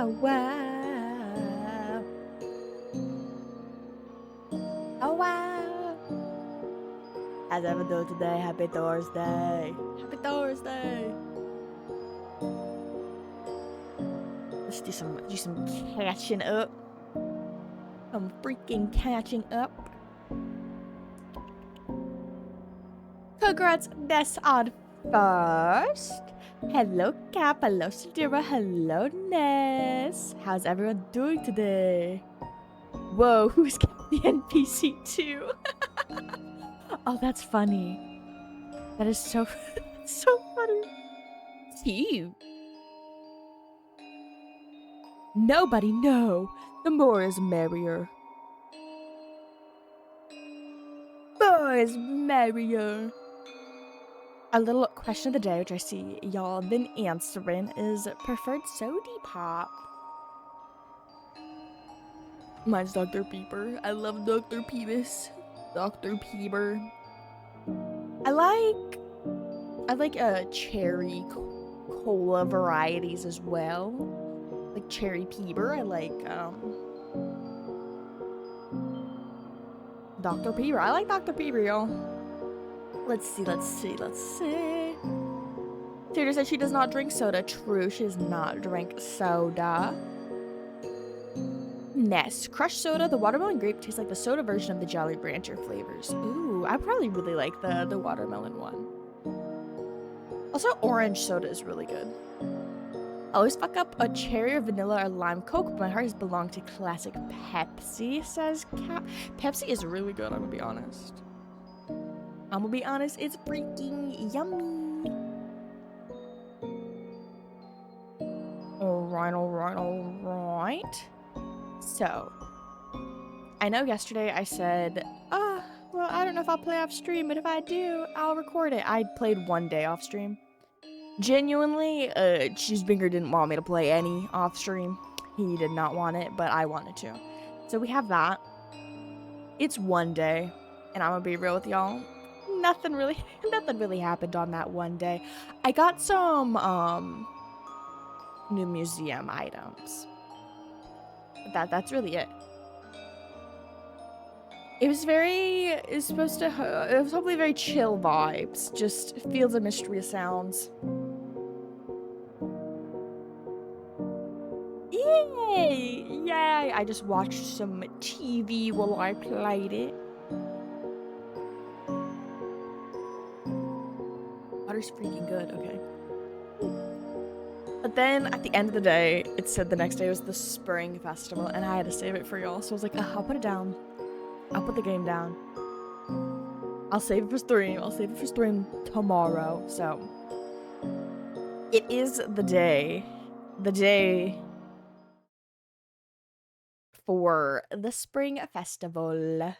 Oh, wow. Oh, wow. How's everyone doing today? Happy Thursday. Happy Thursday. Let's do some catching up. Some freaking catching up. Congrats, Ness on first. Hello, Cap. Hello, Sadira. Hello, Ness. How's everyone doing today? Whoa, who's got the NPC too? Oh, that's funny. That is so, so funny. Cute. Nobody, no. The more is merrier. More is merrier. A little question of the day, which I see y'all have been answering, is preferred soda pop. Mine's Dr. Peeper. I love Dr. Peebus. Dr. Peeper. I like cherry cola varieties as well. Like cherry Peeper. I like Dr. Peeper. I like Dr. Peeper, y'all. Let's see. Tater said she does not drink soda. True, she does not drink soda. Ness. Crushed soda, the watermelon grape tastes like the soda version of the Jolly Rancher flavors. Ooh, I probably really like the watermelon one. Also, orange soda is really good. I always fuck up a cherry or vanilla or lime Coke, but my heart has belonged to classic Pepsi, says Cap. Pepsi is really good, I'm gonna be honest. It's freaking yummy. Alright. So, I know yesterday I said, well, I don't know if I'll play off stream, but if I do, I'll record it. I played one day off stream. Genuinely, Cheesefinger didn't want me to play any off stream. He did not want it, but I wanted to. So we have that. It's one day, and I'm gonna be real with y'all. Nothing really happened on that one day. I got some new museum items. That's really it. It was hopefully very chill vibes. Just Fields of Mystery sounds. Yay! Yay! I just watched some TV while I played it. Water's freaking good, okay. But then at the end of the day, it said the next day was the Spring Festival, and I had to save it for y'all. So I was like, I'll put it down. I'll put the game down. I'll save it for stream. I'll save it for stream tomorrow. So it is the day for the Spring Festival.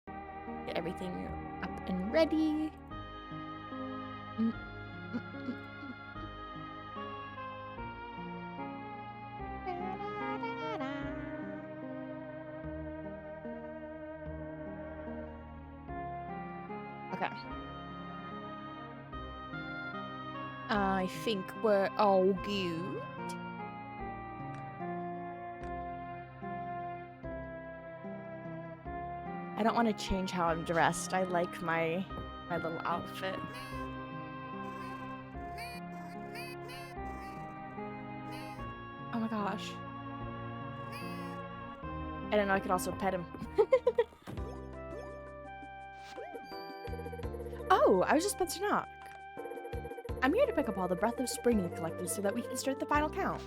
Get everything up and ready. Okay. I think we're all good. I don't want to change how I'm dressed. I like my little outfit. Oh my gosh. I didn't know I could also pet him. Oh, I was just about to knock. I'm here to pick up all the Breath of Spring you collected so that we can start the final count.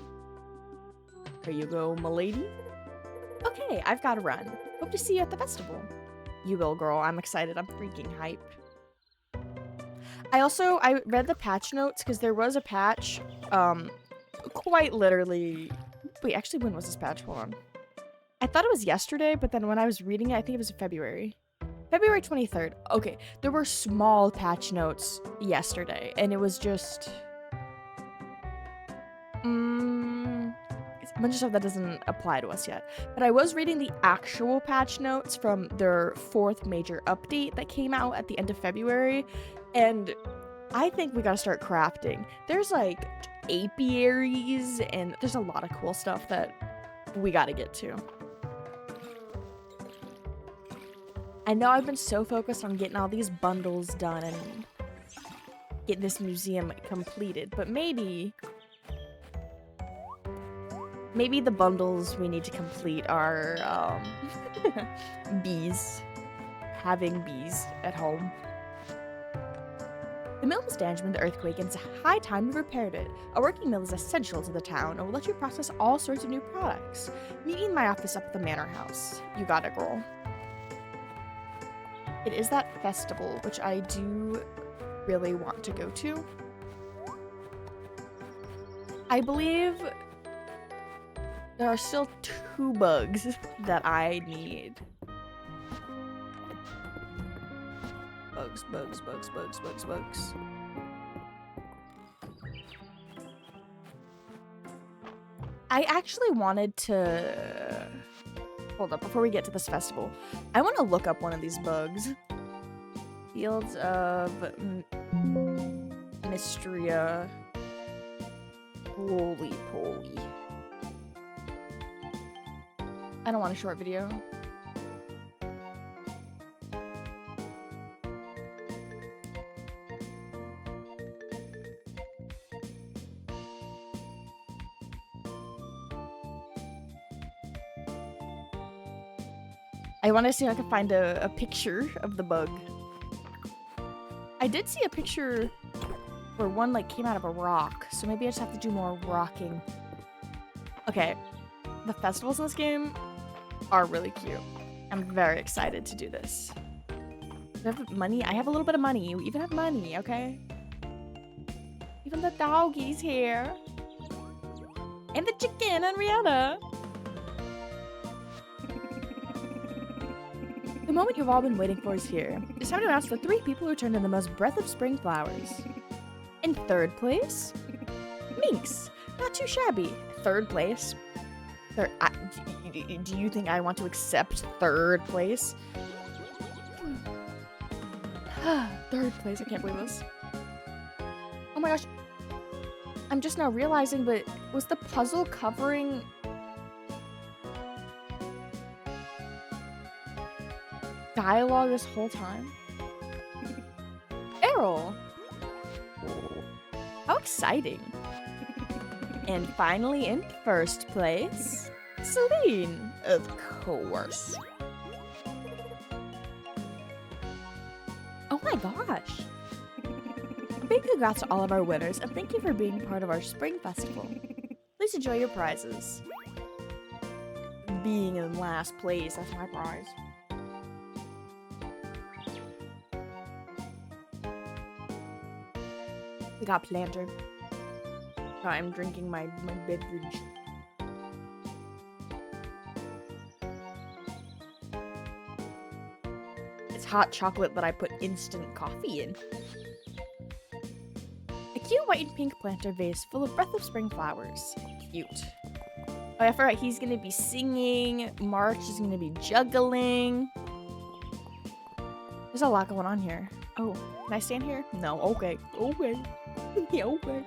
Here you go, m'lady. Okay, I've got to run. Hope to see you at the festival. You will, girl. I'm excited. I'm freaking hyped. I read the patch notes because there was a patch, quite literally. Wait, actually, when was this patch? Hold on. I thought it was yesterday, but then when I was reading it, I think it was February 23rd. Okay, there were small patch notes yesterday, and it was just a bunch of stuff that doesn't apply to us yet. But I was reading the actual patch notes from their 4th major update that came out at the end of February, and I think we gotta start crafting. There's like apiaries, and there's a lot of cool stuff that we gotta get to. I know I've been so focused on getting all these bundles done and getting this museum completed, but maybe the bundles we need to complete are bees. Having bees at home. The mill was damaged when the earthquake, and it's a high time we repaired it. A working mill is essential to the town and will let you process all sorts of new products. Meet me in my office up at the manor house. You got it, girl. It is that festival, which I do really want to go to. I believe there are still 2 bugs that I need. Bugs. I actually wanted to... Hold up, before we get to this festival, I want to look up one of these bugs. Fields of Mystria. Holy poly. I don't want a short video. I want to see if I can find a picture of the bug. I did see a picture where one like came out of a rock, so maybe I just have to do more rocking. Okay, the festivals in this game are really cute. I'm very excited to do this. Do I have money? I have a little bit of money. You even have money, okay? Even the doggy's here. And the chicken and Rihanna. The moment you've all been waiting for is here. It's time to announce the 3 people who turned in the most breath of spring flowers. In 3rd place, Meenks. Not too shabby. 3rd place. Do you think I want to accept 3rd place? 3rd place. I can't believe this. Oh my gosh. I'm just now realizing, but was the puzzle covering... dialogue this whole time? Errol! How exciting! And finally, in 1st place, Celine, of course. Oh my gosh! Big congrats to all of our winners, and thank you for being part of our spring festival. Please enjoy your prizes. Being in last place, that's my prize. We got planter. I'm drinking my beverage. It's hot chocolate that I put instant coffee in. A cute white and pink planter vase full of breath of spring flowers. Cute. Oh, I forgot he's gonna be singing. March is gonna be juggling. There's a lot going on here. Oh, can I stand here? No, okay. Okay. Yeah, okay.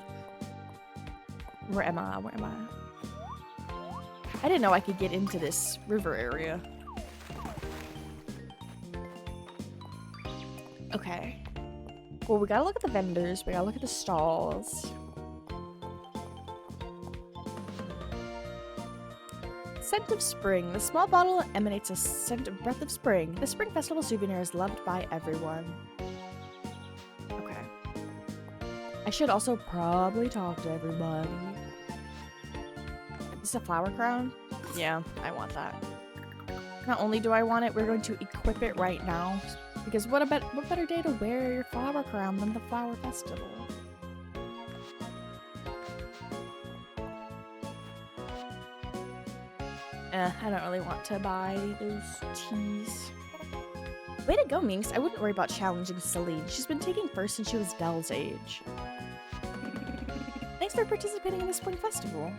Where am I? Where am I? I didn't know I could get into this river area. Okay. Well, we gotta look at the vendors. We gotta look at the stalls. Scent of spring. The small bottle emanates a scent of breath of spring. The Spring Festival souvenir is loved by everyone. Okay. I should also probably talk to everybody. Is this a flower crown? Yeah, I want that. Not only do I want it, we're going to equip it right now. Because what better day to wear your flower crown than the flower festival? I don't really want to buy those teas. Way to go, Meenks. I wouldn't worry about challenging Celine. She's been taking first since she was Del's age. Thanks for participating in the Spring Festival.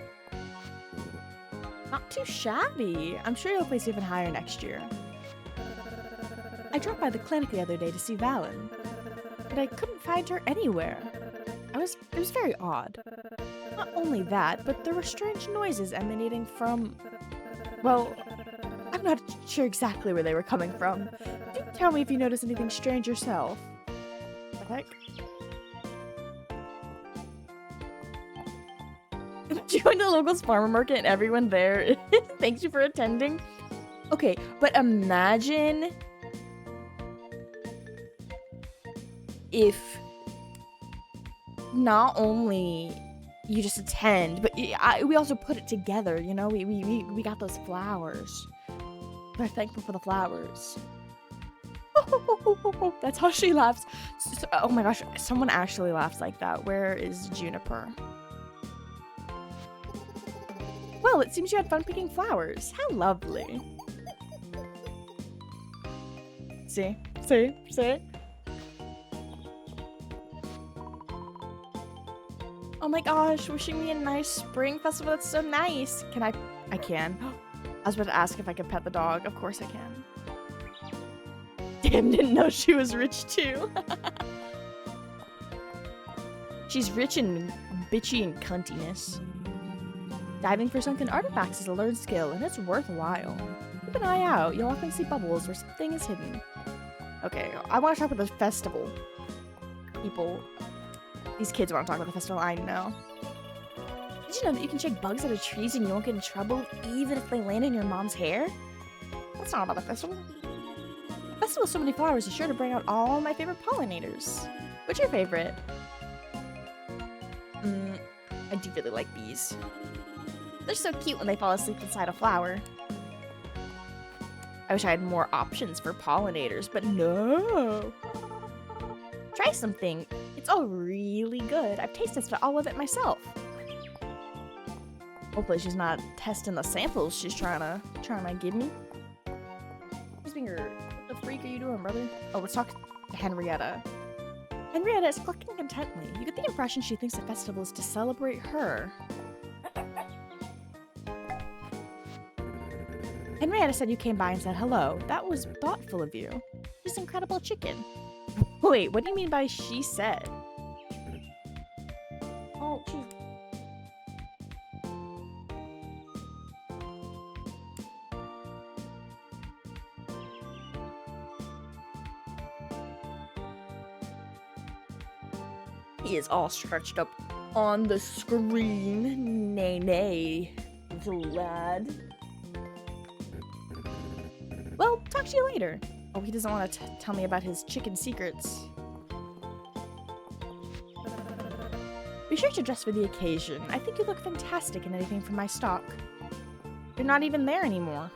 Not too shabby. I'm sure you'll place even higher next year. I dropped by the clinic the other day to see Valen, but I couldn't find her anywhere. I it was very odd. Not only that, but there were strange noises emanating from, well, I'm not sure exactly where they were coming from. Do tell me if you notice anything strange yourself. What the heck? Join the local farmer market and everyone there thanks you for attending. Okay, but imagine if not only you just attend, but we also put it together, you know? We got those flowers. We're thankful for the flowers. That's how she laughs. Oh my gosh, someone actually laughs like that. Where is Juniper? Well, it seems you had fun picking flowers. How lovely. See? Oh my gosh, wishing me a nice spring festival. That's so nice. Can I can. I was about to ask if I could pet the dog. Of course I can. Damn, didn't know she was rich too. She's rich in bitchy and cuntiness. Diving for sunken artifacts is a learned skill, and it's worthwhile. Keep an eye out. You'll often see bubbles where something is hidden. Okay, I want to talk about the festival. People. These kids want to talk about the festival, I know. Did you know that you can shake bugs out of trees and you won't get in trouble even if they land in your mom's hair? That's not about the festival. The festival with so many flowers is sure to bring out all my favorite pollinators. What's your favorite? I do really like bees. They're so cute when they fall asleep inside a flower. I wish I had more options for pollinators, but no. Try something. It's all really good. I've tasted all of it myself. Hopefully she's not testing the samples she's trying to give me. What the freak are you doing, brother? Oh, let's talk to Henrietta. Henrietta is clucking contently. You get the impression she thinks the festival is to celebrate her. Henrietta said you came by and said hello. That was thoughtful of you. This incredible chicken. Wait, what do you mean by she said? Oh, geez. He is all stretched up on the screen. Nay, little lad. Well, talk to you later. Oh, he doesn't want to tell me about his chicken secrets. Be sure to dress for the occasion. I think you look fantastic in anything from my stock. You're not even there anymore.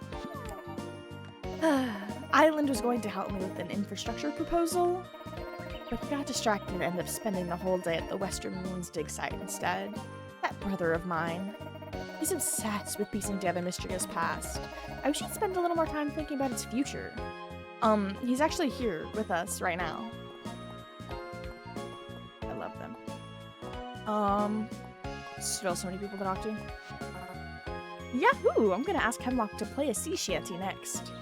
Island was going to help me with an infrastructure proposal, but he got distracted and ended up spending the whole day at the Western Moons dig site instead. That brother of mine. He's obsessed with piecing together Michigan's past. I wish he'd spend a little more time thinking about its future. He's actually here with us right now. I love them. Still so many people to talk to. Yahoo! I'm gonna ask Hemlock to play a sea shanty next.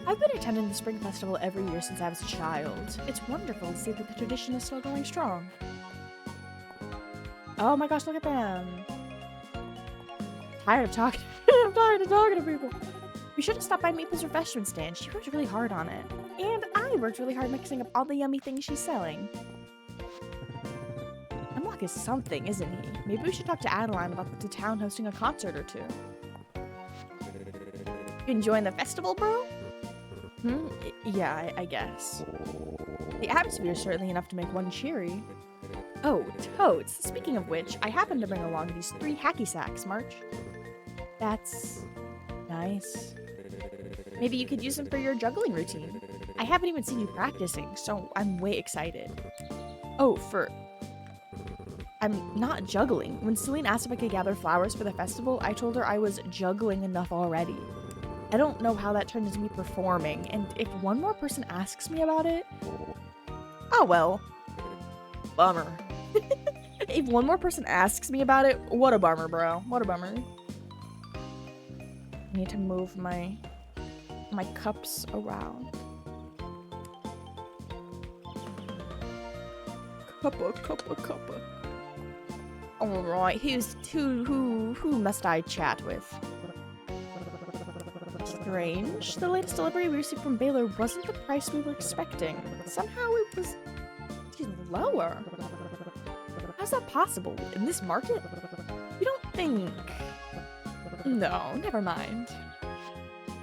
I've been attending the Spring Festival every year since I was a child. It's wonderful to see that the tradition is still going strong. Oh my gosh, look at them. I'm tired of talking to people. We should have stopped by Maple's refreshment stand. She worked really hard on it. And I worked really hard mixing up all the yummy things she's selling. Hemlock is something, isn't he? Maybe we should talk to Adeline about the town hosting a concert or two. You enjoying the festival, bro? Yeah, I guess. The atmosphere is certainly enough to make one cheery. Oh, totes. Speaking of which, I happen to bring along these 3 hacky sacks, March. That's nice. Maybe you could use them for your juggling routine. I haven't even seen you practicing, so I'm way excited. Oh, I'm not juggling. When Celine asked if I could gather flowers for the festival, I told her I was juggling enough already. I don't know how that turned into me performing, and if one more person asks me about it... Oh well. Bummer. If one more person asks me about it, what a bummer, bro. What a bummer. I need to move my cups around. Cuppa. Alright, who must I chat with? Strange. The latest delivery we received from Baylor wasn't the price we were expecting. Somehow it was lower. How's that possible? In this market? You don't think... No, never mind.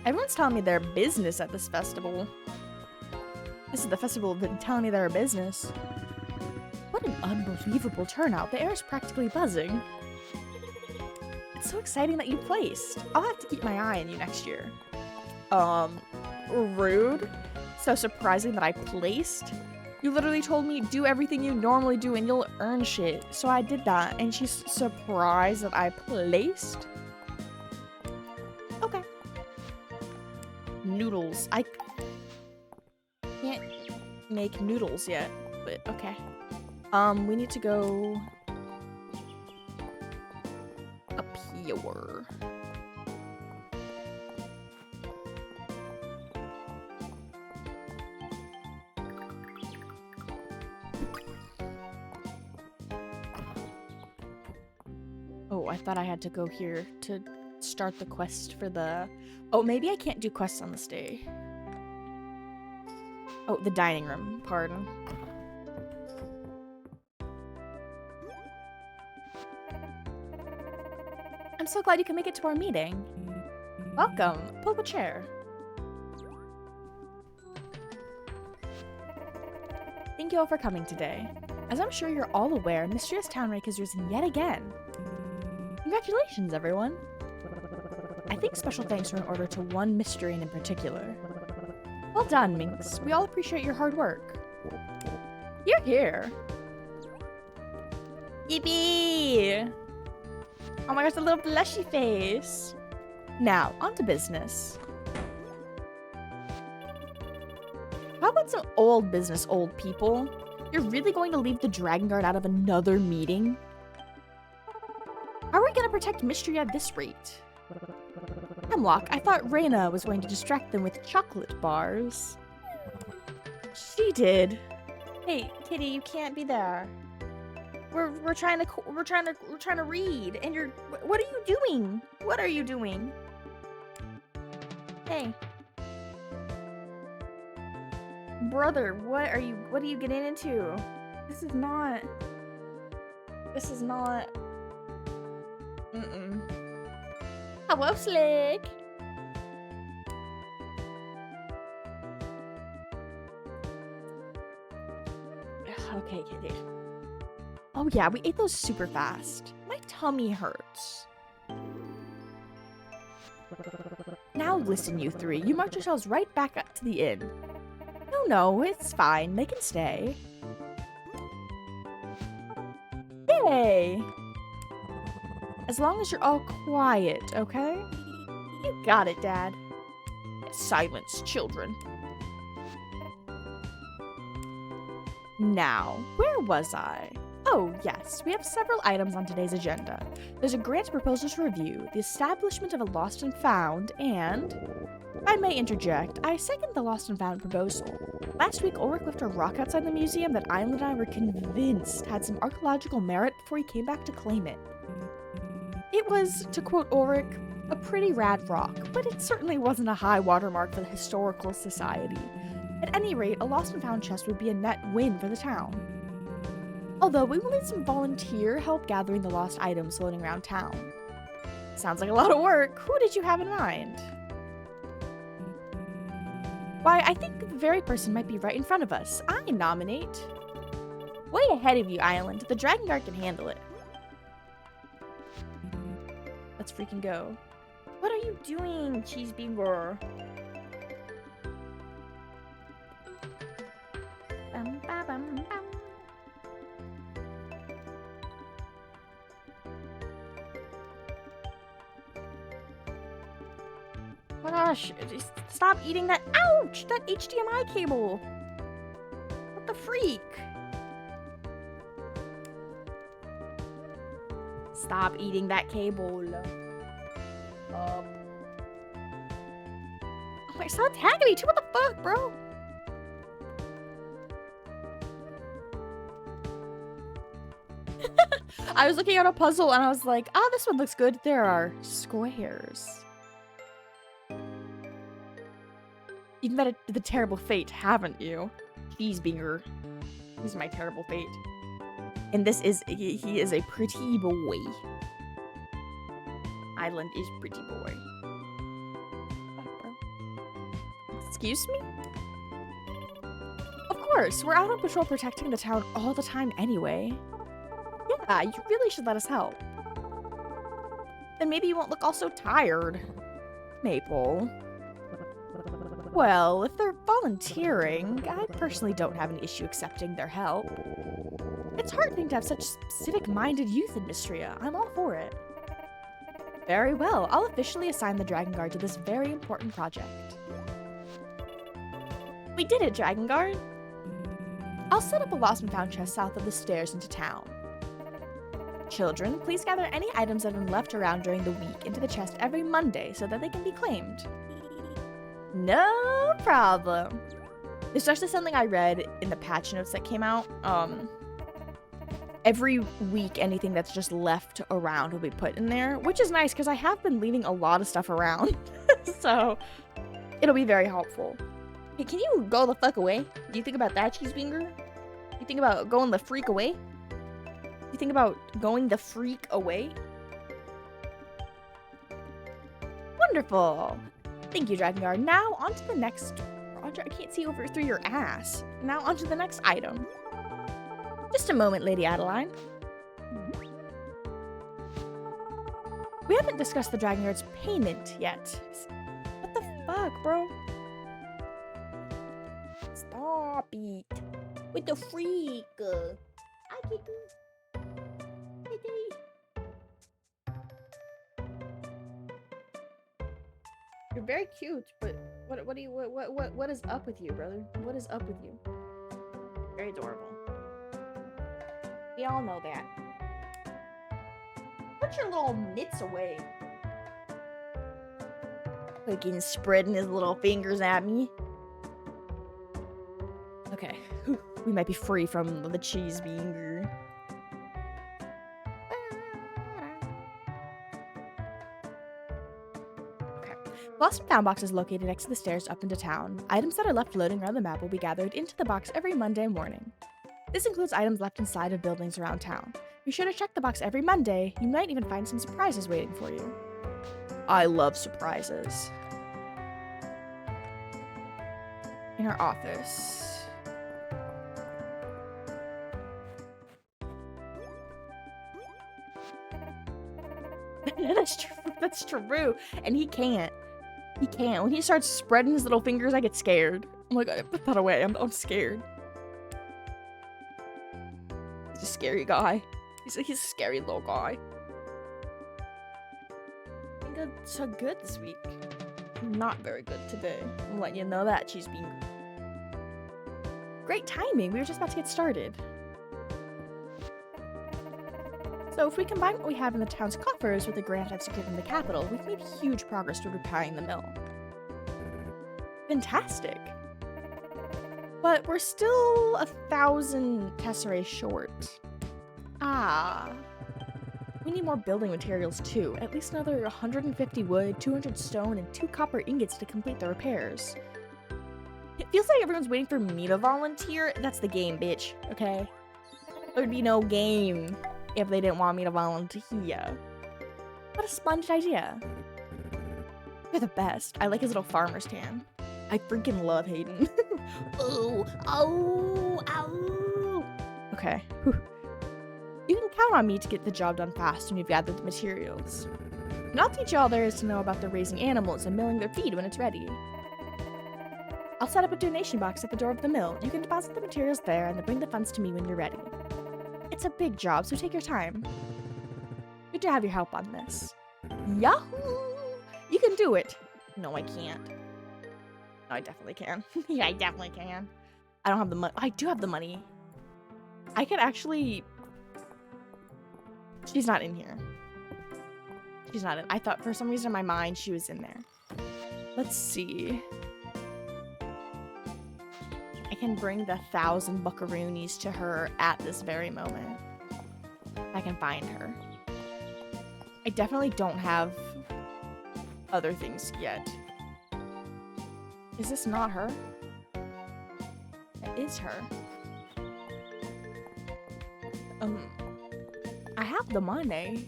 Everyone's telling me their business at this festival. This is the festival of them telling me their business. What an unbelievable turnout. The air is practically buzzing. It's so exciting that you placed. I'll have to keep my eye on you next year. Rude. So surprising that I placed. You literally told me do everything you normally do and you'll earn shit. So I did that and she's surprised that I placed. Okay. Noodles. I can't make noodles yet, but okay. We need to go up here. Oh, I thought I had to go here to start the quest for the... Oh, maybe I can't do quests on this day. Oh, the dining room, pardon. I'm so glad you can make it to our meeting. Welcome. Pull up a chair. Thank you all for coming today. As I'm sure you're all aware, Mysterious Town rank has risen yet again. Congratulations, everyone. I think special thanks are in order to one Mysterian in particular. Well done, Meenks. We all appreciate your hard work. You're here. Yippee! Oh my gosh, the little blushy face. Now, on to business. How about some old business, old people? You're really going to leave the Dragon Guard out of another meeting? How are we going to protect Mystery at this rate? Hemlock, I thought Reyna was going to distract them with chocolate bars. She did. Hey, Kitty, you can't be there. We're trying to read, and you're. What are you doing? What are you doing? Hey, brother, what are you getting into? This is not. Hello, Slick. Okay, Kitty. Oh yeah, we ate those super fast. My tummy hurts. Now listen, you three. You march yourselves right back up to the inn. No, it's fine. They can stay. Yay! As long as you're all quiet, okay? You got it, Dad. Silence, children. Now, where was I? Oh, yes, we have several items on today's agenda. There's a grant proposal to review, the establishment of a lost and found, and... If I may interject, I second the lost and found proposal. Last week, Ulrich left a rock outside the museum that Island and I were convinced had some archaeological merit before he came back to claim it. It was, to quote Ulrich, a pretty rad rock, but it certainly wasn't a high watermark for the Historical Society. At any rate, a lost and found chest would be a net win for the town. Although, we will need some volunteer help gathering the lost items floating around town. Sounds like a lot of work. Who did you have in mind? Why, I think the very person might be right in front of us. I nominate. Way ahead of you, Island. The Dragon Guard can handle it. Let's freaking go. What are you doing, Cheese Beaver? Bum, ba, bum, bum. Oh my gosh, just stop eating that. Ouch! That HDMI cable. What the freak? Stop eating that cable. Oh my, stop tagging me too. What the fuck, bro? I was looking at a puzzle and I was like, oh, this one looks good. There are squares. You've met the terrible fate, haven't you? Cheesebinger. He's my terrible fate. And this is, he is a pretty boy. Island is pretty boy. Excuse me? Of course, we're out on patrol protecting the town all the time anyway. Yeah, you really should let us help. Then maybe you won't look all so tired. Maple. Well, if they're volunteering, I personally don't have an issue accepting their help. It's heartening to have such civic-minded youth in Mystria. I'm all for it. Very well, I'll officially assign the Dragon Guard to this very important project. We did it, Dragon Guard! I'll set up a lost and found chest south of the stairs into town. Children, please gather any items that have been left around during the week into the chest every Monday so that they can be claimed. No problem. This is actually something I read in the patch notes that came out. Every week, anything that's just left around will be put in there, which is nice because I have been leaving a lot of stuff around. So it'll be very helpful. Hey, can you go the fuck away? Do you think about that, Cheesebinger? You think about going the freak away? You think about going the freak away? Wonderful. Thank you, Dragon Guard. Now, on to the next project. I can't see over through your ass. Now, on to the next item. Just a moment, Lady Adeline. We haven't discussed the Dragon Guard's payment yet. What the fuck, bro? Stop it. With the freak. I get You're very cute, but what is up with you, brother? What is up with you? Very adorable. We all know that. Put your little mitts away. Fucking spreading his little fingers at me. Okay, we might be free from the Cheesebinger. Lost and Found box is located next to the stairs up into town. Items that are left floating around the map will be gathered into the box every Monday morning. This includes items left inside of buildings around town. Be sure to check the box every Monday. You might even find some surprises waiting for you. I love surprises. In our office. That's true. And he can't. He can't. When he starts spreading his little fingers, I get scared. I'm like, I put that away. I'm scared. He's a scary guy. He's a scary little guy. I think I'm so good this week. I'm not very good today. I'm letting you know that, Cheesebean. Great timing. We were just about to get started. So if we combine what we have in the town's coffers with the grant I've secured from the capital, we've made huge progress toward repairing the mill. Fantastic! But we're still 1,000 tesserae short. Ah. We need more building materials too. At least another 150 wood, 200 stone, and 2 copper ingots to complete the repairs. It feels like everyone's waiting for me to volunteer. That's the game, bitch. Okay? There'd be no game if they didn't want me to volunteer. What a splendid idea. You're the best. I like his little farmer's tan. I freaking love Hayden. Oh, oh, ow. Okay. Whew. You can count on me to get the job done fast when you've gathered the materials. And I'll teach you all there is to know about the raising animals and milling their feed when it's ready. I'll set up a donation box at the door of the mill. You can deposit the materials there and then bring the funds to me when you're ready. It's a big job, so take your time. Good to have your help on this. Yahoo! You can do it. No, I can't. No, I definitely can. Yeah, I definitely can. I don't have the money. I do have the money. I could actually... She's not in here. She's not in. I thought for some reason in my mind she was in there. Let's see. I can bring the 1,000 buckaroonies to her at this very moment. I can find her. I definitely don't have other things yet. Is this not her? That is her. I have the money.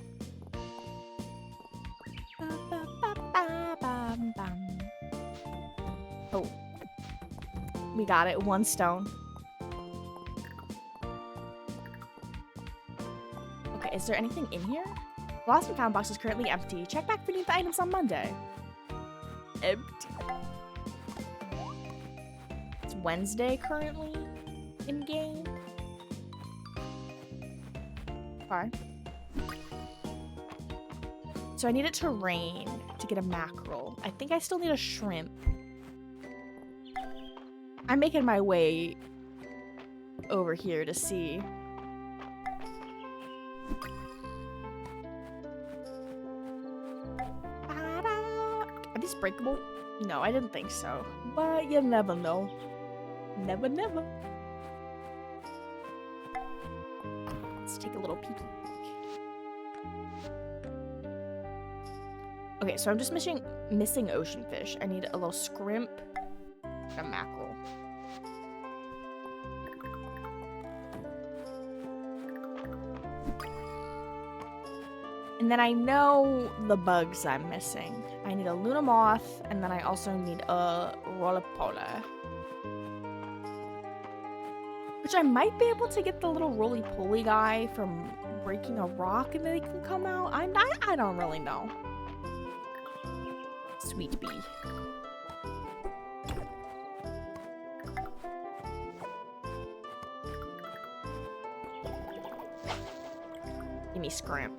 Oh. We got it. 1 stone. Okay, is there anything in here? Lost and found box is currently empty. Check back for new items on Monday. Empty. It's Wednesday currently in game. Okay. So I need it to rain to get a mackerel. I think I still need a shrimp. I'm making my way over here to see. Are these breakable? No, I didn't think so. But you never know. Never, never. Let's take a little peek. Okay, so I'm just missing ocean fish. I need a little scrimp and a mackerel. And then I know the bugs I'm missing. I need a Luna moth, and then I also need a roly-poly. Which I might be able to get the little roly-poly guy from breaking a rock and then they can come out. I don't really know. Sweet bee. Give me scrimp.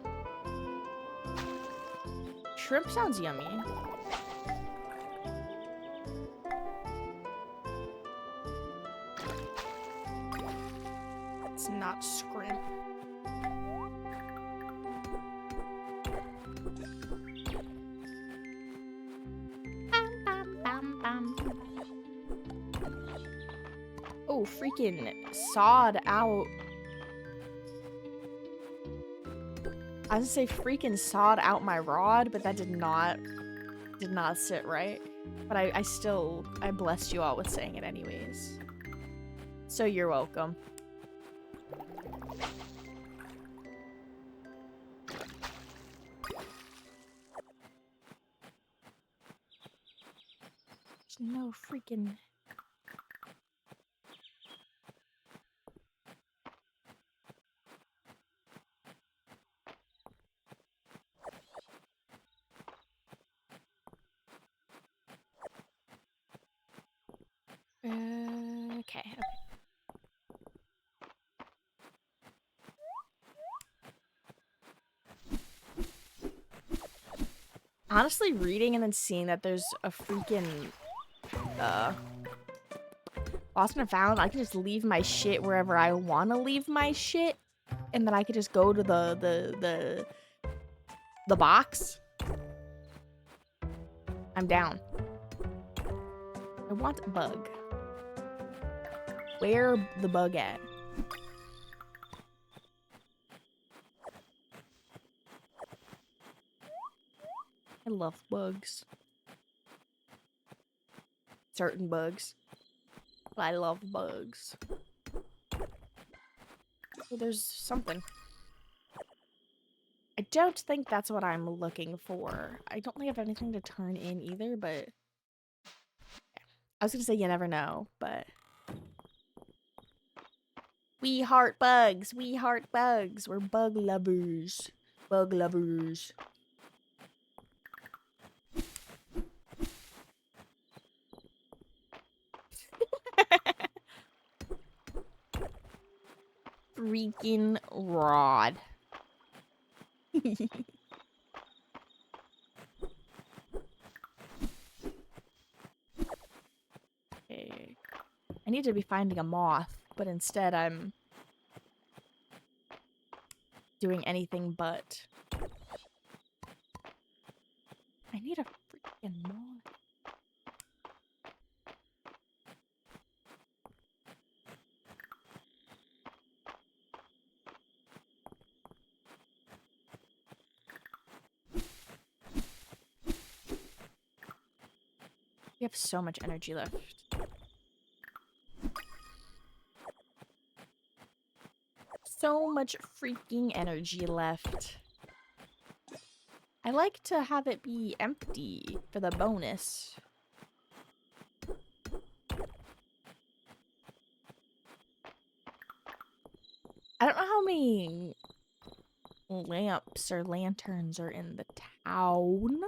Shrimp sounds yummy. It's not scrimp. Oh, freaking sawed out. I was gonna say freaking sawed out my rod, but that did not sit right. But I blessed you all with saying it anyways. So you're welcome. There's no freaking... Okay. Honestly, reading and then seeing that there's a freaking lost and found, I can just leave my shit wherever I want to leave my shit, and then I could just go to the box. I'm down. I want a bug. Where the bug at? I love bugs. Certain bugs. But I love bugs. Oh, there's something. I don't think that's what I'm looking for. I don't think I have anything to turn in either, but... Yeah. I was gonna say you never know, but... We heart bugs! We heart bugs! We're bug lovers. Bug lovers. Freaking rod. Okay. I need to be finding a moth, but instead I'm doing anything but. I need a freaking moth. have so much energy left. So much freaking energy left. I like to have it be empty for the bonus. I don't know how many lamps or lanterns are in the town.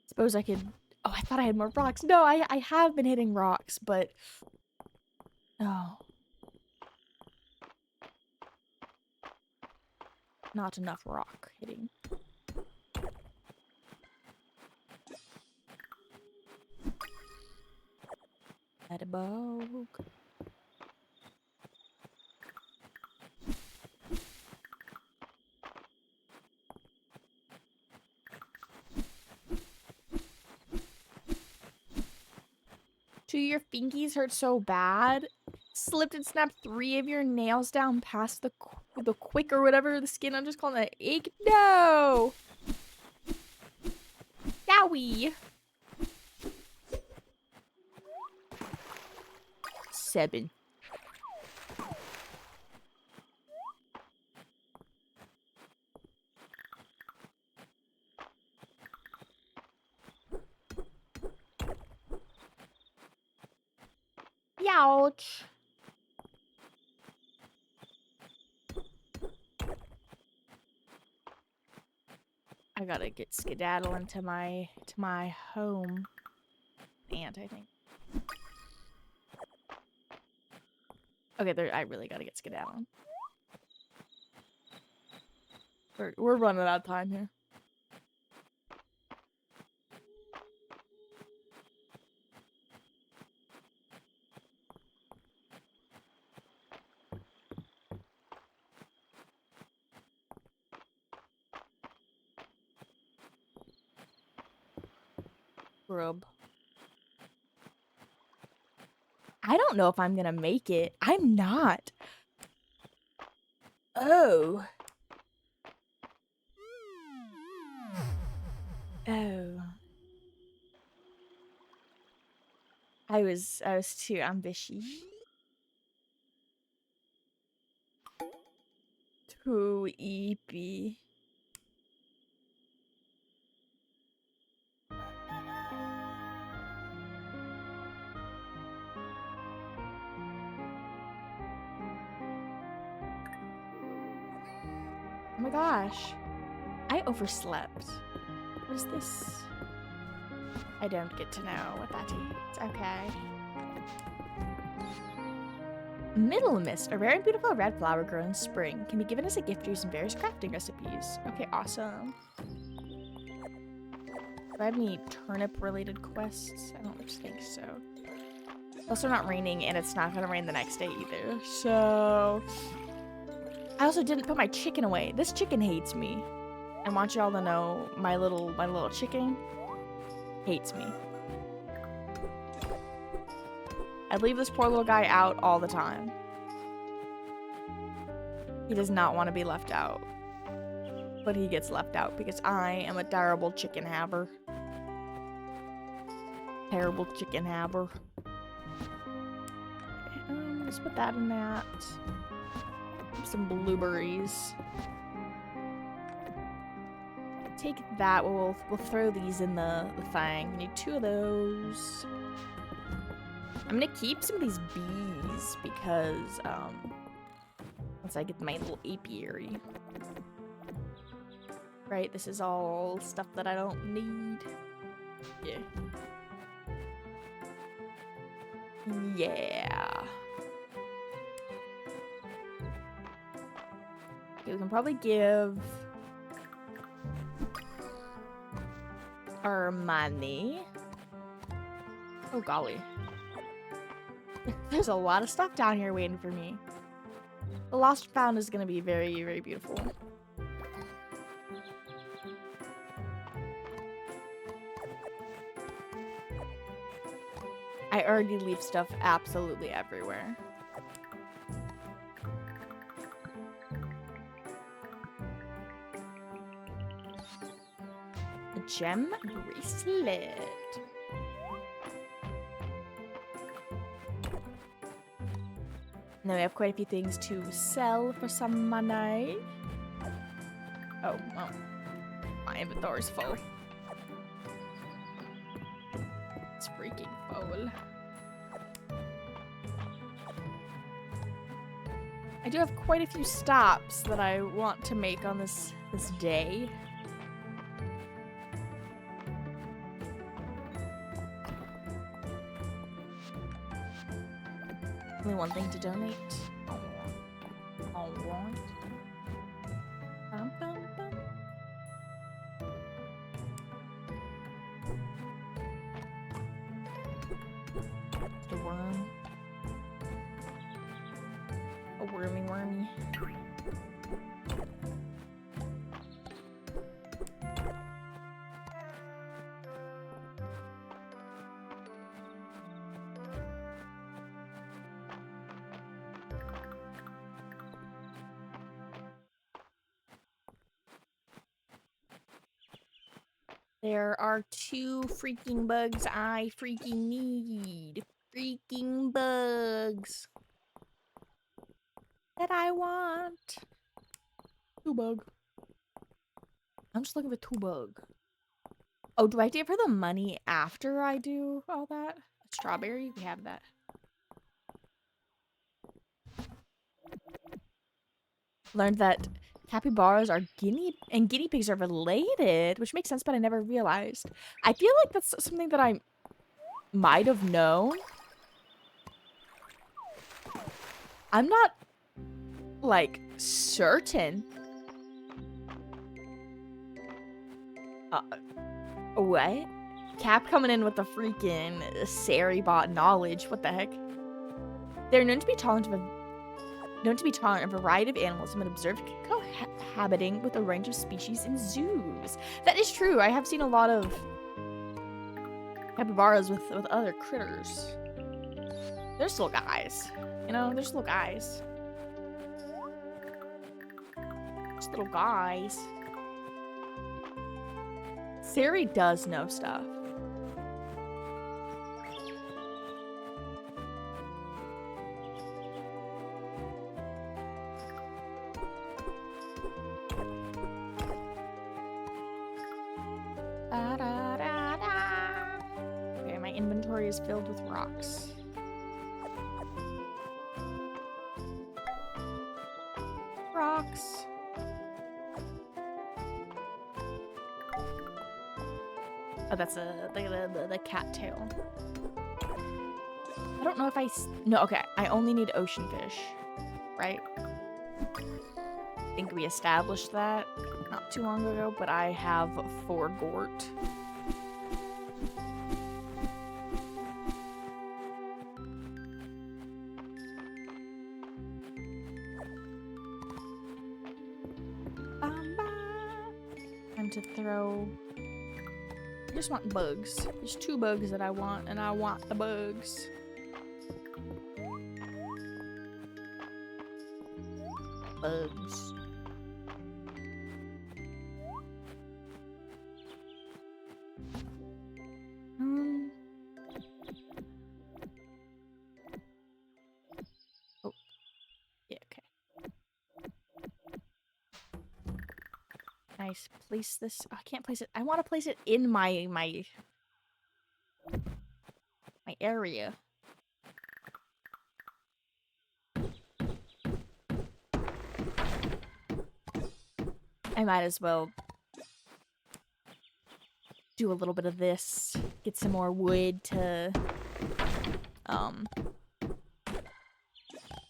Suppose I could... Oh, I thought I had more rocks. No, I have been hitting rocks, but... Oh. Not enough rock hitting. Ladybug. Do your fingies hurt so bad? Slipped and snapped 3 of your nails down past the quick or whatever the skin. I'm just calling it ache. No! Yowie! 7. Ouch. I gotta get skedaddle into my home. I think. Okay, there. I really gotta get skedaddle. We're running out of time here. Grub. I don't know if I'm gonna make it. I'm not. Oh. Oh. I was too ambitious. Too eepy. Oh my gosh. I overslept. What is this? I don't get to know what that is. Okay. Middle Mist, a rare and beautiful red flower grown in spring, can be given as a gift using various crafting recipes. Okay, awesome. Do I have any turnip-related quests? I don't think so. It's also not raining, and it's not gonna rain the next day either. So... I also didn't put my chicken away. This chicken hates me. I want y'all to know my little chicken hates me. I leave this poor little guy out all the time. He does not want to be left out. But he gets left out because I am a terrible chicken haver. Terrible chicken haver. Okay, let's put that in that. Some blueberries. Take that. We'll throw these in the thing. We need 2 of those. I'm gonna keep some of these bees because once I get my little apiary. Right, this is all stuff that I don't need. Yeah. Yeah. Okay, we can probably give our money. Oh golly. There's a lot of stuff down here waiting for me. The Lost and Found is gonna be very, very beautiful. I already leave stuff absolutely everywhere. A gem bracelet. And then we have quite a few things to sell for some money. Oh, well, my inventory's full. It's freaking full. I do have quite a few stops that I want to make on this day. Only one thing to donate. All right. Bum, bum, bum. The worm. A wormy. There are 2 freaking bugs I freaking need. Freaking bugs that I want. 2 bug. I'm just looking for 2 bug. Oh, do I have to give her the money after I do all that? Strawberry? We have that. Learned that capybaras are guinea pigs are related, which makes sense, but I never realized. I feel like that's something that I might have known. I'm not, like, certain. What? Cap coming in with the freaking Sari bot knowledge. What the heck? They're known to be tolerant of a variety of animals and been observed cohabiting with a range of species in zoos. That is true. I have seen a lot of capybaras with other critters. They're just little guys. You know, they're just little guys. Just little guys. Sari does know stuff. Okay, my inventory is filled with rocks. Rocks. Oh, that's the cattail. I don't know if no, okay. I only need ocean fish, right? I think we established that not too long ago, but I have 4 gort. Time to throw. I just want bugs. There's 2 bugs that I want, and I want the bugs. Bugs. Oh. Yeah, okay. Nice. Place this. Oh, I can't place it. I want to place it in my area. I might as well do a little bit of this. Get some more wood to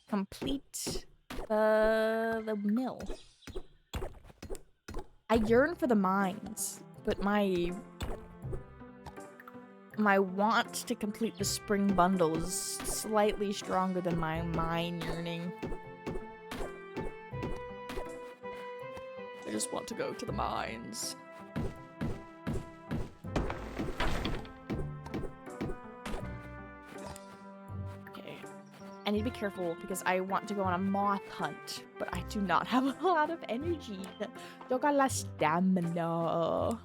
complete the mill. I yearn for the mines, but my want to complete the spring bundle is slightly stronger than my mine yearning. I just want to go to the mines. Okay. I need to be careful because I want to go on a moth hunt, but I do not have a lot of energy. Don't got a lot of stamina.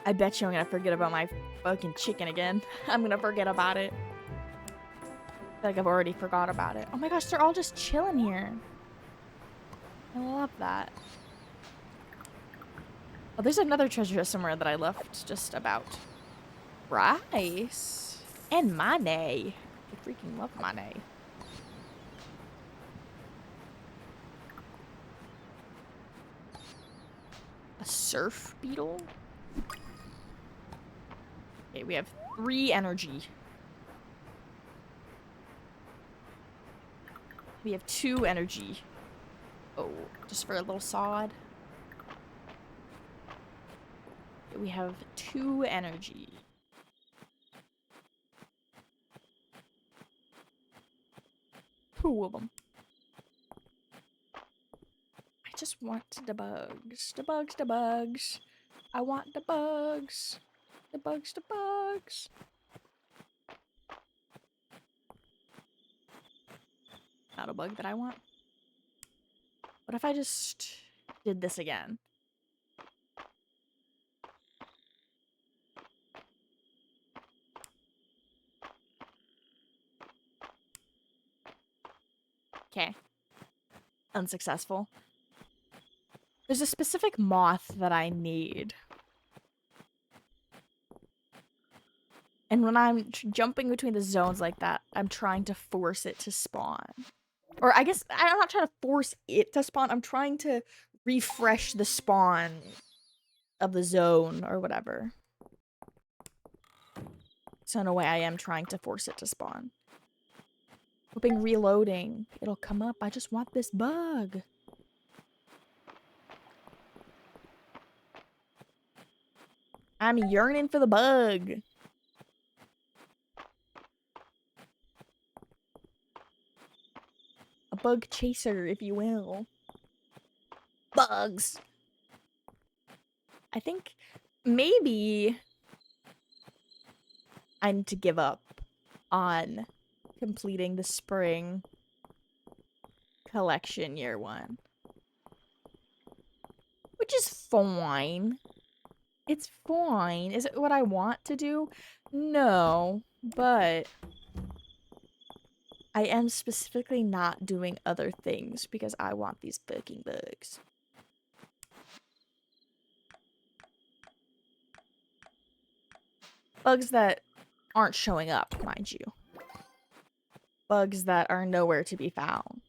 I bet you I'm gonna forget about my Fucking chicken again. I'm gonna forget about it. I feel like I've already forgot about it. Oh my gosh, they're all just chilling here. I love that. Oh, there's another treasure somewhere that I left just about. Rice. And money. I freaking love money. A surf beetle? Okay, we have 3 energy. We have 2 energy. Oh, just for a little sod. We have 2 energy. Two of them. I just want the bugs. The bugs, the bugs. I want the bugs. The bugs, the bugs. Not a bug that I want. What if I just did this again? Okay. Unsuccessful. There's a specific moth that I need. And when I'm jumping between the zones like that, I'm trying to force it to spawn. Or I guess I'm not trying to force it to spawn. I'm trying to refresh the spawn of the zone or whatever. So in a way, I am trying to force it to spawn. Hoping reloading, it'll come up. I just want this bug. I'm yearning for the bug. A bug chaser, if you will. Bugs. I think maybe I need to give up on completing the spring collection year 1. Which is fine. It's fine. Is it what I want to do? No, but I am specifically not doing other things because I want these fucking bugs. Bugs that aren't showing up, mind you. Bugs that are nowhere to be found.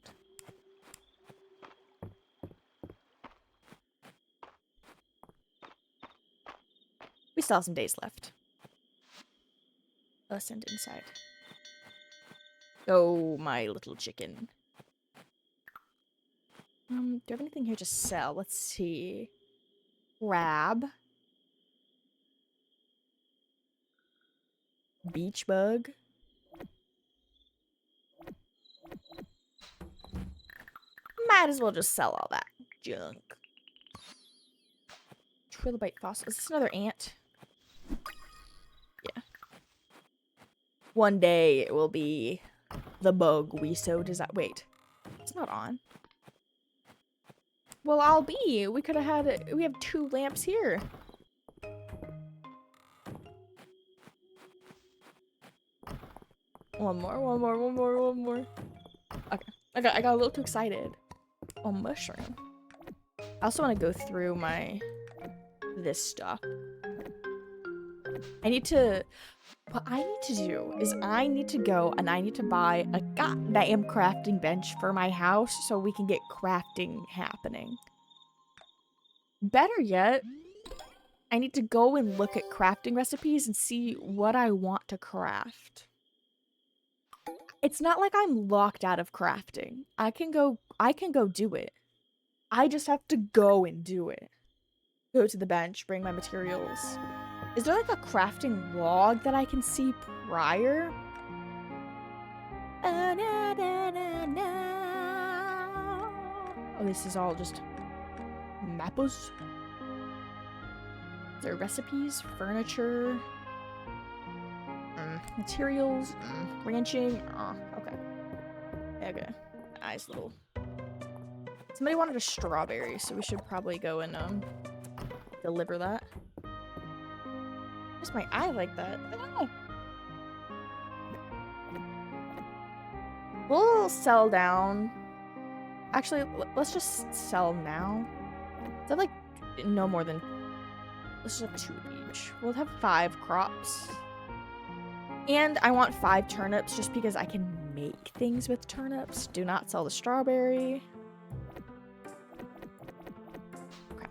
We still have some days left. Ascend inside. Oh, my little chicken. Do I have anything here to sell? Let's see. Crab. Beach bug. Might as well just sell all that junk. Trilobite fossil. Is this another ant? Yeah. One day it will be the bug we so desire. Wait. It's not on. Well, I'll be. We could have had it. We have 2 lamps here. One more. Okay. I got a little too excited. Oh, mushroom. I also want to go through this stuff. What I need to do is I need to go and I need to buy a goddamn crafting bench for my house so we can get crafting happening. Better yet, I need to go and look at crafting recipes and see what I want to craft. It's not like I'm locked out of crafting. I can go do it. I just have to go and do it. Go to the bench, bring my materials. Is there like a crafting log that I can see prior? Oh, this is all just mappos. Is there recipes, furniture, materials, ranching? Okay. Okay. Nice little. Somebody wanted a strawberry, so we should probably go and deliver that. Where's my eye like that? Oh. We'll sell down. Actually, let's just sell now. Is that like no more than... Let's just have 2 each. We'll have 5 crops. And I want 5 turnips just because I can make things with turnips. Do not sell the strawberry. Okay.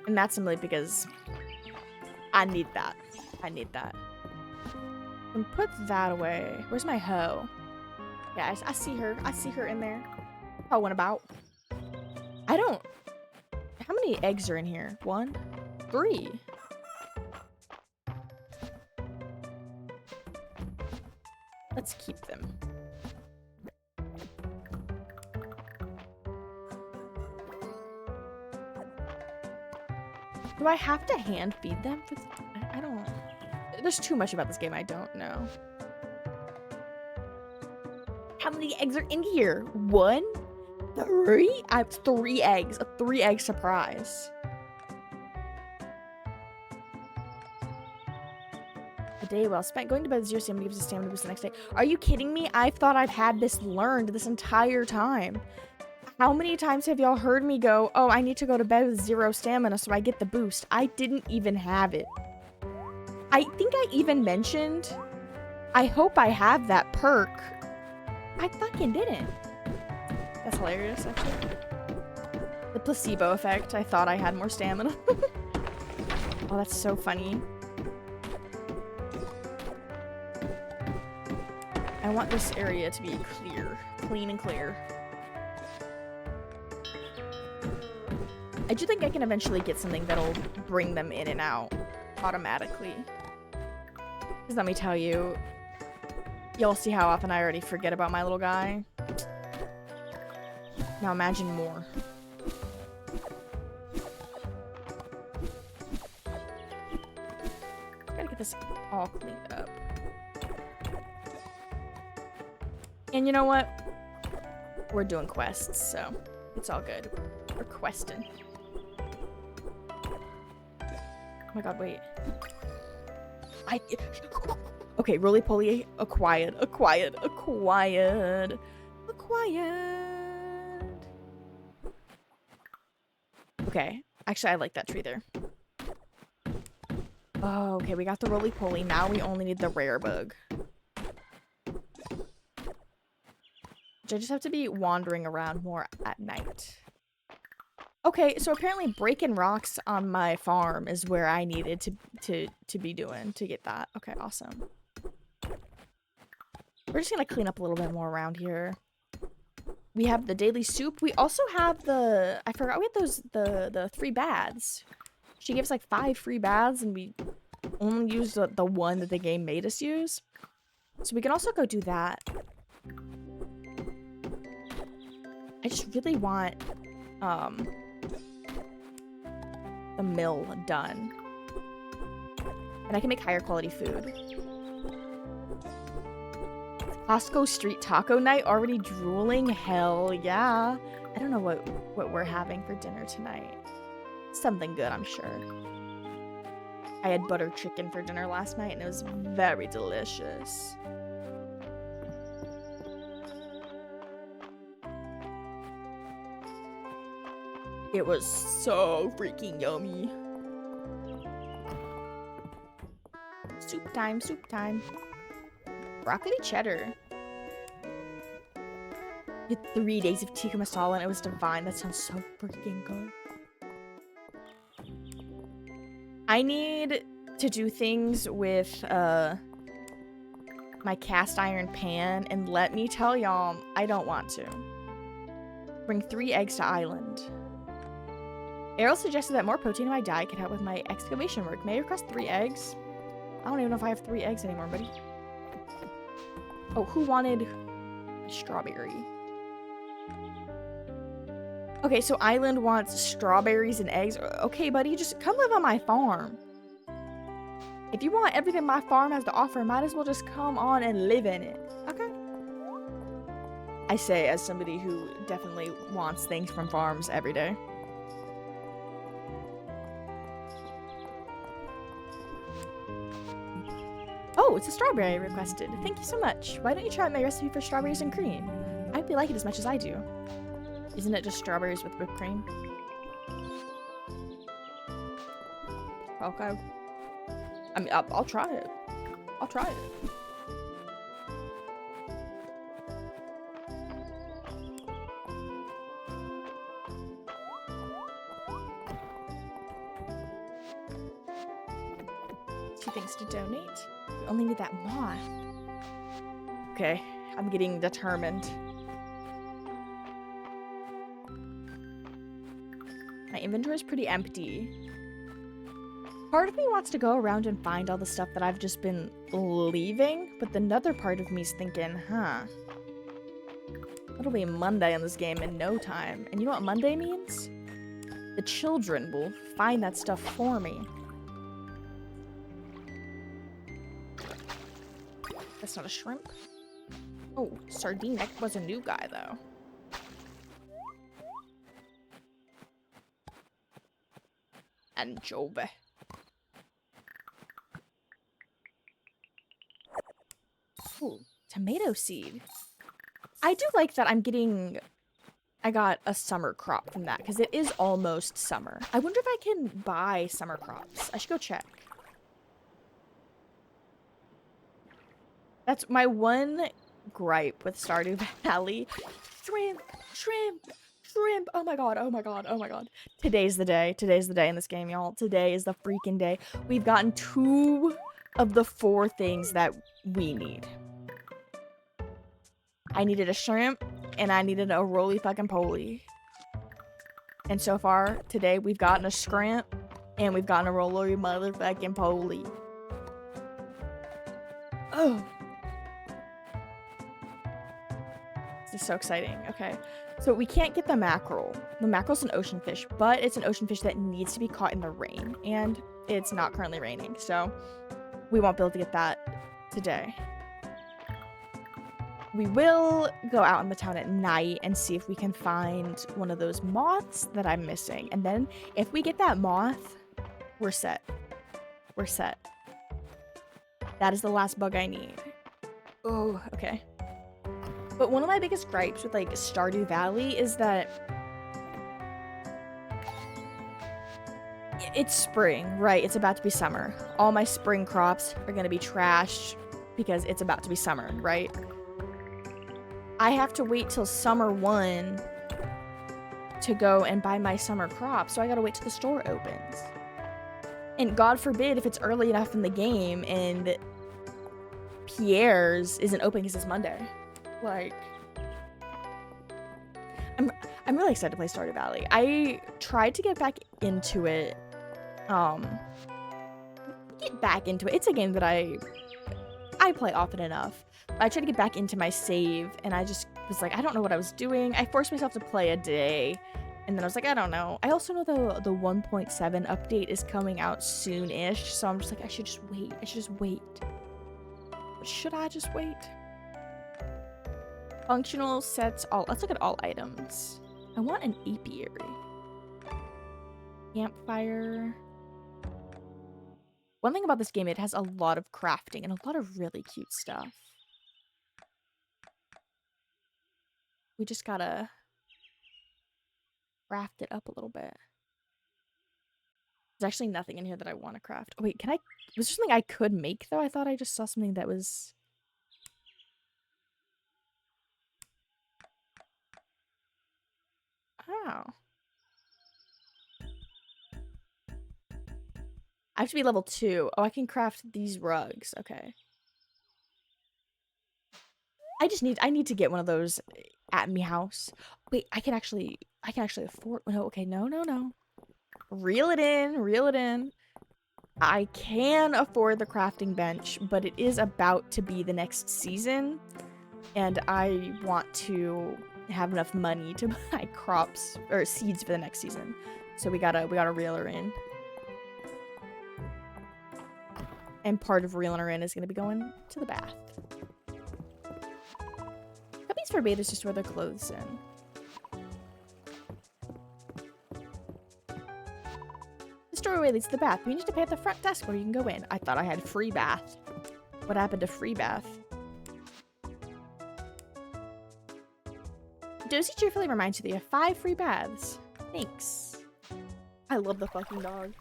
And that's simply because I need that. I need that. And put that away. Where's my hoe? Yeah, I see her. I see her in there. Hoeing about. I don't... How many eggs are in here? 1? 3. Let's keep them. Do I have to hand feed them? I don't... There's too much about this game I don't know. How many eggs are in here? 1? 3? I have 3 eggs. A 3-egg surprise. A day well spent. Going to bed 0 stamina gives a stamina boost the next day. Are you kidding me? I thought I've had this learned this entire time. How many times have y'all heard me go, oh, I need to go to bed with 0 stamina so I get the boost? I didn't even have it. I think I even mentioned, I hope I have that perk. I fucking didn't. That's hilarious, actually. The placebo effect. I thought I had more stamina. Oh, that's so funny. I want this area to be clear. Clean and clear. I do think I can eventually get something that'll bring them in and out automatically. Because let me tell you, you'll see how often I already forget about my little guy. Now imagine more. Gotta get this all cleaned up. And you know what? We're doing quests, so it's all good. We're questing. Oh my god, wait. Okay, roly-poly acquired. Okay, actually I like that tree there. Oh, okay, we got the roly-poly. Now we only need the rare bug. Which I just have to be wandering around more at night. Okay, so apparently breaking rocks on my farm is where I needed to be doing to get that. Okay, awesome. We're just gonna clean up a little bit more around here. We have the daily soup. We also have the... I forgot we had those... The 3 baths. She gives like 5 free baths and we only used the 1 that the game made us use. So we can also go do that. I just really want the mill done. And I can make higher quality food. Costco street taco night, already drooling? Hell yeah. I don't know what we're having for dinner tonight. Something good, I'm sure. I had butter chicken for dinner last night and it was very delicious. It was so freaking yummy. Soup time, soup time. Broccoli cheddar. You had 3 days of tikka masala and it was divine. That sounds so freaking good. I need to do things with my cast iron pan, and let me tell y'all, I don't want to. Bring 3 eggs to island. Errol suggested that more protein in my diet could help with my excavation work. May I request 3 eggs? I don't even know if I have 3 eggs anymore, buddy. Oh, who wanted a strawberry? Okay, so Island wants strawberries and eggs. Okay, buddy, just come live on my farm. If you want everything my farm has to offer, might as well just come on and live in it. Okay? I say as somebody who definitely wants things from farms every day. Oh, it's a strawberry I requested. Thank you so much. Why don't you try out my recipe for strawberries and cream? I hope you like it as much as I do. Isn't it just strawberries with whipped cream? Okay. I mean, I'll try it. I'll try it. Two things to donate. We only need that moth. Okay, I'm getting determined. My inventory is pretty empty. Part of me wants to go around and find all the stuff that I've just been leaving, but another part of me is thinking, it'll be Monday in this game in no time. And you know what Monday means? The children will find that stuff for me. That's not a shrimp. Oh, sardine. That was a new guy, though. Anchovy. Ooh, tomato seed. I do like that I got a summer crop from that, because it is almost summer. I wonder if I can buy summer crops. I should go check. That's my one gripe with Stardew Valley. Shrimp, shrimp, shrimp. Oh my god, oh my god, oh my god. Today's the day. Today's the day in this game, y'all. Today is the freaking day. We've gotten 2 of the 4 things that we need. I needed a shrimp, and I needed a roly fucking poly. And so far, today, we've gotten a shrimp, and we've gotten a roly motherfucking poly. Oh. This is so exciting. Okay. So we can't get the mackerel. The mackerel's an ocean fish, but it's an ocean fish that needs to be caught in the rain. And it's not currently raining, so we won't be able to get that today. We will go out in the town at night and see if we can find one of those moths that I'm missing. And then if we get that moth, we're set. We're set. That is the last bug I need. Oh, okay. But one of my biggest gripes with, like, Stardew Valley is that it's spring, right? It's about to be summer. All my spring crops are gonna be trashed because it's about to be summer, right? I have to wait till summer 1 to go and buy my summer crop, so I gotta wait till the store opens. And God forbid if it's early enough in the game and Pierre's isn't open because it's Monday. Like, I'm really excited to play Stardew Valley. I tried to get back into it. It's a game that I play often enough. I tried to get back into my save, and I just was like, I don't know what I was doing. I forced myself to play a day, and then I was like, I don't know. I also know the 1.7 update is coming out soon-ish, so I'm just like, I should just wait. But should I just wait? Functional sets all. Let's look at all items. I want an apiary. Campfire. One thing about this game, it has a lot of crafting and a lot of really cute stuff. We just gotta craft it up a little bit. There's actually nothing in here that I want to craft. Oh, wait, can I? Was there something I could make, though? I thought I just saw something that was... Oh. I have to be level 2. Oh, I can craft these rugs. Okay. I need to get one of those at me house. Wait, I can actually afford... No, okay, no. Reel it in. I can afford the crafting bench, but it is about to be the next season, and I want to have enough money to buy crops or seeds for the next season. So we gotta reel her in. And part of reeling her in is gonna be going to the bath. Cubbies for bathers to store their clothes in. The doorway leads to the bath, but you need to pay at the front desk where you can go in. I thought I had free bath. What happened to free bath? Dozy cheerfully reminds you that you have 5 free baths. Thanks. I love the fucking dog.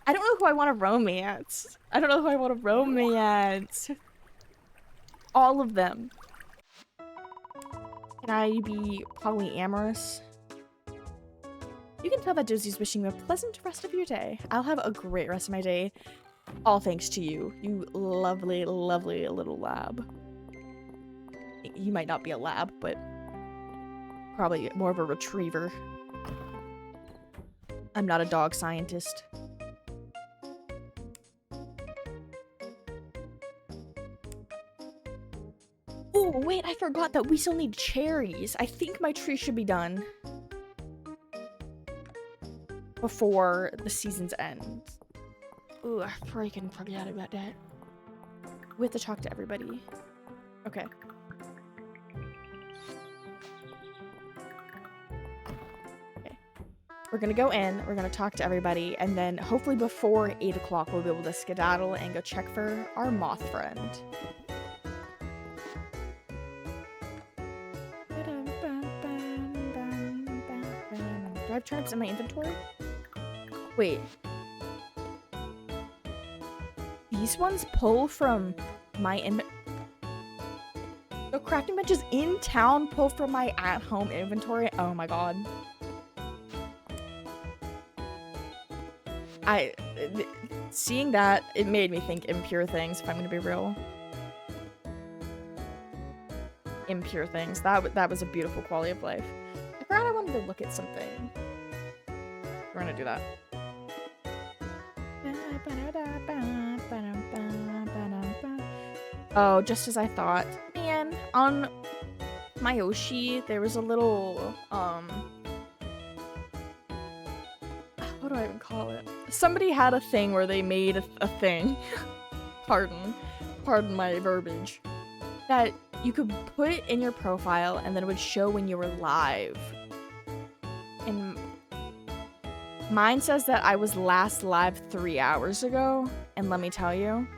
I don't know who I want to romance. I don't know who I want to romance. All of them. Can I be polyamorous? You can tell that Dozie's wishing you a pleasant rest of your day. I'll have a great rest of my day. All thanks to you, you lovely, lovely little lab. You might not be a lab, but probably more of a retriever. I'm not a dog scientist. Oh, wait, I forgot that we still need cherries. I think my tree should be done before the season's end. Ooh, I freaking forgot about that. We have to talk to everybody. Okay. Okay. We're gonna go in, we're gonna talk to everybody, and then hopefully before 8 o'clock we'll be able to skedaddle and go check for our moth friend. Do I have turnips in my inventory? Wait. These ones pull from my The crafting benches in town pull from my at-home inventory? Oh my god. Seeing that, it made me think impure things, if I'm gonna be real. Impure things. That was a beautiful quality of life. I forgot I wanted to look at something. We're gonna do that. Oh, just as I thought. Man, on my Yoshi, there was a little, what do I even call it? Somebody had a thing where they made a thing. Pardon my verbiage. That you could put in your profile and then it would show when you were live. And mine says that I was last live 3 hours ago, and let me tell you,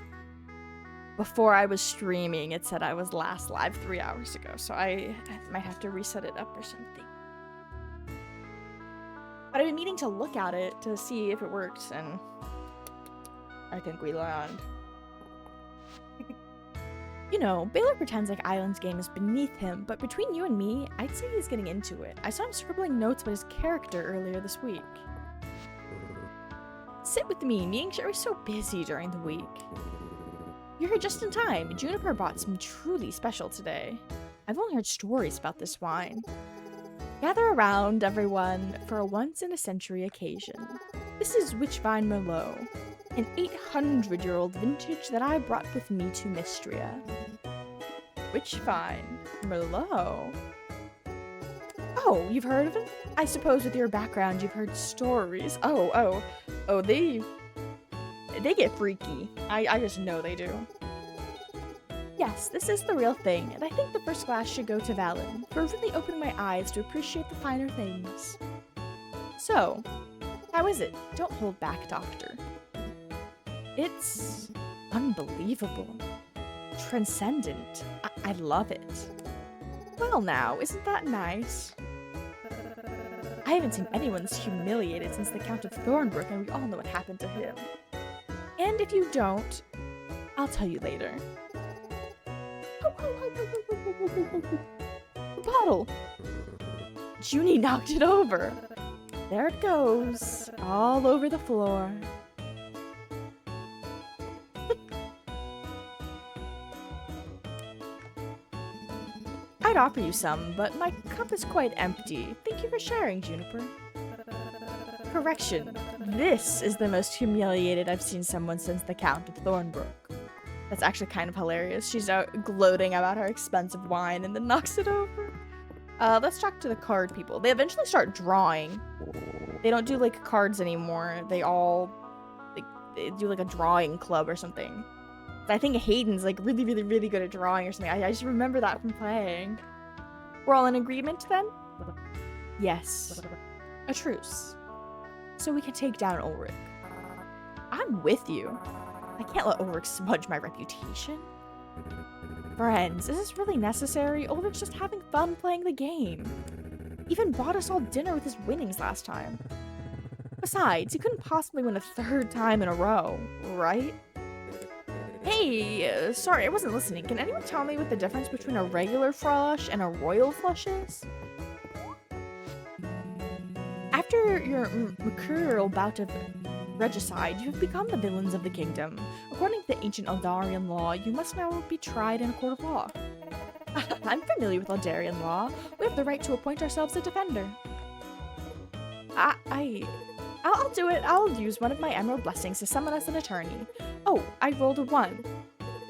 before I was streaming, it said I was last live 3 hours ago, so I might have to reset it up or something. But I've been meaning to look at it to see if it works, and I think we learned. You know, Baylor pretends like Island's game is beneath him, but between you and me, I'd say he's getting into it. I saw him scribbling notes about his character earlier this week. Sit with me, Meenks. You're so busy during the week. You're here just in time. Juniper bought some truly special today. I've only heard stories about this wine. Gather around, everyone, for a once-in-a-century occasion. This is Witchvine Merlot, an 800-year-old vintage that I brought with me to Mystria. Witchvine Merlot? Oh, you've heard of it? I suppose with your background you've heard stories. Oh, they get freaky. I just know they do. Yes, this is the real thing, and I think the first glass should go to Valen for really opening my eyes to appreciate the finer things. So, how is it? Don't hold back, Doctor. It's unbelievable. Transcendent. I love it. Well now, isn't that nice? I haven't seen anyone this humiliated since the Count of Thornbrook, and we all know what happened to him. And if you don't, I'll tell you later. The bottle! Junie knocked it over. There it goes, all over the floor. I'd offer you some, but my cup is quite empty. Thank you for sharing, Juniper. Correction. This is the most humiliated I've seen someone since the Count of Thornbrook. That's actually kind of hilarious. She's out gloating about her expensive wine and then knocks it over. Let's talk to the card people. They eventually start drawing. They don't do, like, cards anymore. They all, like, they do, like, a drawing club or something. I think Hayden's, like, really, really, really good at drawing or something. I just remember that from playing. We're all in agreement, then? Yes. A truce. So we can take down Ulrich. I'm with you. I can't let Ulrich smudge my reputation. Friends, is this really necessary? Ulrich's just having fun playing the game. Even bought us all dinner with his winnings last time. Besides, he couldn't possibly win a third time in a row, right? Hey, sorry, I wasn't listening. Can anyone tell me what the difference between a regular flush and a royal flush is? After your mercurial bout of regicide, you have become the villains of the kingdom. According to the ancient Eldarian law, you must now be tried in a court of law. I'm familiar with Eldarian law. We have the right to appoint ourselves a defender. I'll do it. I'll use one of my emerald blessings to summon us an attorney. Oh, I rolled a 1.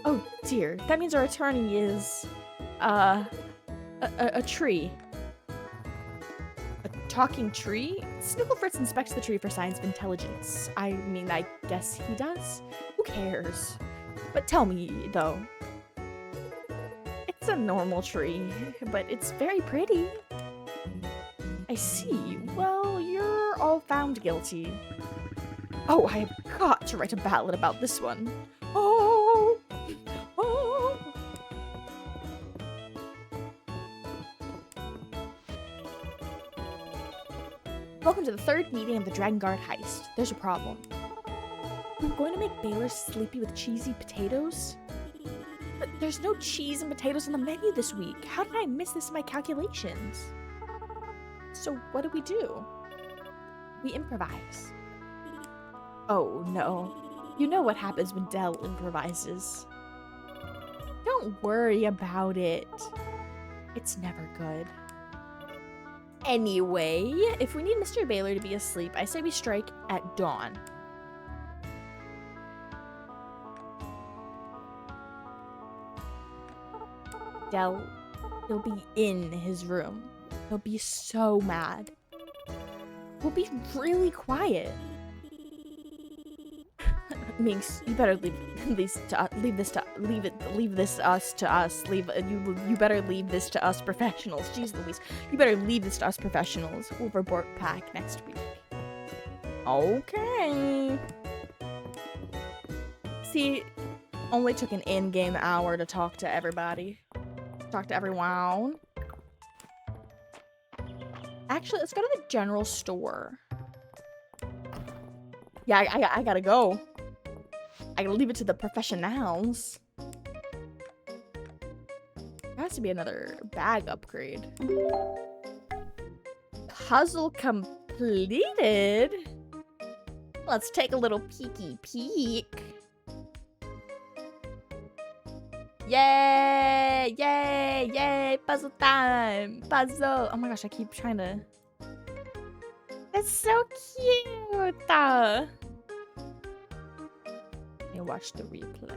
Oh dear, that means our attorney is, a tree. A talking tree? Snooglefritz inspects the tree for signs of intelligence. I mean, I guess he does. Who cares? But tell me, though. It's a normal tree, but it's very pretty. I see. Well, you're all found guilty. Oh, I have got to write a ballad about this one. Oh! Oh! Welcome to the 3rd meeting of the Dragon Guard heist. There's a problem. We're going to make Baylor sleepy with cheesy potatoes? But there's no cheese and potatoes on the menu this week. How did I miss this in my calculations? So what do? We improvise. Oh no. You know what happens when Dell improvises. Don't worry about it. It's never good. Anyway, if we need Mr. Baylor to be asleep, I say we strike at dawn. Dell, he'll be in his room. He'll be so mad. We'll be really quiet. Meenks, you better leave this to us. You better leave this to us professionals. Jeez Louise, you better leave this to us professionals. We'll report back next week. Okay. See, only took an in-game hour to talk to everybody. Talk to everyone. Actually, let's go to the general store. Yeah, I gotta go. I gotta leave it to the professionals. There has to be another bag upgrade. Puzzle completed? Let's take a little peeky peek. Yay! Yay! Yay! Puzzle time! Puzzle! Oh my gosh, I keep trying to... That's so cute! You watch the replay.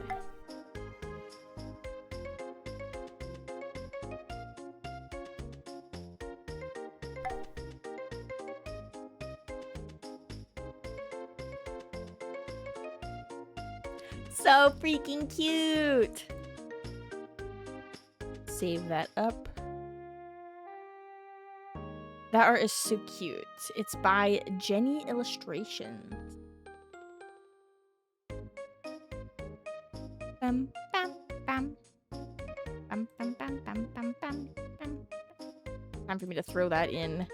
So freaking cute! Save that up. That art is so cute. It's by Jenny Illustrations. Bam, bam, bam. Bam, bam, bam, bam, bam, bam, bam. Time for me to throw that in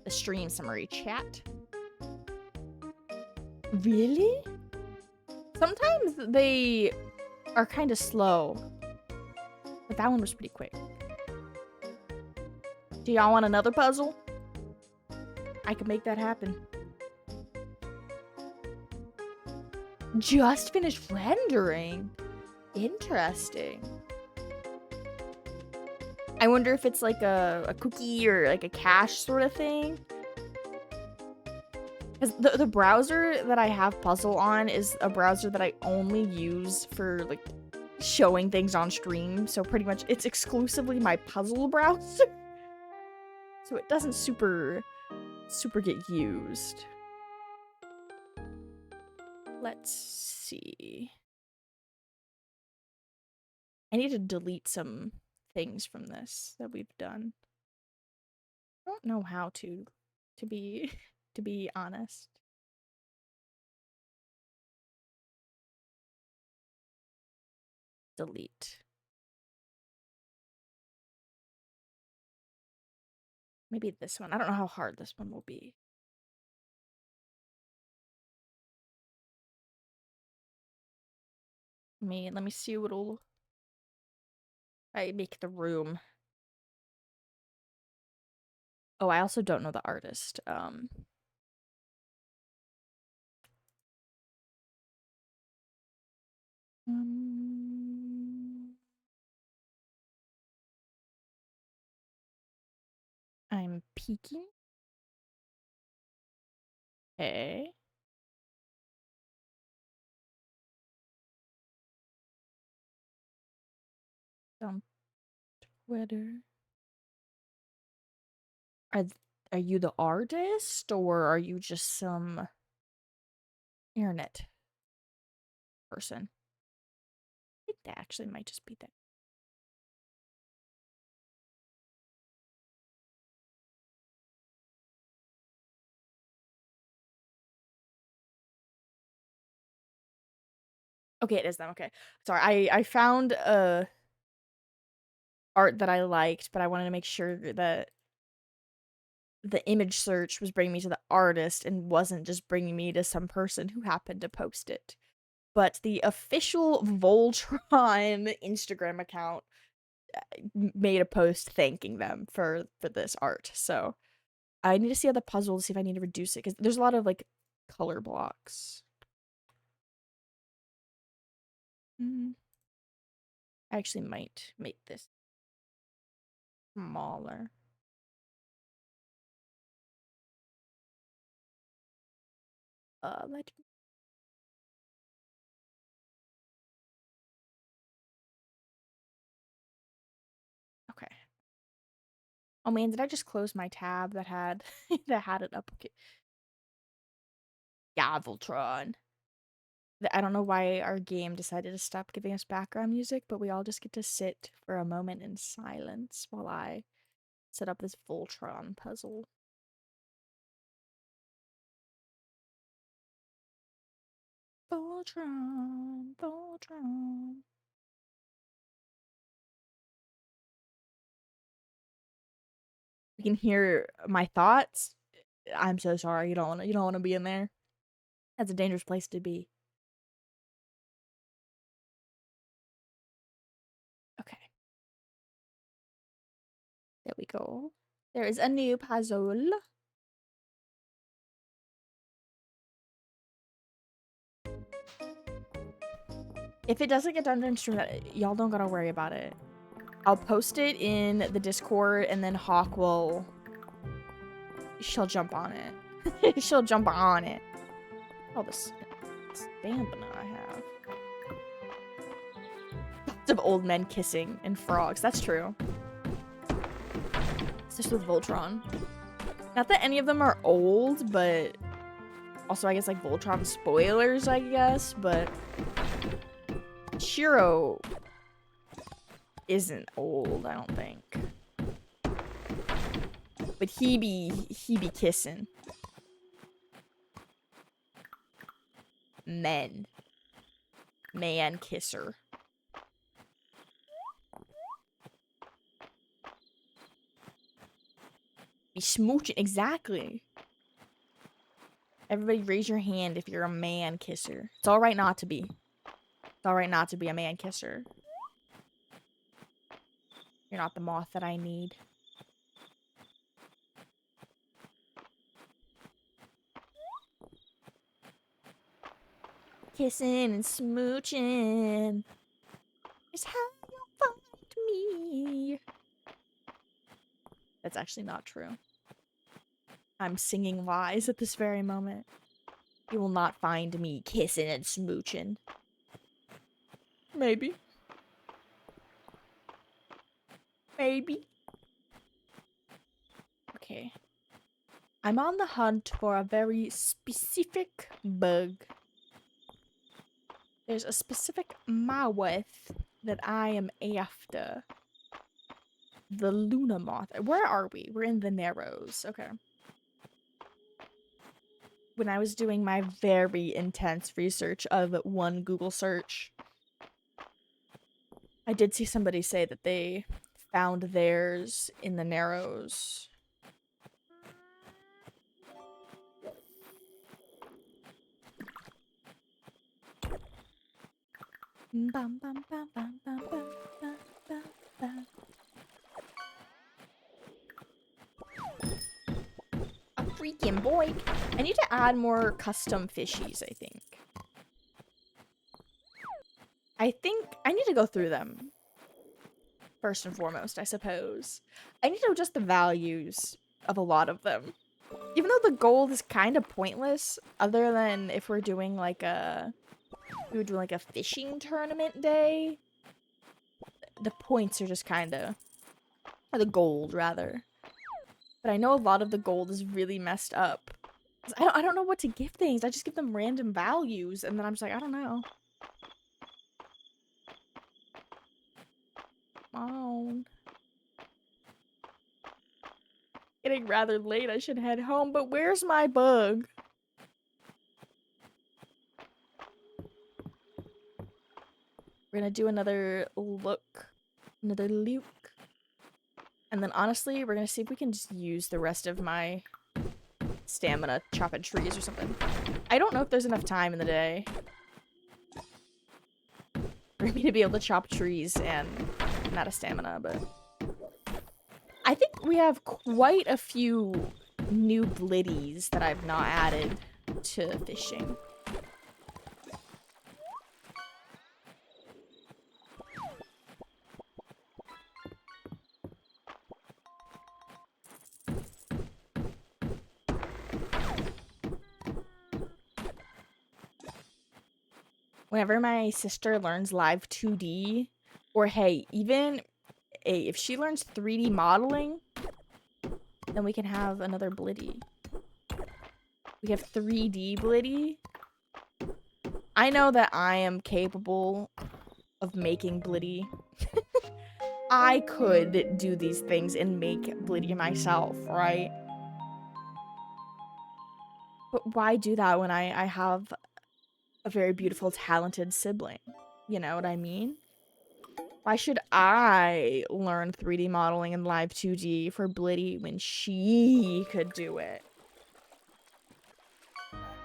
the stream summary chat. Really? Sometimes they are kind of slow. But that one was pretty quick. Do y'all want another puzzle? I can make that happen. Just finished rendering. Interesting. I wonder if it's like a cookie or like a cache sort of thing. Because the browser that I have puzzle on is a browser that I only use for like showing things on stream. So pretty much it's exclusively my puzzle browser. So it doesn't super get used. Let's see. I need to delete some things from this that we've done. I don't know how to be honest. delete. Maybe this one. I don't know how hard this one will be. Let me see what'll I make the room. Oh, I also don't know the artist. I'm peeking. Okay. On Twitter. Are you the artist or are you just some internet person? I think that actually might just be that. Okay, it is them. Okay. Sorry, I found art that I liked, but I wanted to make sure that the image search was bringing me to the artist and wasn't just bringing me to some person who happened to post it. But the official Voltron Instagram account made a post thanking them for this art. So I need to see how the puzzle to see if I need to reduce it because there's a lot of like color blocks. I actually might make this smaller. Let Okay. Oh man, did I just close my tab that had that had it up? Okay. Yeah, Voltron. I don't know why our game decided to stop giving us background music, but we all just get to sit for a moment in silence while I set up this Voltron puzzle. Voltron, Voltron. You can hear my thoughts. I'm so sorry. You don't want to be in there. That's a dangerous place to be. Okay. There we go. There is a new puzzle. If it doesn't get done during stream, y'all don't gotta worry about it. I'll post it in the Discord, and then Hawk will... She'll jump on it. She'll jump on it. Oh, this stamina I have. Lots of old men kissing and frogs. That's true. It's just with Voltron. Not that any of them are old, but... Also, I guess, like, Voltron spoilers, I guess, but... Shiro isn't old, I don't think. But he be kissing. Men. Man kisser. Be smooching. Exactly. Everybody raise your hand if you're a man kisser. It's alright not to be. It's alright not to be a man kisser. You're not the moth that I need. Kissing and smooching is how you'll find me. That's actually not true. I'm singing lies at this very moment. You will not find me kissing and smooching. Maybe. Maybe. Okay. I'm on the hunt for a very specific bug. There's a specific maweth that I am after. The Luna moth. Where are we? We're in the Narrows. Okay. When I was doing my very intense research of one Google search, I did see somebody say that they found theirs in the Narrows. Bum, bum, bum, bum, bum, bum, bum, bum, bum. A freaking boy. I need to add more custom fishies, I think. I think I need to go through them. First and foremost, I suppose. I need to know just the values of a lot of them. Even though the gold is kind of pointless, other than if we're doing like we would do like a fishing tournament day, the points are just kind of, or the gold rather. But I know a lot of the gold is really messed up. I don't know what to give things. I just give them random values, and then I'm just like, I don't know. Come on. Getting rather late. I should head home, but where's my bug? We're gonna do another look. Another look. And then honestly, we're gonna see if we can just use the rest of my stamina chopping trees or something. I don't know if there's enough time in the day for me to be able to chop trees and I'm out of stamina, but I think we have quite a few new blitties that I've not added to fishing. Whenever my sister learns live 2D, or hey, even if she learns 3D modeling, then we can have another blitty. We have 3D blitty. I know that I am capable of making blitty. I could do these things and make blitty myself, right? But why do that when I have a very beautiful, talented sibling? You know what I mean? Why should I learn 3D modeling and live 2D for blitty when she could do it?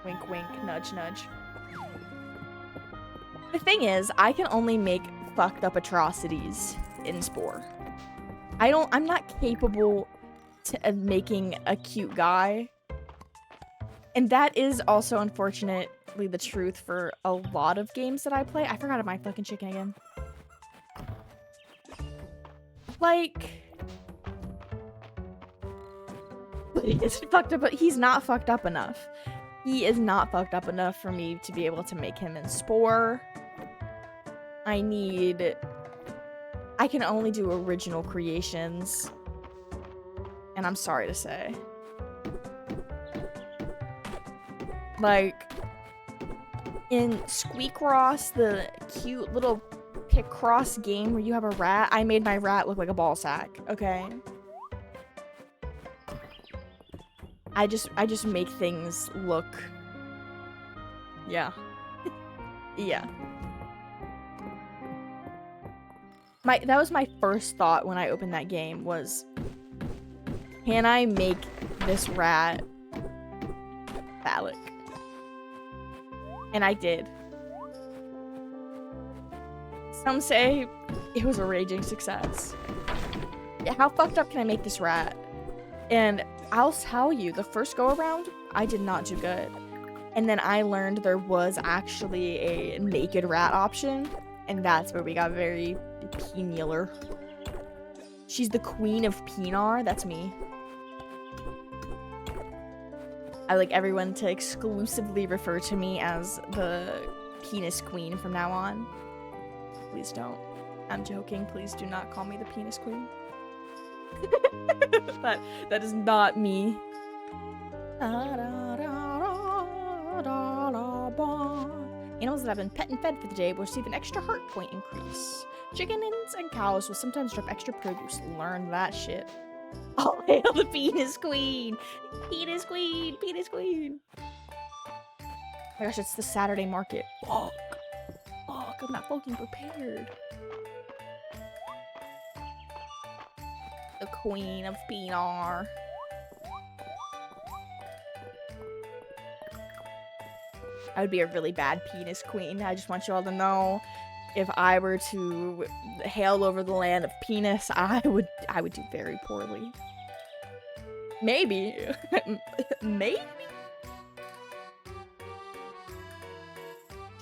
Wink, wink, nudge, nudge. The thing is, I can only make fucked up atrocities in Spore. I'm not capable of making a cute guy. And that is also unfortunately the truth for a lot of games that I play. I forgot my fucking chicken again. Like, it's fucked up, but he's not fucked up enough. He is not fucked up enough for me to be able to make him in Spore. I can only do original creations. And I'm sorry to say. Like, in Squeakross, the cute little Picross game where you have a rat, I made my rat look like a ball sack, okay? I just make things look... Yeah. Yeah. That was my first thought when I opened that game was, can I make this rat phallic? And I did. Some say it was a raging success. How fucked up can I make this rat? And I'll tell you, the first go around, I did not do good. And then I learned there was actually a naked rat option, and that's where we got very penialer. She's the queen of Pinar, that's me. I like everyone to exclusively refer to me as the penis queen from now on. Please don't. I'm joking. Please do not call me the penis queen. that is not me. Animals that have been pet and fed for the day will receive an extra heart point increase. Chickens and cows will sometimes drop extra produce. Learn that shit. All hail the penis queen! Penis queen! Penis queen! Oh my gosh, it's the Saturday market. Fuck! Fuck, I'm not fucking prepared. The queen of Pinar. I would be a really bad penis queen. I just want you all to know, if I were to hail over the land of penis, I would do very poorly. Maybe. Maybe?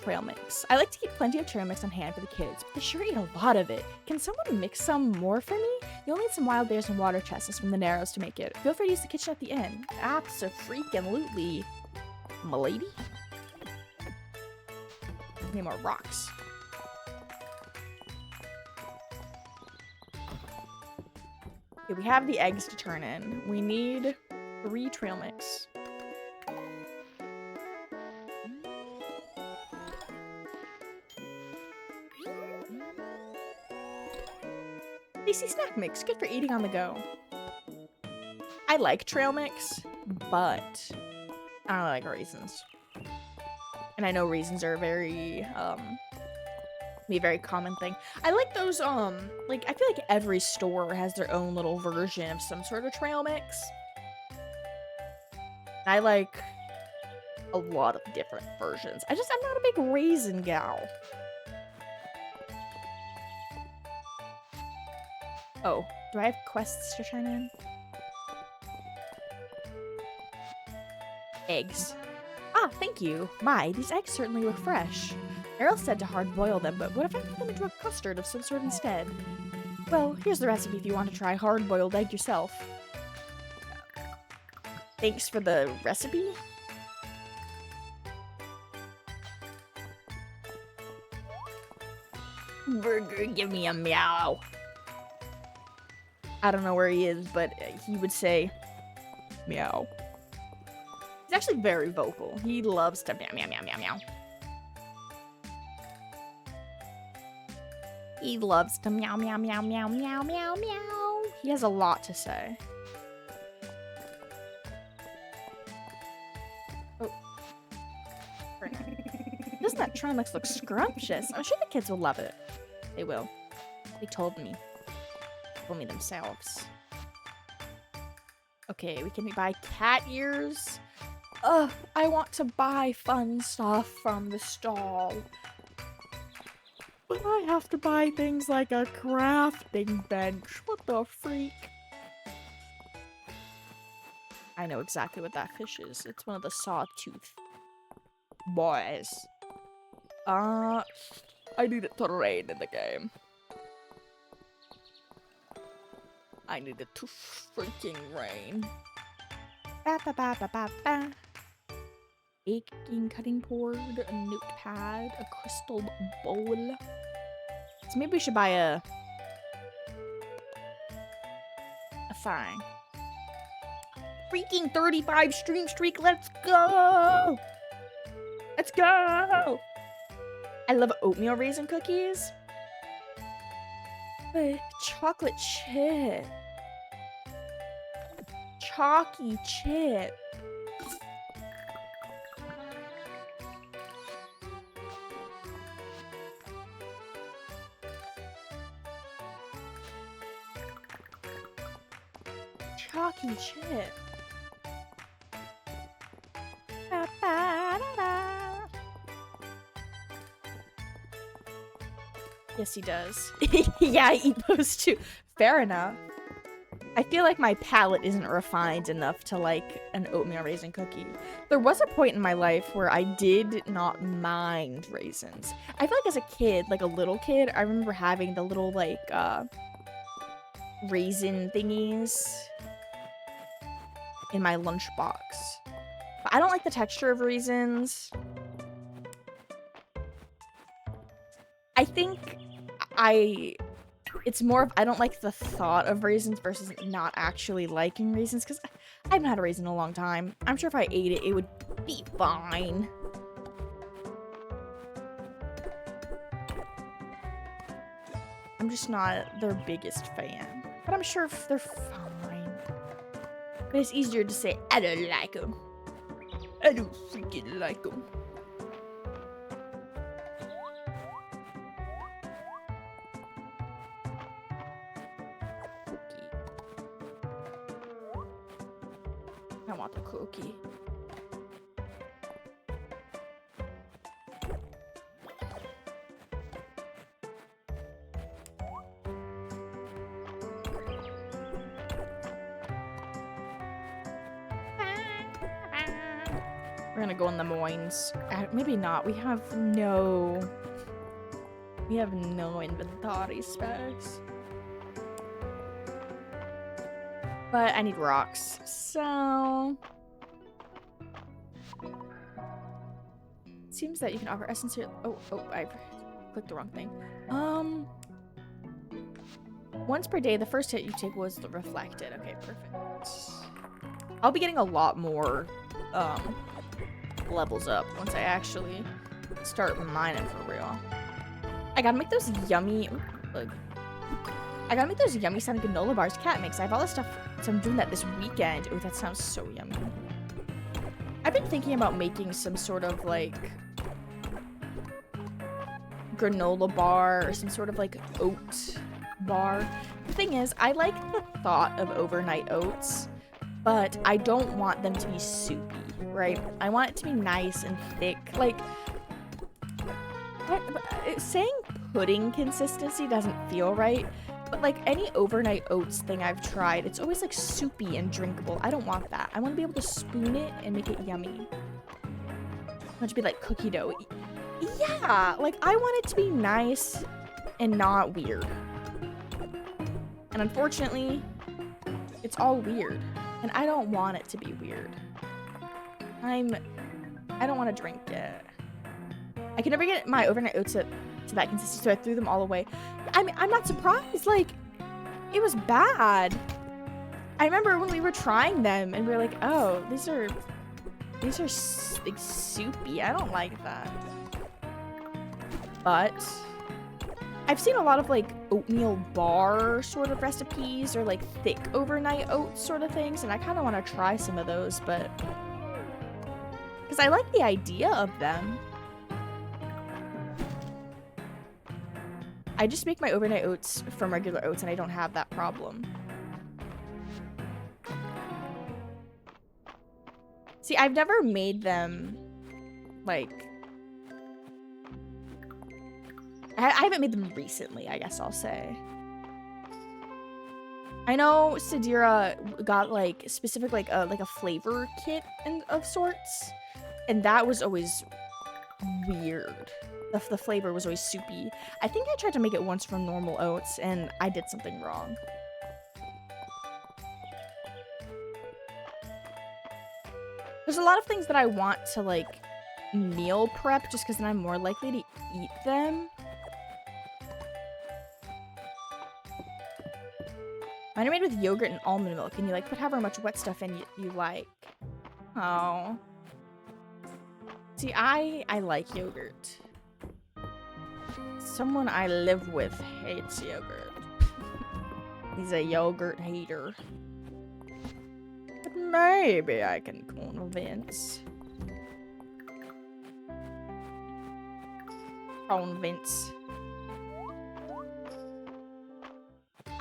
Trail mix. I like to keep plenty of trail mix on hand for the kids, but they sure eat a lot of it. Can someone mix some more for me? You'll need some wild berries and water chestnuts from the Narrows to make it. Feel free to use the kitchen at the inn. Abso-freaking-lutely. M'lady? Need more rocks. Okay, we have the eggs to turn in. We need 3 trail mix. Tasty snack mix, good for eating on the go. I like trail mix, but I don't like raisins. And I know raisins are very common thing. I like those, like, I feel like every store has their own little version of some sort of trail mix. I like a lot of different versions. I'm not a big raisin gal. Oh, do I have quests to turn in? Eggs. Ah, thank you. My, these eggs certainly look fresh. Errol said to hard-boil them, but what if I put them into a custard of some sort instead? Well, here's the recipe if you want to try hard-boiled egg yourself. Thanks for the recipe? Burger, give me a meow. I don't know where he is, but he would say meow. He's actually very vocal. He loves to meow, meow, meow, meow, meow. He loves to meow, meow, meow, meow, meow, meow, meow. He has a lot to say. Oh. Doesn't that Trimix look scrumptious? I'm sure the kids will love it. They will. They told me. Told me themselves. Okay, we can buy cat ears. Ugh, I want to buy fun stuff from the stall. But I have to buy things like a crafting bench. What the freak? I know exactly what that fish is. It's one of the sawtooth boys. I need it to rain in the game. I need it to freaking rain. Ba ba ba ba ba ba. Baking cutting board, a notepad, a crystal bowl. So maybe we should buy a thing. Freaking 35 stream streak, let's go! Let's go! I love oatmeal raisin cookies. But chocolate chip. Chalky chip. Chalky chip. Ba, ba, da, da. Yes, he does. Yeah, I eat those too. Fair enough. I feel like my palate isn't refined enough to like an oatmeal raisin cookie. There was a point in my life where I did not mind raisins. I feel like as a kid, like a little kid, I remember having the little like raisin thingies in my lunchbox. But I don't like the texture of raisins. I think it's more of I don't like the thought of raisins versus not actually liking raisins, because I haven't had a raisin in a long time. I'm sure if I ate it, it would be fine. I'm just not their biggest fan. But I'm sure if they're fine. But it's easier to say, I don't like them. I don't freaking like them. I want the cookie. We're gonna go in the Moines. Maybe not. We have no inventory space. But I need rocks, so it seems that you can offer essence here. Oh, I clicked the wrong thing. Once per day, the first hit you take was the reflected. Okay, perfect. I'll be getting a lot more levels up once I actually start mining for real. I gotta make those yummy. I gotta make those yummy sounding granola bars Cat makes. I have all this stuff, so I'm doing that this weekend. Oh, that sounds so yummy. I've been thinking about making some sort of like granola bar or some sort of like oat bar. The thing is, I like the thought of overnight oats, but I don't want them to be soupy, right? I want it to be nice and thick. Like, saying pudding consistency doesn't feel right, but like any overnight oats thing I've tried, it's always like soupy and drinkable. I don't want that. I want to be able to spoon it and make it yummy. I want it to be like cookie dough. Yeah, like I want it to be nice and not weird. And unfortunately, it's all weird. And I don't want it to be weird. I don't want to drink it. I can never get my overnight oats to that consistency, so I threw them all away. I mean, I'm not surprised. Like, it was bad. I remember when we were trying them, and we were like, oh, these are like soupy. I don't like that. But I've seen a lot of like oatmeal bar sort of recipes or like thick overnight oats sort of things, and I kind of want to try some of those, but because I like the idea of them. I just make my overnight oats from regular oats, and I don't have that problem. See, I've never made them, like... I haven't made them recently, I guess I'll say. I know Sadira got, like, specific, like a flavor kit of sorts, and that was always weird. The flavor was always soupy. I think I tried to make it once from normal oats, and I did something wrong. There's a lot of things that I want to, like, meal prep, just because then I'm more likely to eat them. Mine are made with yogurt and almond milk, and you, like, put however much wet stuff in you like. Oh. See, I like yogurt. Someone I live with hates yogurt. He's a yogurt hater. But maybe I can convince.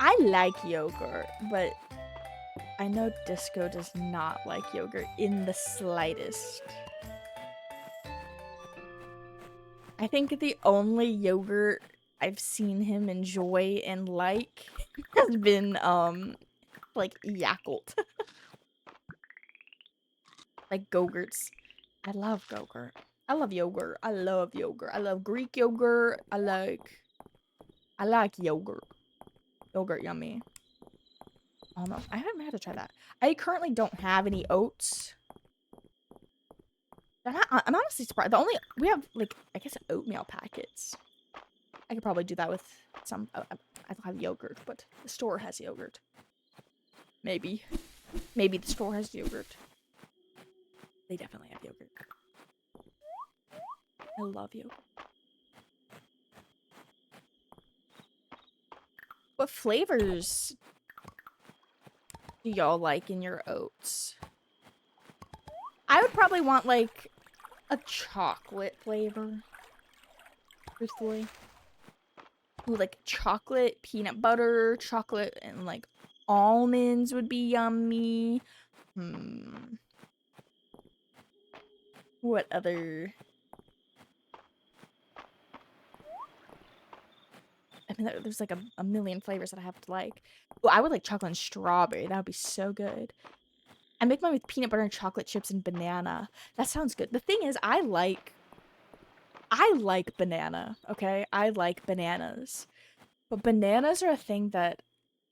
I like yogurt, but I know Disco does not like yogurt in the slightest. I think the only yogurt I've seen him enjoy and like has been, like, Yakult. Like, Go-Gurts. I love Go-Gurt. I love yogurt. I love yogurt. I love Greek yogurt. I like yogurt. Yogurt yummy. Oh no, I haven't had to try that. I currently don't have any oats. I'm honestly surprised. We have, like, I guess oatmeal packets. I could probably do that with some, I don't have yogurt, but the store has yogurt. Maybe. Maybe the store has yogurt. They definitely have yogurt. I love yogurt. What flavors do y'all like in your oats? I would probably want, like, a chocolate flavor. Truthfully. Ooh, like chocolate, peanut butter, chocolate, and like almonds would be yummy. What other? I mean, there's like a million flavors that I have to like. Oh, I would like chocolate and strawberry. That would be so good. I make mine with peanut butter and chocolate chips and banana. That sounds good. The thing is, I like banana, okay? I like bananas. But bananas are a thing that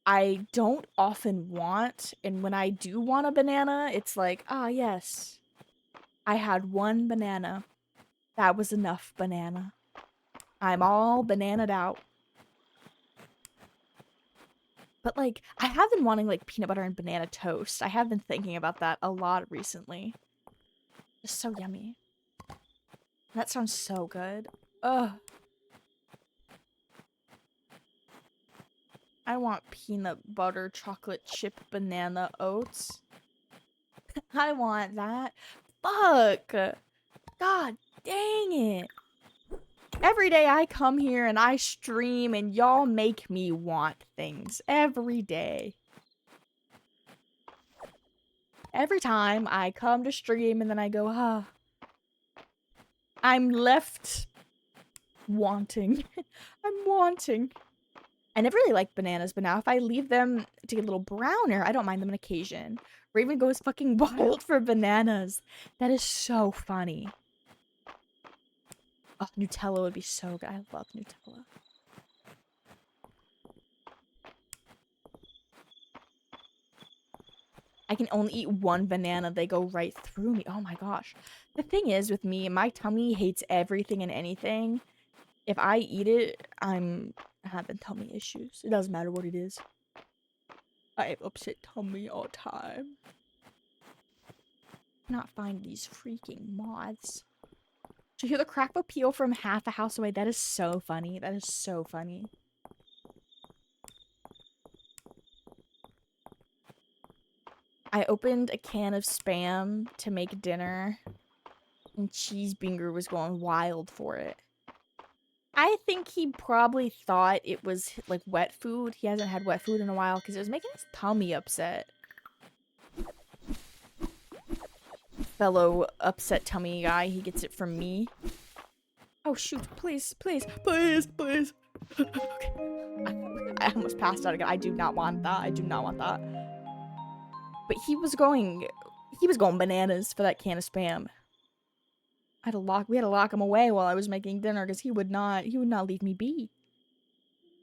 I don't often want, and when I do want a banana, it's like, ah, yes. I had one banana. That was enough banana. I'm all bananaed out. But, like, I have been wanting, like, peanut butter and banana toast. I have been thinking about that a lot recently. It's so yummy. That sounds so good. Ugh. I want peanut butter chocolate chip banana oats. I want that. Fuck. God dang it. Every day I come here and I stream and y'all make me want things. Every day. Every time I come to stream and then I go, ah. I'm left wanting. I'm wanting. I never really liked bananas, but now if I leave them to get a little browner, I don't mind them on occasion. Raven goes fucking wild for bananas. That is so funny. Oh, Nutella would be so good. I love Nutella. I can only eat one banana. They go right through me. Oh my gosh. The thing is with me, my tummy hates everything and anything. If I eat it, I'm having tummy issues. It doesn't matter what it is. I have upset tummy all the time. Cannot find these freaking moths. To hear the crack of a peel from half a house away, that is so funny. That is so funny. I opened a can of Spam to make dinner, and Cheesebinger was going wild for it. I think he probably thought it was, like, wet food. He hasn't had wet food in a while because it was making his tummy upset. Fellow upset tummy guy, he gets it from me. Oh, shoot. Please, please, please, please. Okay. I almost passed out again. I do not want that. I do not want that. But he was going bananas for that can of Spam. We had to lock him away while I was making dinner because he would not leave me be.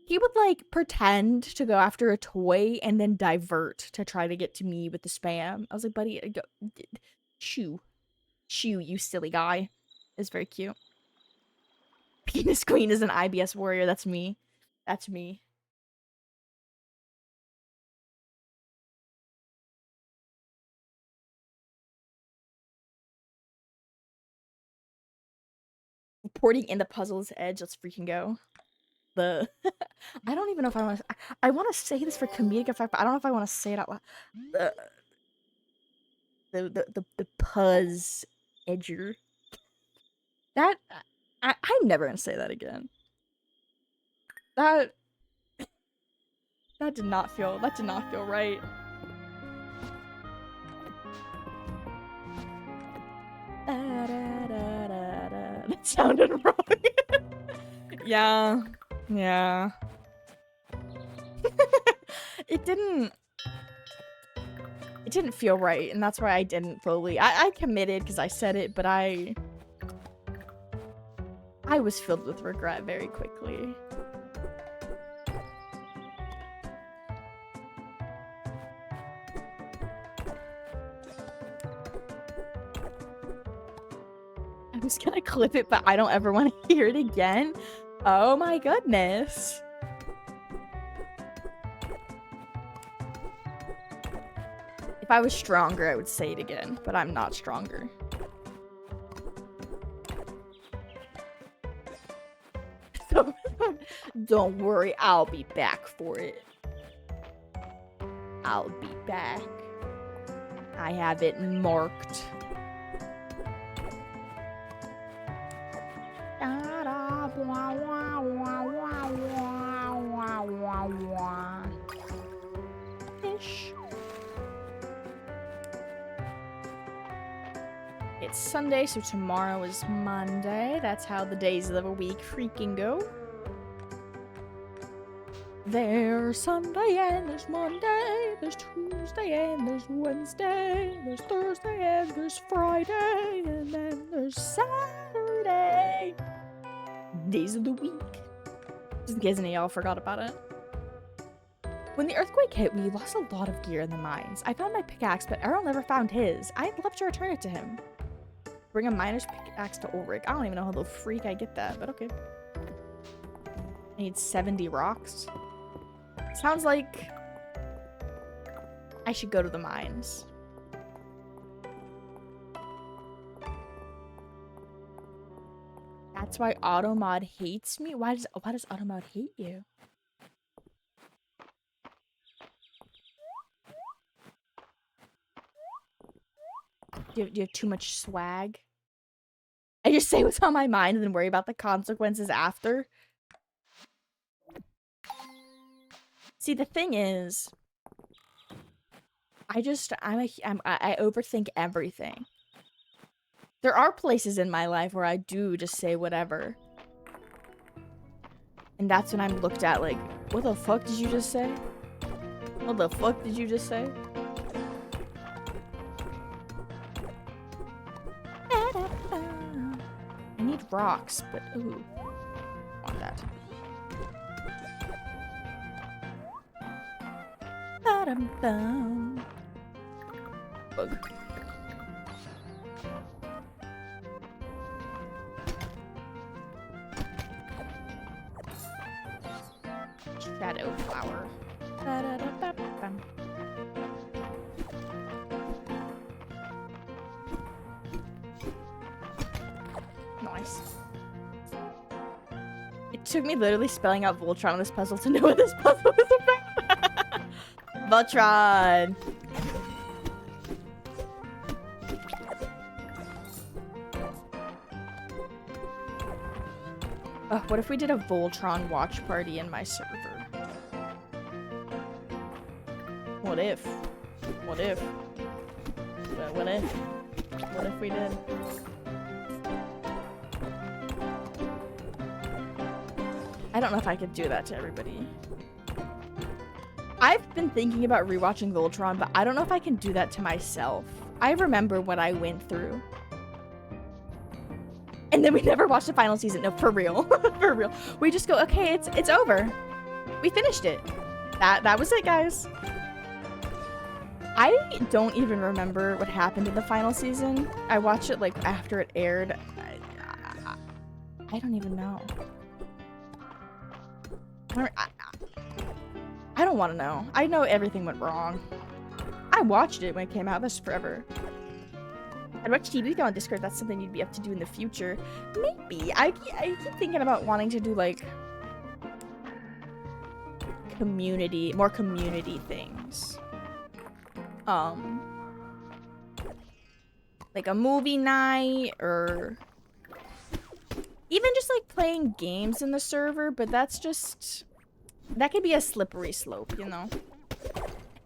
He would, like, pretend to go after a toy and then divert to try to get to me with the Spam. I was like, buddy, go, shoo, you silly guy. It's very cute. Penis Queen is an IBS warrior. That's me. That's me. Reporting in the puzzle's edge. Let's freaking go. I don't even know if I want to. I want to say this for comedic effect, but I don't know if I want to say it out loud. The puzz edger. That I'm never gonna say that again. That did not feel right. That sounded wrong. Yeah. It didn't feel right, and that's why I didn't fully. I committed because I said it, but I was filled with regret very quickly. I was gonna clip it, but I don't ever want to hear it again. Oh my goodness. If I was stronger, I would say it again, but I'm not stronger. Don't worry, I'll be back for it. I'll be back. I have it marked. Fish. it's Sunday, so tomorrow is Monday. That's how the days of the week freaking go. There's Sunday and there's Monday, there's Tuesday and there's Wednesday, there's Thursday and there's Friday, and then there's Saturday. Days of the week. Just in case any of y'all forgot about it. When the earthquake hit, we lost a lot of gear in the mines. I found my pickaxe, but Errol never found his. I'd love to return it to him. Bring a miner's pickaxe to Ulrich. I don't even know how the freak I get that, but okay. I need 70 rocks. Sounds like I should go to the mines. That's why Automod hates me? Why does Automod hate you? Do you have too much swag? I just say what's on my mind and then worry about the consequences after. See, the thing is, I overthink everything. There are places in my life where I do just say whatever. And that's when I'm looked at like, what the fuck did you just say? What the fuck did you just say? I need rocks, but ooh, I want that. Ba-dum-bum. Bug. Shadow flower. Ba-da-da-ba-bum. Nice. It took me literally spelling out Voltron on this puzzle to know what this puzzle was about. Voltron! What if we did a Voltron watch party in my server? What if? What if? What if? What if we did? I don't know if I could do that to everybody. I've been thinking about rewatching Voltron, but I don't know if I can do that to myself. I remember what I went through. And then we never watched the final season. No, for real. For real. We just go, okay, it's over. We finished it. That was it, guys. I don't even remember what happened in the final season. I watched it like after it aired. I don't even know. I don't want to know. I know everything went wrong. I watched it when it came out. That's forever. I'd watch TV with you on Discord. That's something you'd be up to do in the future. Maybe. I keep thinking about wanting to do like more community things. Like a movie night or even just like playing games in the server, but that could be a slippery slope, you know?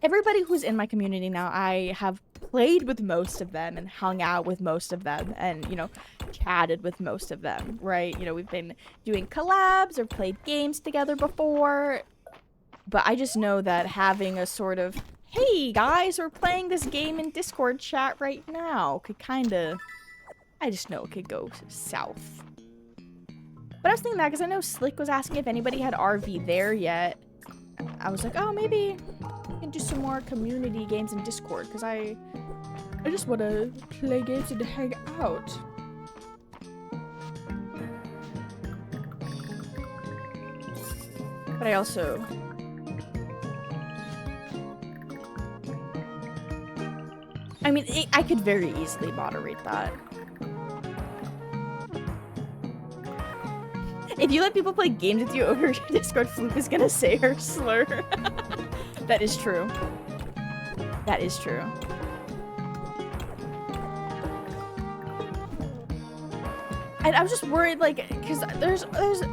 Everybody who's in my community now, I have played with most of them and hung out with most of them and, you know, chatted with most of them, right? You know, we've been doing collabs or played games together before, but I just know that having a sort of, hey guys, we're playing this game in Discord chat right now could kind of, I just know it could go south. But I was thinking that because I know Slick was asking if anybody had RV there yet. I was like, oh, maybe we can do some more community games in Discord because I just want to play games and hang out. But I also... I mean, I could very easily moderate that. If you let people play games with you over Discord, Fluke is gonna say her slur. That is true. That is true. And I was just worried, like, because there's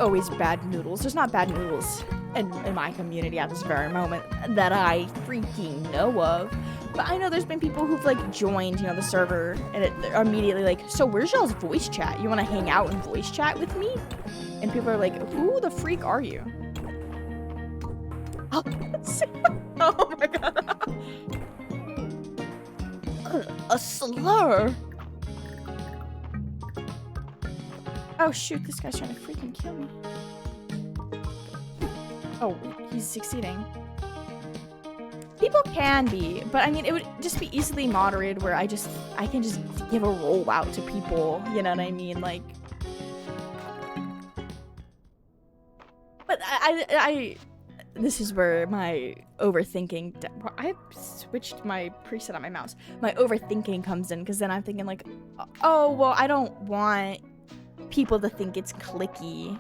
always bad noodles. There's not bad noodles in my community at this very moment that I freaking know of. But I know there's been people who've like joined, you know, the server and they're immediately like, so where's y'all's voice chat? You want to hang out and voice chat with me? And people are like, who the freak are you? Oh, oh my god. A slur. Oh shoot, this guy's trying to freaking kill me. Oh, he's succeeding. People can be, but I mean, it would just be easily moderated where I can just give a roll out to people, you know what I mean? Like, but this is where my overthinking, I switched my preset on my mouse. My overthinking comes in, because then I'm thinking like, oh, well, I don't want people to think it's clicky.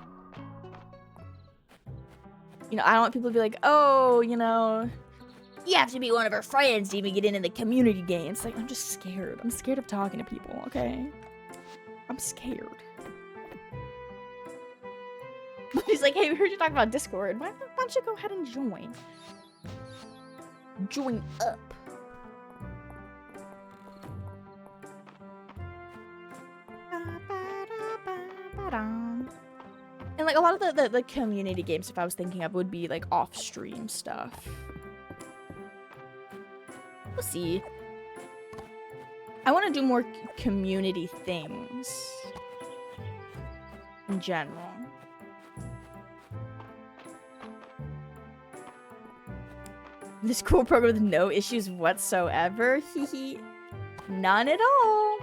You know, I don't want people to be like, oh, you know, you have to be one of our friends to even get into the community game. It's like, I'm just scared. I'm scared of talking to people, okay? I'm scared. He's like, hey, we heard you talk about Discord. Why don't you go ahead and join? Join up. And like a lot of the community games, if I was thinking of, would be like off-stream stuff. We'll see. I want to do more community things in general. This cool program with no issues whatsoever. Hehe. None at all.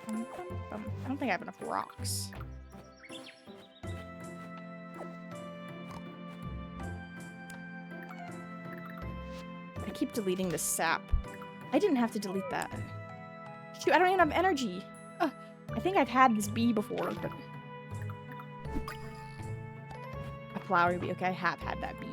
I don't think I have enough rocks. I keep deleting the sap. I didn't have to delete that. Shoot, I don't even have energy. I think I've had this bee before, but... A flowery bee. Okay, I have had that bee.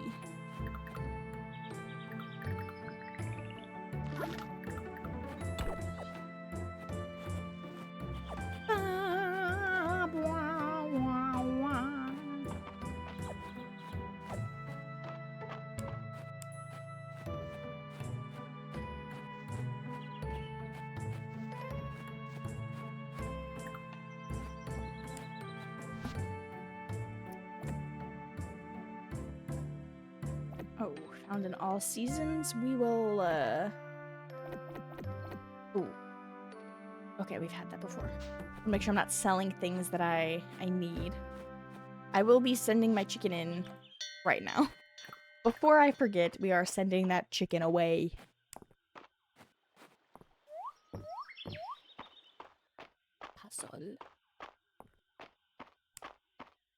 Oh, found in all seasons. We will, Ooh. Okay, we've had that before. I'll make sure I'm not selling things that I need. I will be sending my chicken in right now. Before I forget, we are sending that chicken away. Puzzle.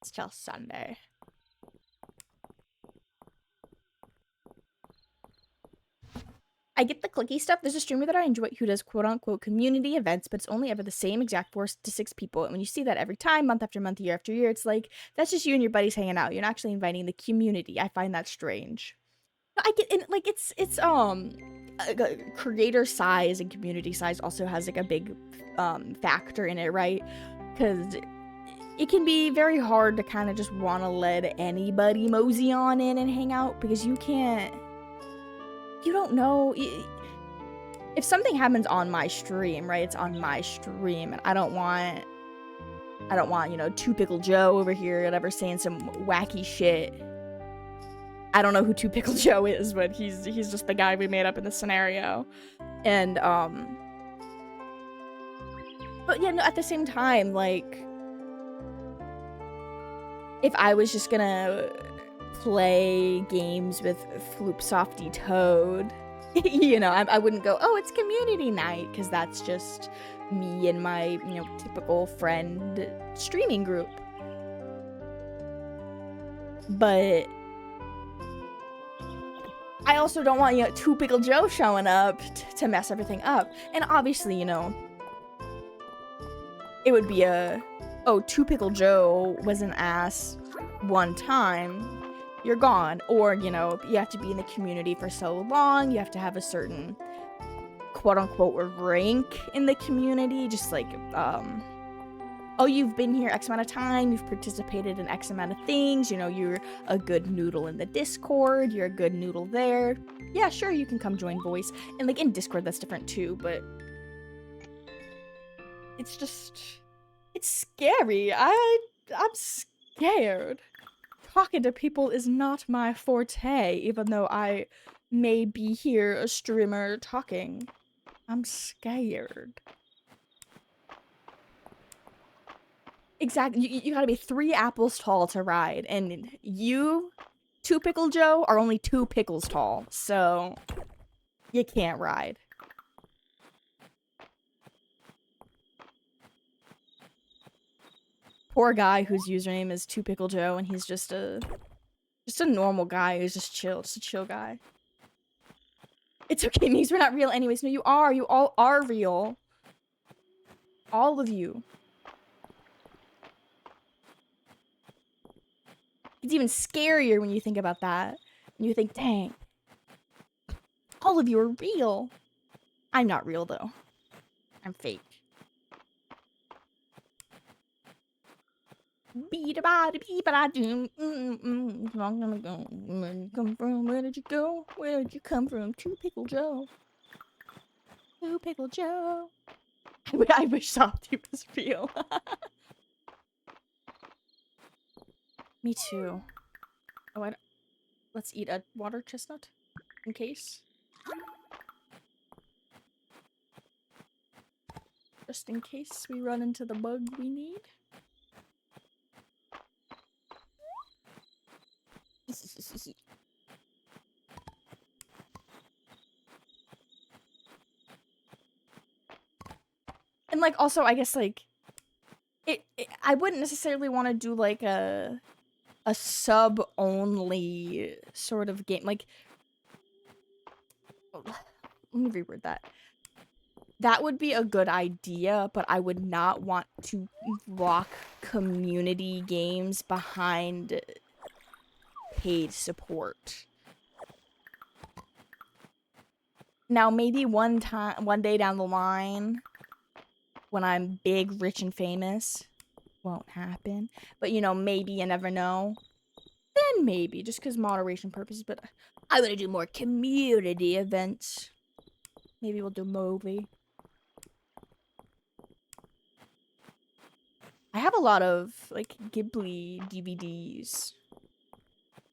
It's just Sunday. I get the clicky stuff. There's a streamer that I enjoy who does quote-unquote community events, but it's only ever the same exact 4 to 6 people. And when you see that every time, month after month, year after year, it's like, that's just you and your buddies hanging out. You're not actually inviting the community. I find that strange. I get, and like, it's creator size and community size also has like a big factor in it, right? Because it can be very hard to kind of just want to let anybody mosey on in and hang out, because you don't know if something happens on my stream, right? It's on my stream, and I don't want, you know, Two Pickle Joe over here, whatever, saying some wacky shit. I don't know who Two Pickle Joe is, but he's just the guy we made up in this scenario. And but yeah, no, at the same time, like, if I was just gonna play games with Floop Softy Toad, you know, I wouldn't go, oh, it's community night, because that's just me and my, you know, typical friend streaming group. But I also don't want, you know, Two Pickle Joe showing up to mess everything up. And obviously, you know, it would be oh, Two Pickle Joe was an ass one time, you're gone. Or, you know, you have to be in the community for so long, you have to have a certain quote-unquote rank in the community, just like oh, you've been here X amount of time, you've participated in X amount of things, you know, you're a good noodle in the Discord, you're a good noodle there. Yeah, sure, you can come join voice. And like in Discord, that's different too, but it's just, it's scary. I'm scared. Talking to people is not my forte, even though I may be here a streamer talking. I'm scared. Exactly. You gotta be 3 apples tall to ride, and you, 2 Pickle Joe, are only 2 pickles tall, so you can't ride. Poor guy whose username is 2 Pickle Joe, and he's just a normal guy who's just chill, just a chill guy. It's okay, Meenks, we're not real anyways. No, you are. You all are real. All of you. It's even scarier when you think about that. And you think, dang, all of you are real. I'm not real, though. I'm fake. Long time ago. Where did you come from? Where did you go? Where did you come from? 2 Pickle Joe. 2 Pickle Joe. I wish Softy was real. Me too. Oh, let's eat a water chestnut. In case. Just in case we run into the bug we need. And like also I guess like I wouldn't necessarily want to do like a sub only sort of game. Like let me reword that. That would be a good idea, but I would not want to lock community games behind paid support. Now, maybe one day down the line, when I'm big, rich, and famous, won't happen. But, you know, maybe, you never know. Then maybe, just because moderation purposes, but I want to do more community events. Maybe we'll do movie. I have a lot of, like, Ghibli DVDs.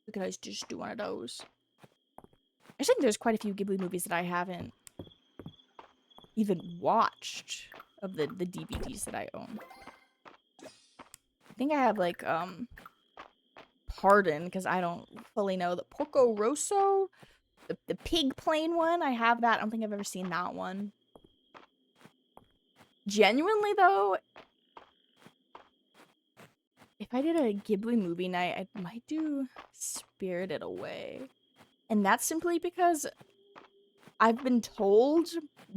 We could always just do one of those. I think there's quite a few Ghibli movies that I haven't even watched of the DVDs that I own. I think I have, like, Pardon, because I don't fully know. The Porco Rosso? The pig plane one? I have that. I don't think I've ever seen that one. Genuinely, though, if I did a Ghibli movie night, I might do Spirited Away. And that's simply because I've been told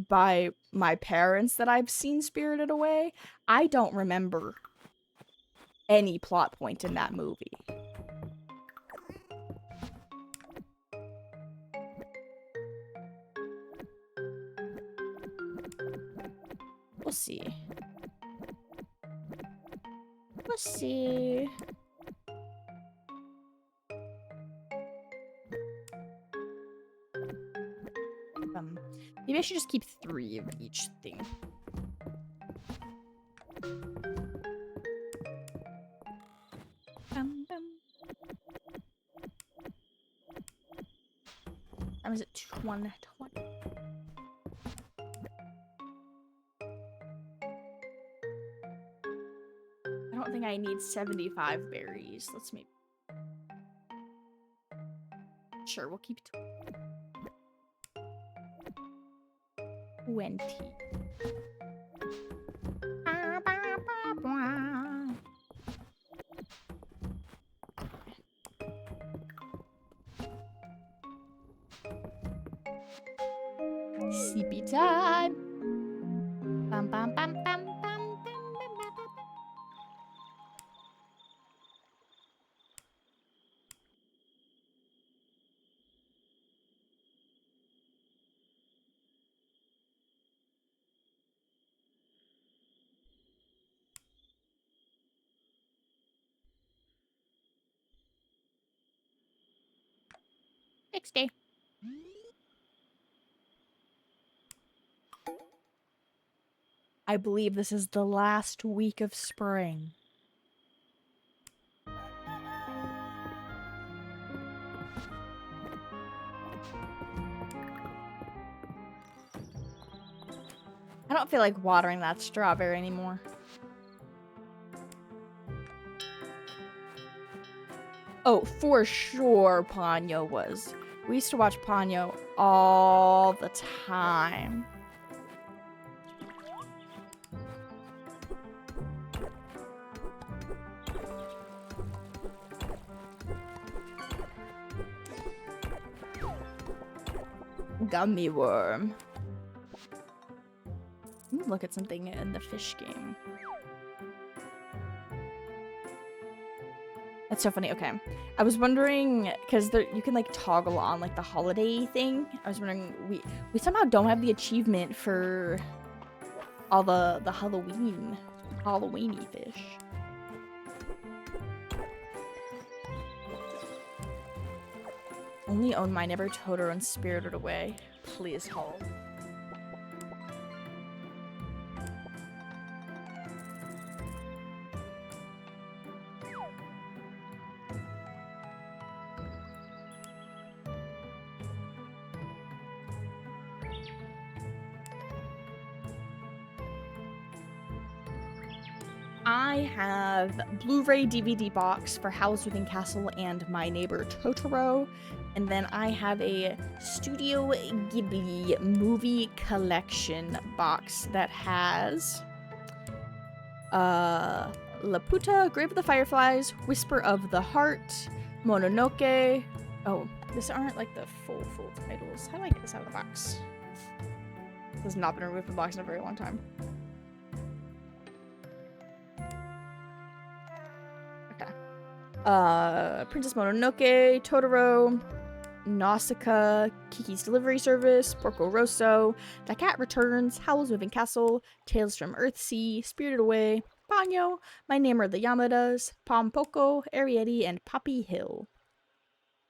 by my parents that I've seen Spirited Away. I don't remember any plot point in that movie. We'll see. We'll see. Maybe I should just keep 3 of each thing. Is it 120? I don't think I need 75 berries. Let's maybe. Sure, we'll keep 20. CP time. Bum, bum, bum, bum, bum, bum, bum, bum. Next day. I believe this is the last week of spring. I don't feel like watering that strawberry anymore. Oh, for sure Ponyo was. We used to watch Ponyo all the time. Gummy worm. Let me look at something in the fish game. That's so funny. Okay. I was wondering, because you can like toggle on like the holiday thing. I was wondering, we somehow don't have the achievement for all the Halloweeny fish. Only own my never Totoro and Spirited Away. Please hold. I have Blu-ray DVD box for Howl's Moving Castle and My Neighbor Totoro. And then I have a Studio Ghibli movie collection box that has Laputa, Grave of the Fireflies, Whisper of the Heart, Mononoke. Oh, these aren't like the full titles. How do I get this out of the box? This has not been removed from the box in a very long time. Princess Mononoke, Totoro, Nausicaa, Kiki's Delivery Service, Porco Rosso, The Cat Returns, Howl's Moving Castle, Tales from Earthsea, Spirited Away, Ponyo, My Name Are the Yamadas, Pompoko, Arrietty, and Poppy Hill.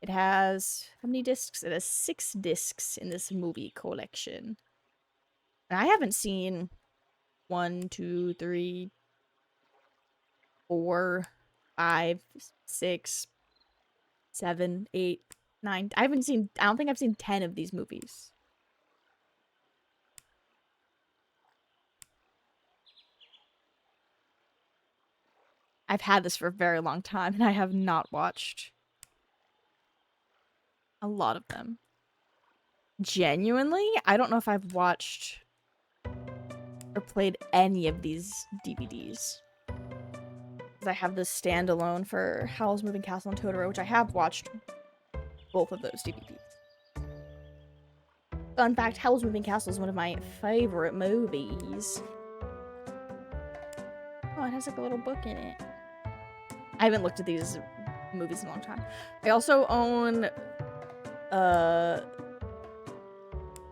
It has, how many discs? It has 6 discs in this movie collection. And I haven't seen 1, 2, 3, 4, 5, 6, 7, 8, 9. I don't think I've seen 10 of these movies. I've had this for a very long time and I have not watched a lot of them. Genuinely, I don't know if I've watched or played any of these DVDs. I have this standalone for Howl's Moving Castle and Totoro, which I have watched both of those DVDs. Fun fact, Howl's Moving Castle is one of my favorite movies. Oh, it has like a little book in it. I haven't looked at these movies in a long time. I also own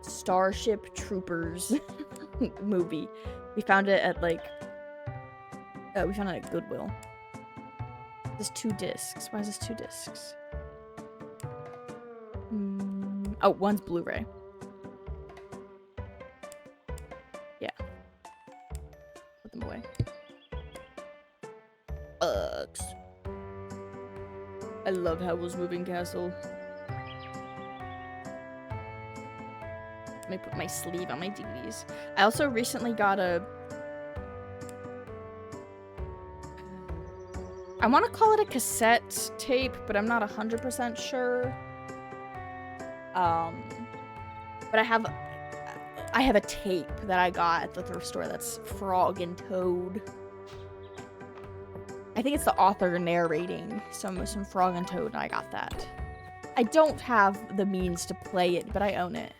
Starship Troopers movie. We found it at like we found it at Goodwill. There's 2 discs. Why is this 2 discs? Oh, one's Blu-ray. Yeah. Put them away. Bugs. I love Howl's Moving Castle. Let me put my sleeve on my DVDs. I also recently got I want to call it a cassette tape, but I'm not 100% sure. But I have a tape that I got at the thrift store that's Frog and Toad. I think it's the author narrating some Frog and Toad, and I got that. I don't have the means to play it, but I own it.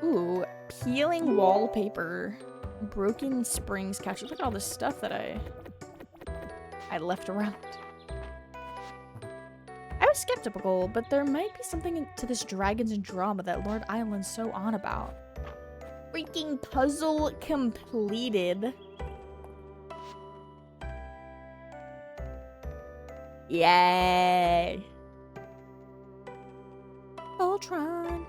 Ooh, peeling wallpaper, broken springs couches. Look at all this stuff that I left around. I was skeptical, but there might be something to this Dragons and Drama that Lord Island's so on about. Freaking puzzle completed. Yay. Voltron.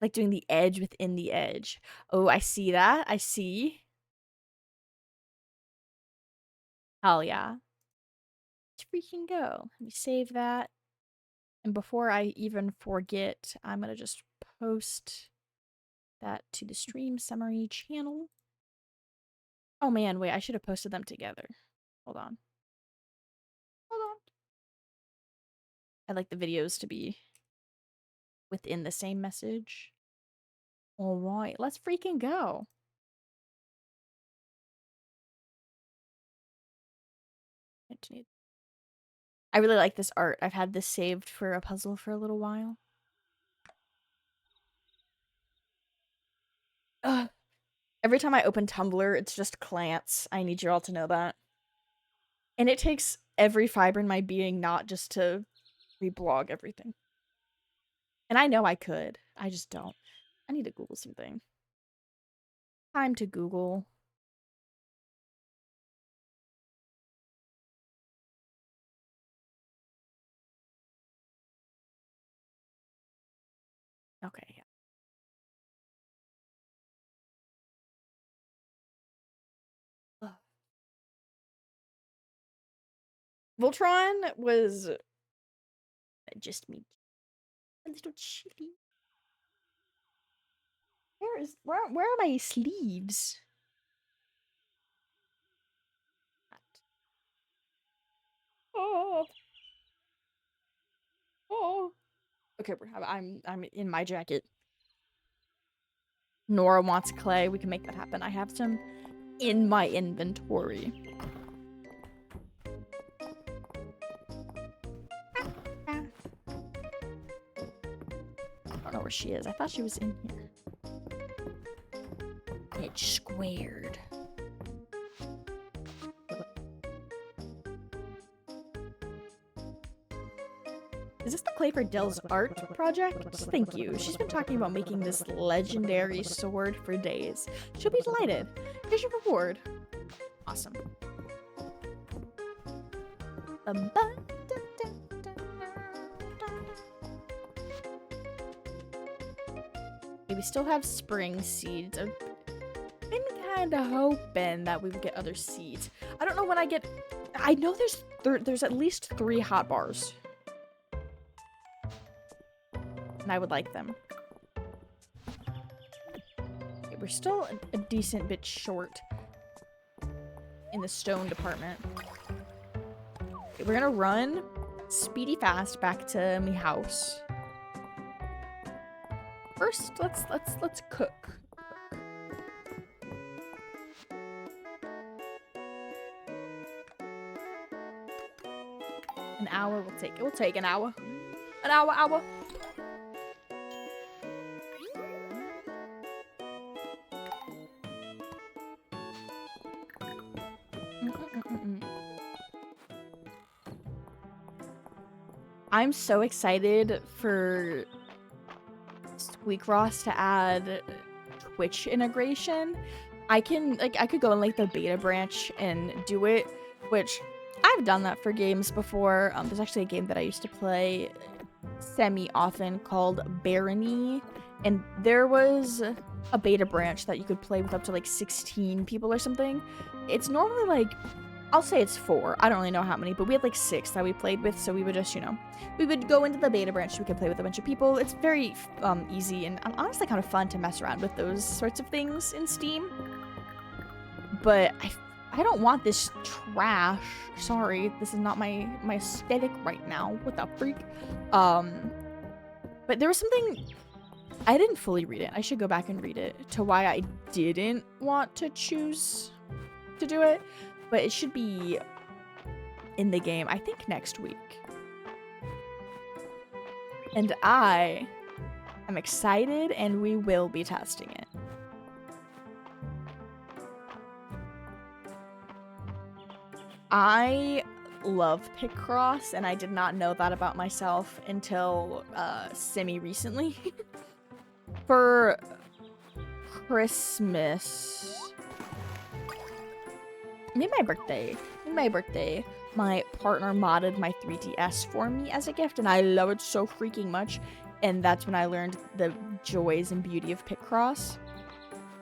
Like doing the edge within the edge. Oh, I see that. I see. Hell yeah. Let's freaking go. Let me save that. And before I even forget, I'm gonna just post that to the stream summary channel. Oh man, wait, I should have posted them together. Hold on. Hold on. I'd like the videos to be within the same message. All right, let's freaking go. I really like this art. I've had this saved for a puzzle for a little while. Ugh. Every time I open Tumblr, it's just Clance. I need you all to know that. And it takes every fiber in my being not just to reblog everything. And I know I could. I just don't. I need to Google something. Time to Google. Okay, yeah. Ugh. Voltron was just me. A little chilly. Where are my sleeves? Oh. Oh. Okay, I'm in my jacket. Nora wants clay. We can make that happen. I have some in my inventory. I don't know where she is. I thought she was in here. It's squared. Is this the clay for Dell's art project? Thank you. She's been talking about making this legendary sword for days. She'll be delighted. Here's your reward. Awesome. We still have spring seeds. I've been kind of hoping that we would get other seeds. I don't know when I get... I know there's at least 3 hot bars. And I would like them. Okay, we're still a decent bit short in the stone department. Okay, we're gonna run speedy fast back to me house. First, let's cook. An hour will take. It will take an hour. An hour. I'm so excited for Squeakross to add Twitch integration. I could go in like the beta branch and do it, which I've done that for games before. There's actually a game that I used to play semi-often called Barony, and there was a beta branch that you could play with up to like 16 people or something. It's normally like, I'll say it's 4. I don't really know how many, but we had like 6 that we played with, so we would just, we would go into the beta branch so we could play with a bunch of people. It's very easy and honestly kind of fun to mess around with those sorts of things in Steam. But I don't want this trash. Sorry, this is not my aesthetic right now. What the freak? But there was something... I didn't fully read it. I should go back and read it to why I didn't want to choose to do it. But it should be in the game, I think, next week. And I am excited, and we will be testing it. I love Picross, and I did not know that about myself until semi-recently. For Christmas... maybe my birthday. on my birthday, my partner modded my 3DS for me as a gift, and I love it so freaking much. And that's when I learned the joys and beauty of Picross.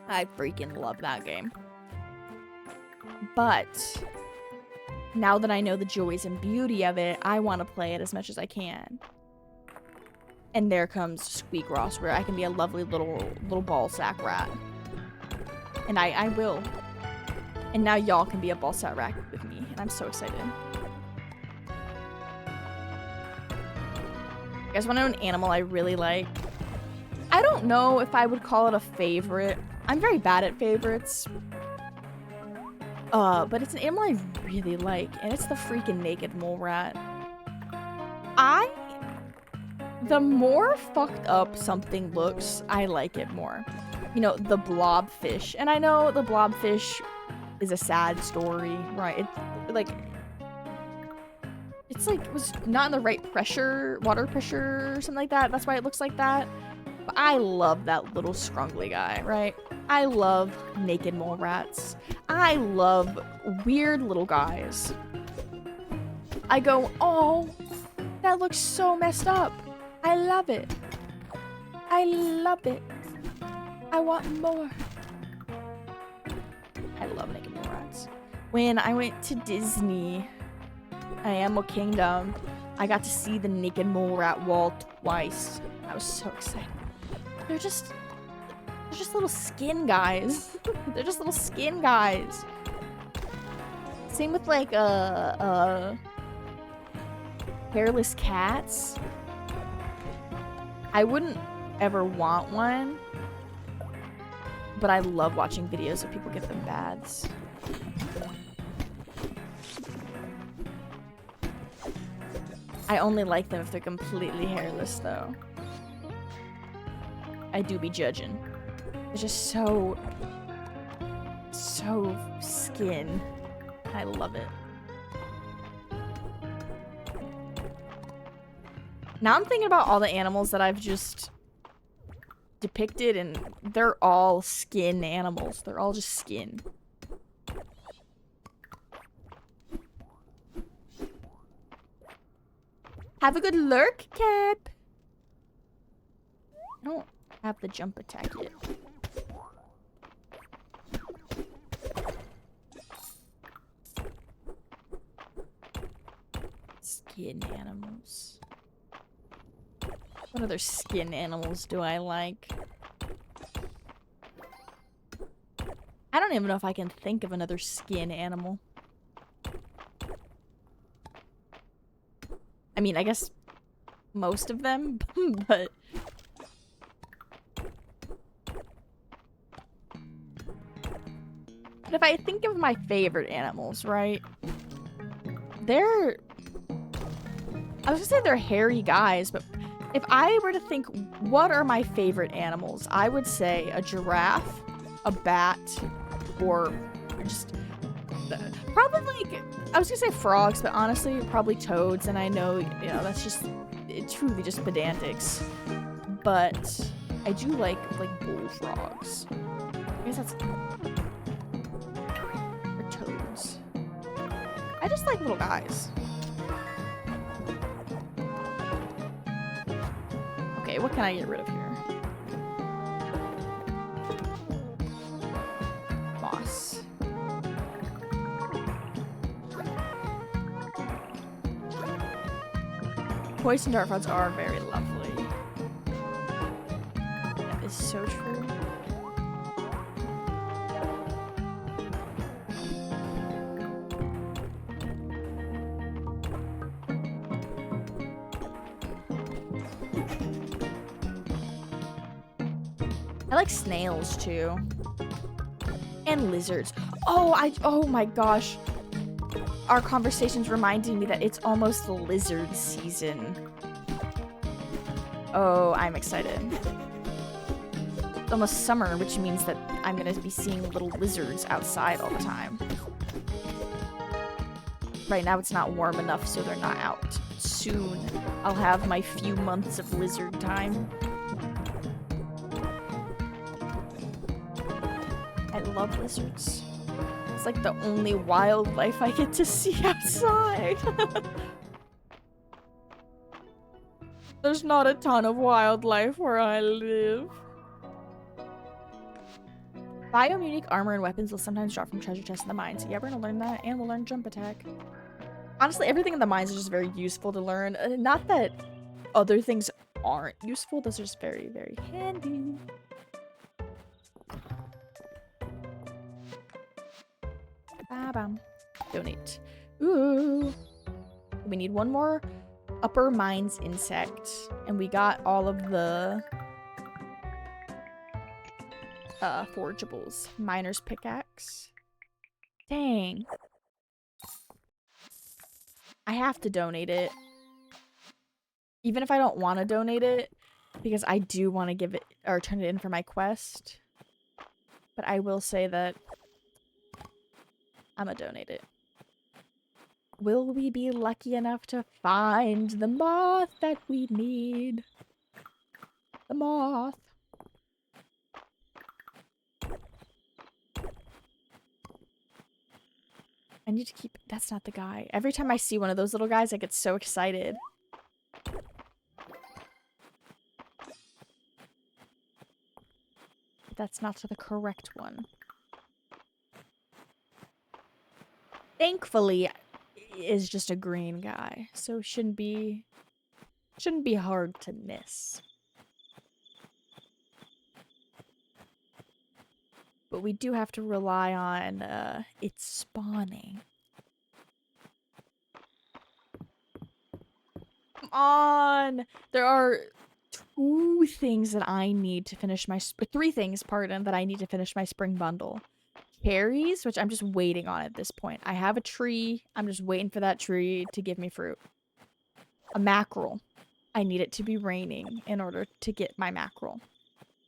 I freaking love that game. But now that I know the joys and beauty of it, I want to play it as much as I can. And there comes Squeakross, where I can be a lovely little ball sack rat. And I will. And now y'all can be a ball sack rat with me, and I'm so excited. You guys want to know an animal I really like? I don't know if I would call it a favorite. I'm very bad at favorites. But it's an animal I really like, and it's the freaking naked mole rat. The more fucked up something looks, I like it more. You know, the blobfish. And I know the blobfish is a sad story, right? It's like it was not in the right pressure, water pressure or something like that. That's why it looks like that. But I love that little scrunkly guy, right? I love naked mole rats. I love weird little guys. I go, oh, that looks so messed up. I love it. I love it. I want more. I love naked mole rats. When I went to Disney, Animal Kingdom, I got to see the naked mole rat wall twice. I was so excited. They're just little skin guys. They're just little skin guys. Same with like hairless cats. I wouldn't ever want one, but I love watching videos of people give them baths. I only like them if they're completely hairless, though. I do be judging. It's just so skin. I love it. Now I'm thinking about all the animals that I've just depicted, and they're all skin animals. They're all just skin. Have a good lurk, Cap. I don't have the jump attack yet. Skin animals. What other skin animals do I like? I don't even know if I can think of another skin animal. I mean, I guess most of them, but... But if I think of my favorite animals, right? I was gonna say they're hairy guys, but if I were to think, what are my favorite animals? I would say a giraffe, a bat, or just... Probably, I was gonna say frogs, but honestly, probably toads, and I know, you know, that's just, truly just pedantics. But I do like bullfrogs. I guess that's... Or toads. I just like little guys. Okay, what can I get rid of here? Moss. Poison dart frogs are very lovely. That is so true. I like snails too. And lizards. Oh my gosh. Our conversation's reminding me that it's almost the lizard season. Oh, I'm excited. It's almost summer, which means that I'm gonna be seeing little lizards outside all the time. Right now it's not warm enough, so they're not out. Soon, I'll have my few months of lizard time. I love lizards. It's like the only wildlife I get to see outside. There's not a ton of wildlife where I live. Bio-unique armor and weapons will sometimes drop from treasure chests in the mines. Yeah, we're gonna learn that, and we'll learn jump attack. Honestly, everything in the mines is just very useful to learn. Not that other things aren't useful, those are just very, very handy. Ba-bam. Donate. Ooh. We need one more upper mines insect, and we got all of the forageables. Miner's pickaxe. Dang. I have to donate it. Even if I don't want to donate it, because I do want to give it or turn it in for my quest. But I will say that I'm gonna donate it. Will we be lucky enough to find the moth that we need? The moth. I need to keep... That's not the guy. Every time I see one of those little guys, I get so excited. That's not the correct one. Thankfully, is just a green guy, so it shouldn't be hard to miss. But we do have to rely on it spawning. Come on! There are two things that I need to finish my... Three things, pardon, that I need to finish my spring bundle. Cherries, which I'm just waiting on at this point. I have a tree. I'm just waiting for that tree to give me fruit. A mackerel. I need it to be raining in order to get my mackerel.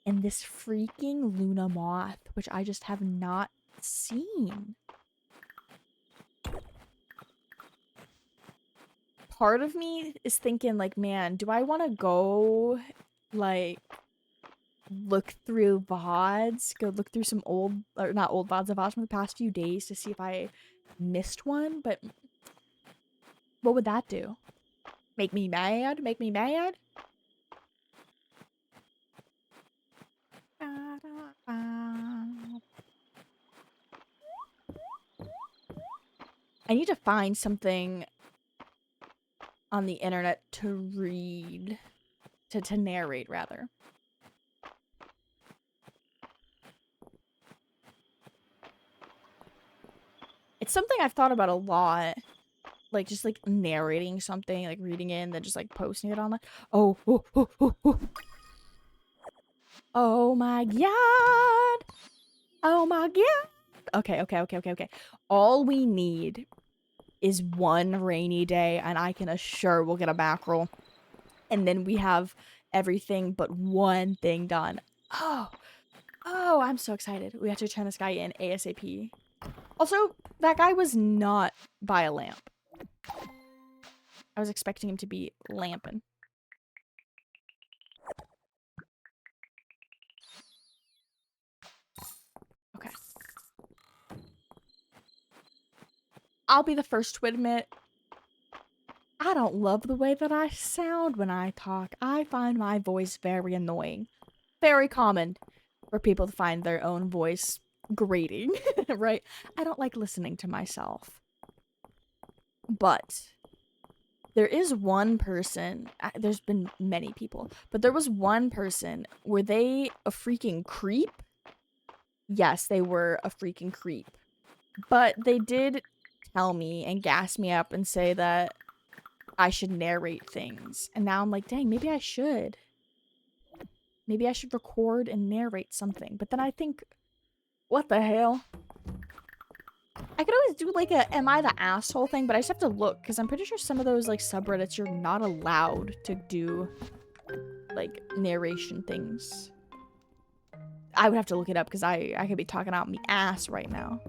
And this freaking Luna moth, which I just have not seen. Part of me is thinking, like, man, do I want to go, like, look through VODs? Go look through some old, or not old VODs, of VODs from the past few days to see if I missed one? But what would that do? Make me mad? Make me mad? I need to find something on the internet to read, to narrate, rather. It's something I've thought about a lot. Like, just, like, narrating something, like, reading it, and then just, like, posting it online. Oh, oh, oh, oh, oh. Oh my god! Oh my god! Okay. All we need is one rainy day, and I can assure we'll get a mackerel. And then we have everything but one thing done. Oh, I'm so excited. We have to turn this guy in ASAP. Also, that guy was not by a lamp. I was expecting him to be lamping. Okay. I'll be the first to admit, I don't love the way that I sound when I talk. I find my voice very annoying. Very common for people to find their own voice grating, right? I don't like listening to myself. But there is one person, there's been many people, but there was one person, were they a freaking creep? Yes, they were a freaking creep. But they did tell me and gas me up and say that I should narrate things. And now I'm like, dang, maybe I should. Maybe I should record and narrate something. But then I think, what the hell? I could always do like a am I the asshole thing, but I just have to look because I'm pretty sure some of those like subreddits you're not allowed to do like narration things. I would have to look it up because I could be talking out my ass right now.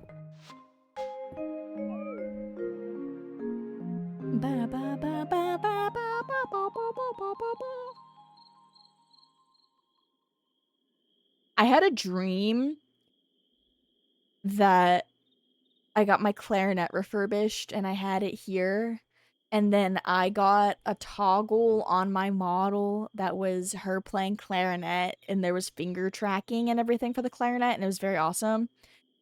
I had a dream that I got my clarinet refurbished and I had it here. And then I got a toggle on my model that was her playing clarinet, and there was finger tracking and everything for the clarinet, and it was very awesome.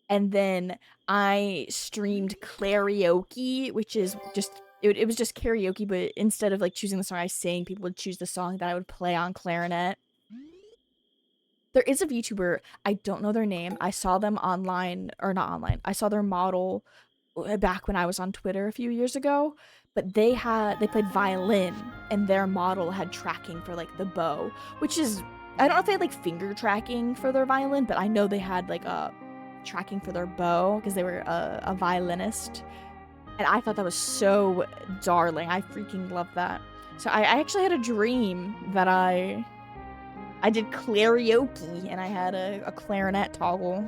And then I streamed karaoke, which is just it was just karaoke, but instead of like choosing the song I sang, people would choose the song that I would play on clarinet. There is a VTuber, I don't know their name. I saw them online, or not online. I saw their model back when I was on Twitter a few years ago, but they played violin, and their model had tracking for like the bow, which is, I don't know if they had like finger tracking for their violin, but I know they had like a tracking for their bow because they were a violinist. And I thought that was so darling. I freaking love that. So I actually had a dream that I did karaoke and I had a clarinet toggle.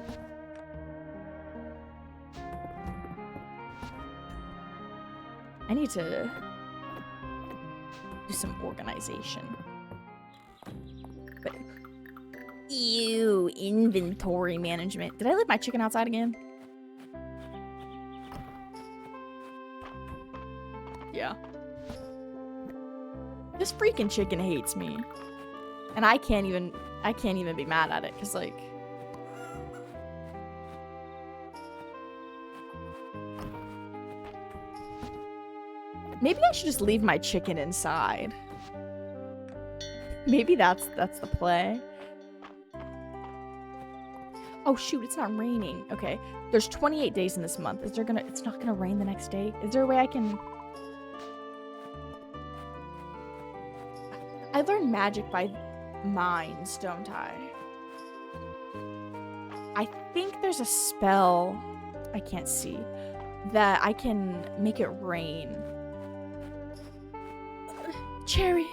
I need to do some organization. But ew, inventory management. Did I leave my chicken outside again? Yeah. This freaking chicken hates me. And I can't even be mad at it, because like, maybe I should just leave my chicken inside. Maybe that's the play. Oh shoot, it's not raining. Okay. There's 28 days in this month. It's not gonna rain the next day? Is there a way I can... I learned magic by mines, don't I? I think there's a spell, I can't see, that I can make it rain. Cherry!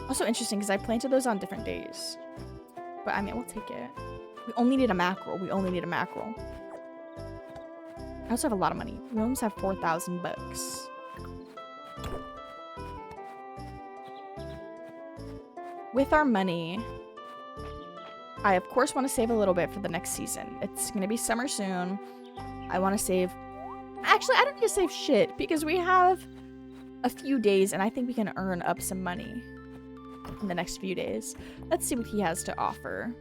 Also interesting, because I planted those on different days. But I mean, we'll take it. We only need a mackerel. We only need a mackerel. I also have a lot of money. We almost have 4,000 bucks. With our money, I of course want to save a little bit for the next season. It's going to be summer soon. I want to save... Actually, I don't need to save shit, because we have a few days, and I think we can earn up some money in the next few days. Let's see what he has to offer.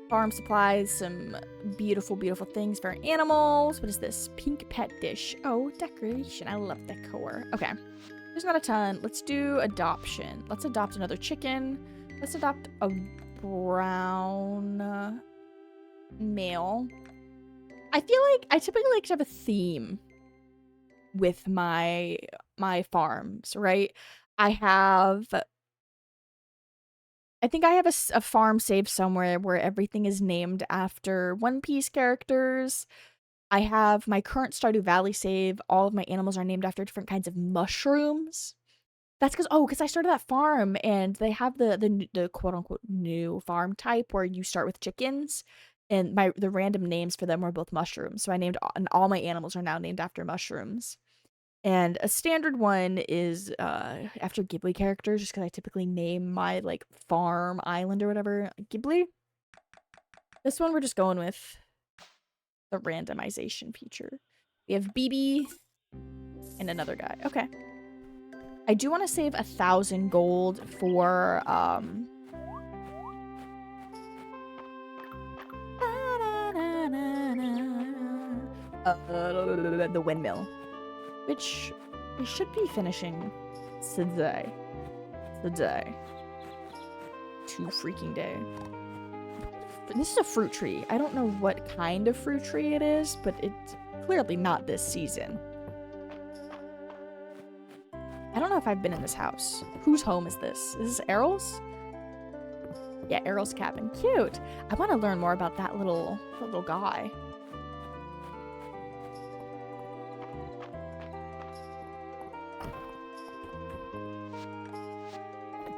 Farm supplies, some beautiful, beautiful things for animals. What is this? Pink pet dish. Oh, decoration. I love decor. Okay. There's not a ton. Let's do adoption. Let's adopt another chicken. Let's adopt a brown male. I feel like I typically like to have a theme with my farms, right? I think I have a farm saved somewhere where everything is named after One Piece characters. I have my current Stardew Valley save. All of my animals are named after different kinds of mushrooms. That's because I started that farm, and they have the quote unquote new farm type where you start with chickens, and the random names for them were both mushrooms. So I named, and all my animals are now named after mushrooms. And a standard one is after Ghibli characters, just because I typically name my like farm island or whatever Ghibli. This one we're just going with the randomization feature. We have BB and another guy. Okay. I do want to save 1,000 gold for the windmill, which we should be finishing today. Too freaking day. This is a fruit tree. I don't know what kind of fruit tree it is, but it's clearly not this season. I don't know if I've been in this house. Whose home is this? Is this Errol's? Yeah, Errol's cabin. Cute. I want to learn more about that little guy.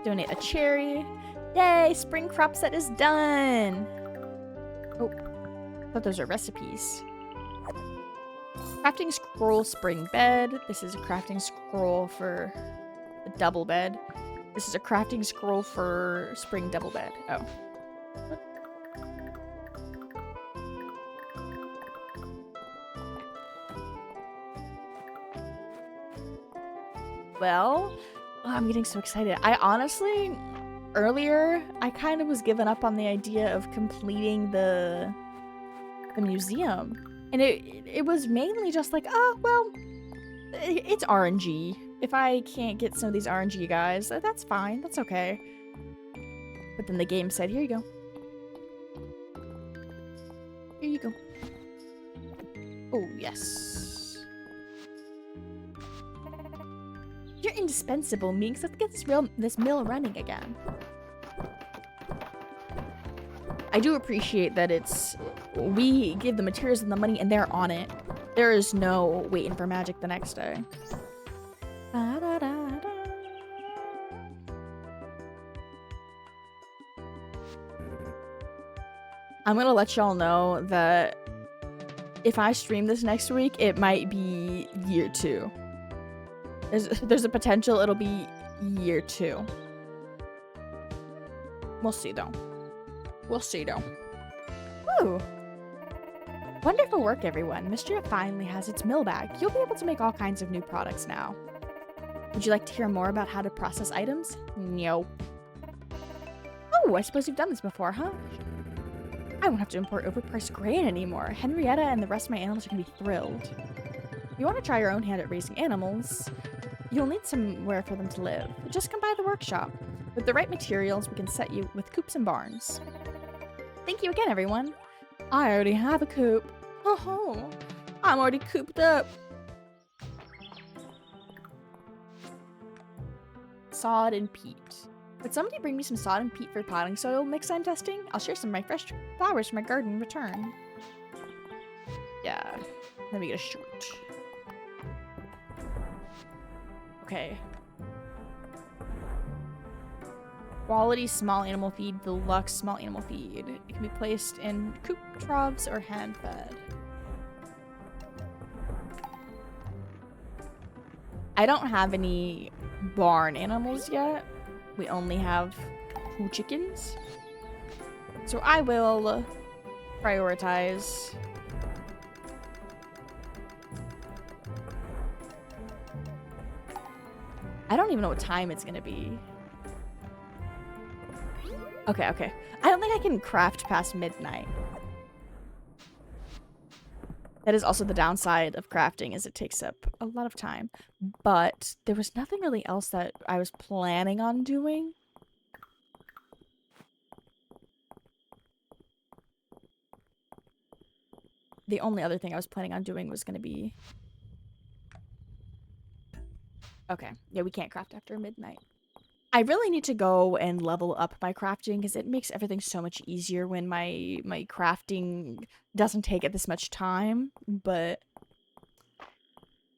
Donate a cherry. Yay, spring crop set is done. Oh, I thought those are recipes. Crafting scroll spring bed. This is a crafting scroll for a double bed. This is a crafting scroll for spring double bed. Oh. well. Oh, I'm getting so excited. I honestly, earlier, I kind of was giving up on the idea of completing the museum. And it was mainly just like, oh, well, it's RNG. If I can't get some of these RNG guys, that's fine. That's okay. But then the game said, here you go. Here you go. Oh, yes. You're indispensable, Meenks. Let's get this mill running again. I do appreciate that we give the materials and the money and they're on it. There is no waiting for magic the next day. I'm gonna let y'all know that if I stream this next week, it might be year 2. There's a potential it'll be year 2. We'll see though. We'll see though. Woo! Wonderful work, everyone. Mischief finally has its mill back. You'll be able to make all kinds of new products now. Would you like to hear more about how to process items? No. Oh, I suppose you've done this before, huh? I won't have to import overpriced grain anymore. Henrietta and the rest of my animals are going to be thrilled. If you want to try your own hand at raising animals, you'll need somewhere for them to live. Just come by the workshop. With the right materials, we can set you with coops and barns. Thank you again, everyone. I already have a coop. Oh, I'm already cooped up. Sod and peat. Would somebody bring me some sod and peat for potting soil mix I'm testing? I'll share some of my fresh flowers from my garden in return. Yeah, let me get a shirt. Okay. Quality small animal feed, deluxe small animal feed. It can be placed in coop, troughs, or hand fed. I don't have any barn animals yet. We only have 2 chickens. So I will prioritize. I don't even know what time it's gonna be. Okay, okay. I don't think I can craft past midnight. That is also the downside of crafting, is it takes up a lot of time. But there was nothing really else that I was planning on doing. The only other thing I was planning on doing was going to be... Okay, yeah, we can't craft after midnight. I really need to go and level up my crafting because it makes everything so much easier when my crafting doesn't take this much time, but...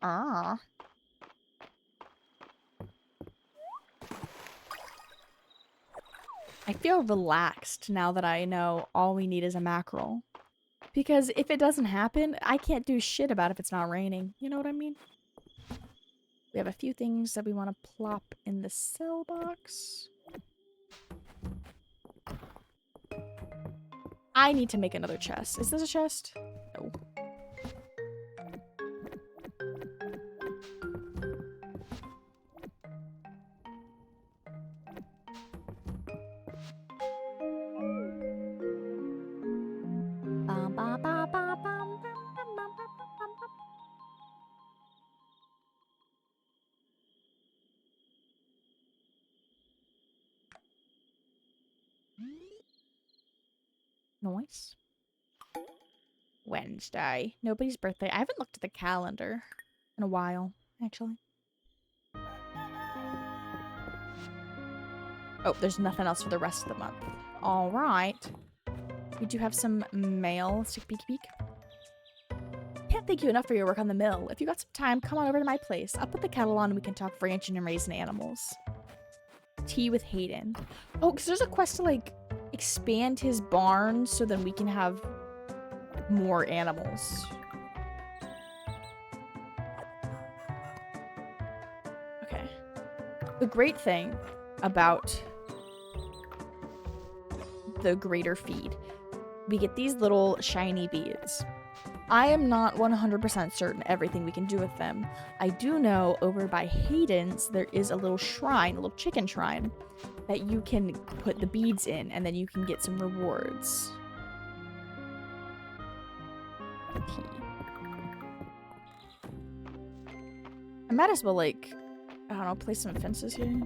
I feel relaxed now that I know all we need is a mackerel. Because if it doesn't happen, I can't do shit about if it's not raining. You know what I mean? We have a few things that we want to plop in the cell box. I need to make another chest. Is this a chest? No. Nice. Wednesday. Nobody's birthday. I haven't looked at the calendar in a while, actually. Oh, there's nothing else for the rest of the month. All right. We do have some mail. Let's take a peek. Can't thank you enough for your work on the mill. If you got some time, come on over to my place. I'll put the kettle on and we can talk ranching and raising animals. Tea with Hayden. Oh, because there's a quest to, like, expand his barn so then we can have more animals. Okay. The great thing about the greater feed, we get these little shiny beads. I am not 100% certain everything we can do with them. I do know over by Hayden's, there is a little shrine, a little chicken shrine, that you can put the beads in, and then you can get some rewards. I might as well, like, I don't know, place some fences here.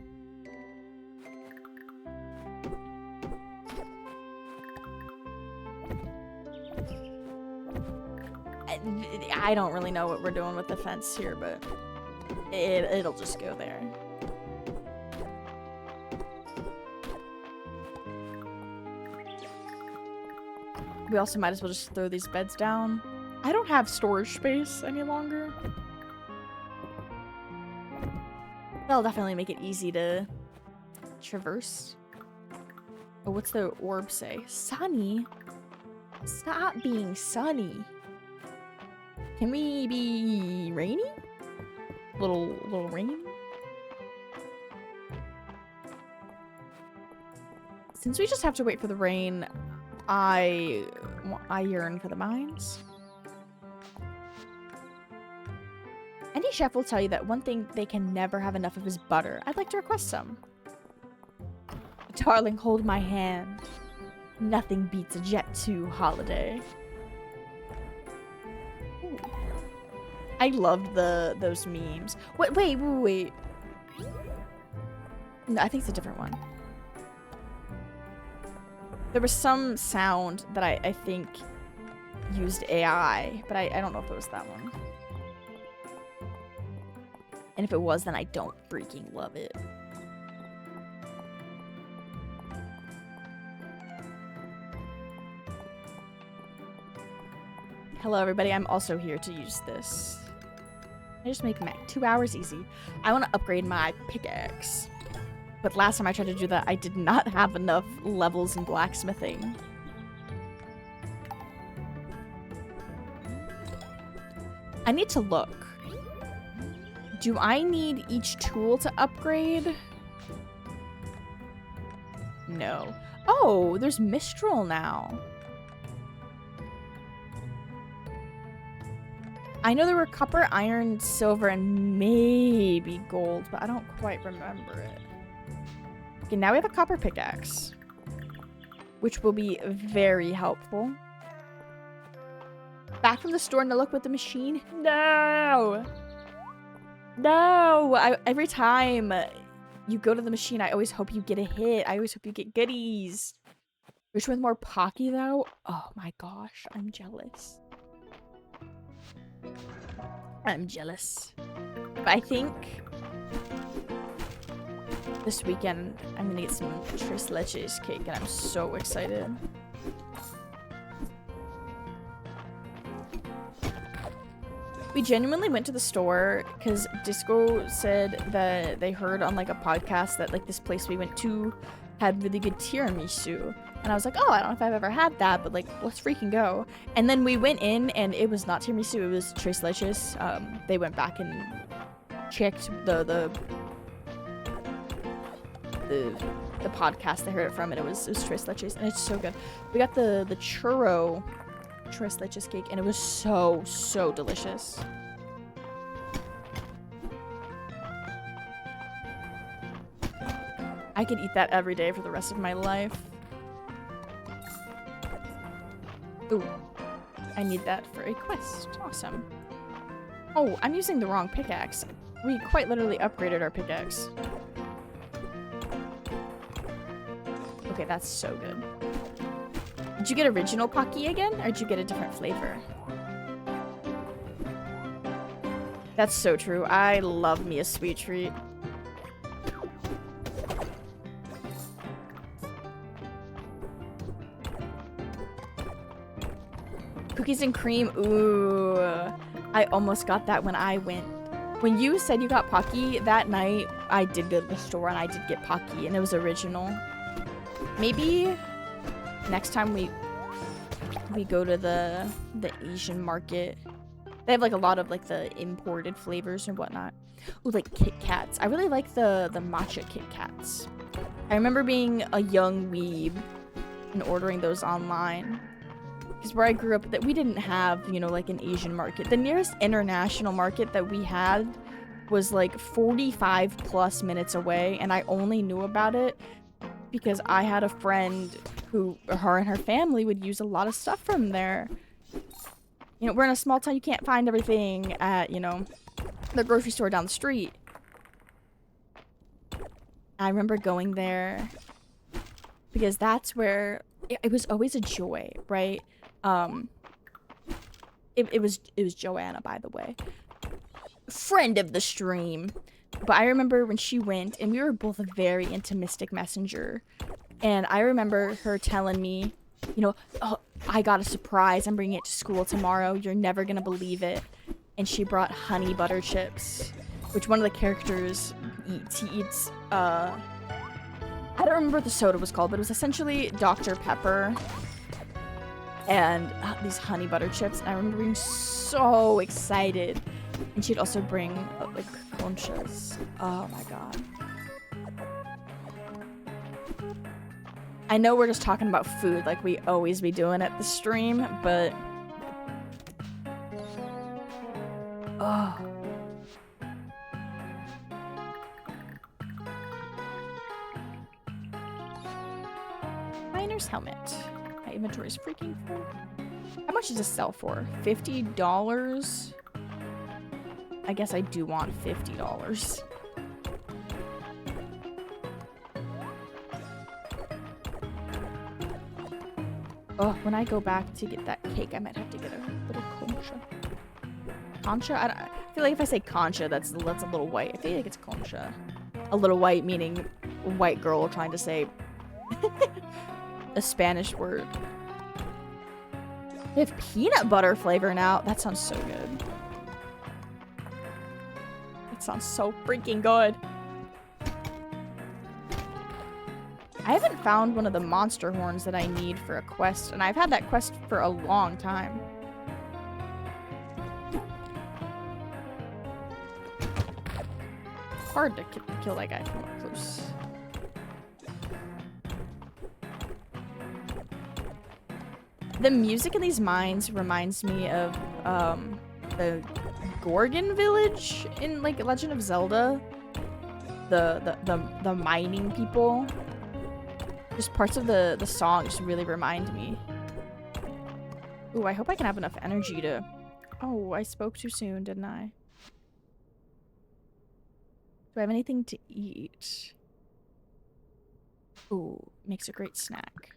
I don't really know what we're doing with the fence here, but it'll just go there. We also might as well just throw these beds down. I don't have storage space any longer. That'll definitely make it easy to traverse. Oh, what's the orb say? Sunny? Stop being sunny. Can we be rainy? Little rain? Since we just have to wait for the rain, I yearn for the mines. Any chef will tell you that one thing they can never have enough of is butter. I'd like to request some. Darling, hold my hand. Nothing beats a Jet 2 holiday. Ooh. I loved those memes. Wait. No, I think it's a different one. There was some sound that I think used AI, but I don't know if it was that one. And if it was, then I don't freaking love it. Hello, everybody. I'm also here to use this. I just make 2 hours easy. I want to upgrade my pickaxe. But last time I tried to do that, I did not have enough levels in blacksmithing. I need to look. Do I need each tool to upgrade? No. Oh, there's Mistral now. I know there were copper, iron, silver, and maybe gold, but I don't quite remember it. Okay, now we have a copper pickaxe, which will be very helpful. Back from the store and to look with the machine? No! No! Every time you go to the machine, I always hope you get a hit. I always hope you get goodies. Which one more Pocky, though? Oh my gosh, I'm jealous. I'm jealous. But I think this weekend I'm gonna get some Tres Leches cake, and I'm so excited. We genuinely went to the store because Disco said that they heard on like a podcast that like this place we went to had really good tiramisu. And I was like, oh, I don't know if I've ever had that, but like, let's freaking go. And then we went in and it was not tiramisu, it was Tres Leches. They went back and checked the podcast they heard it from, and it was Tres Leches, and it's so good. We got the churro Tres Leches cake, and it was so delicious. I could eat that every day for the rest of my life. Ooh, I need that for a quest. Awesome. Oh, I'm using the wrong pickaxe. We quite literally upgraded our pickaxe. Okay, that's so good. Did you get original Pocky again, or did you get a different flavor? That's so true. I love me a sweet treat. Cookies and cream. Ooh. I almost got that when I went. When you said you got Pocky that night, I did go to the store and I did get Pocky, and it was original. Maybe next time we go to the Asian market, they have like a lot of like the imported flavors and whatnot. Ooh, like Kit Kats. I really like the matcha Kit Kats. I remember being a young weeb and ordering those online. because where I grew up, that we didn't have, you know, like an Asian market. The nearest international market that we had was like 45 plus minutes away, and I only knew about it because I had a friend who, her and her family would use a lot of stuff from there. You know, we're in a small town, you can't find everything at, you know, the grocery store down the street. I remember going there because that's where it was always a joy, right? It was Joanna, by the way, friend of the stream. But I remember when she went, and we were both very into Mystic Messenger, and I remember her telling me, you know, oh, I got a surprise. I'm bringing it to school tomorrow. You're never gonna believe it. And she brought honey butter chips, which one of the characters eats. He eats, I don't remember what the soda was called, but it was essentially Dr. Pepper and these honey butter chips. And I remember being so excited. And she'd also bring, like, conchas. Oh my god. I know we're just talking about food like we always be doing at the stream, but... Oh. Miner's helmet. My inventory is freaking full. How much does this sell for? $50? I guess I do want $50. Oh, when I go back to get that cake, I might have to get a little concha. Concha? I feel like if I say concha, that's a little white. I feel like it's concha. A little white meaning white girl trying to say a Spanish word. They have peanut butter flavor now. That sounds so good. That sounds so freaking good. I haven't found one of the monster horns that I need for a quest, and I've had that quest for a long time. It's hard to kill that guy from up close. The music in these mines reminds me of the Gorgon village in like Legend of Zelda. The mining people. Just parts of the song just really remind me. Ooh, I hope I can have enough energy to... Oh, I spoke too soon, didn't I? Do I have anything to eat? Ooh, makes a great snack.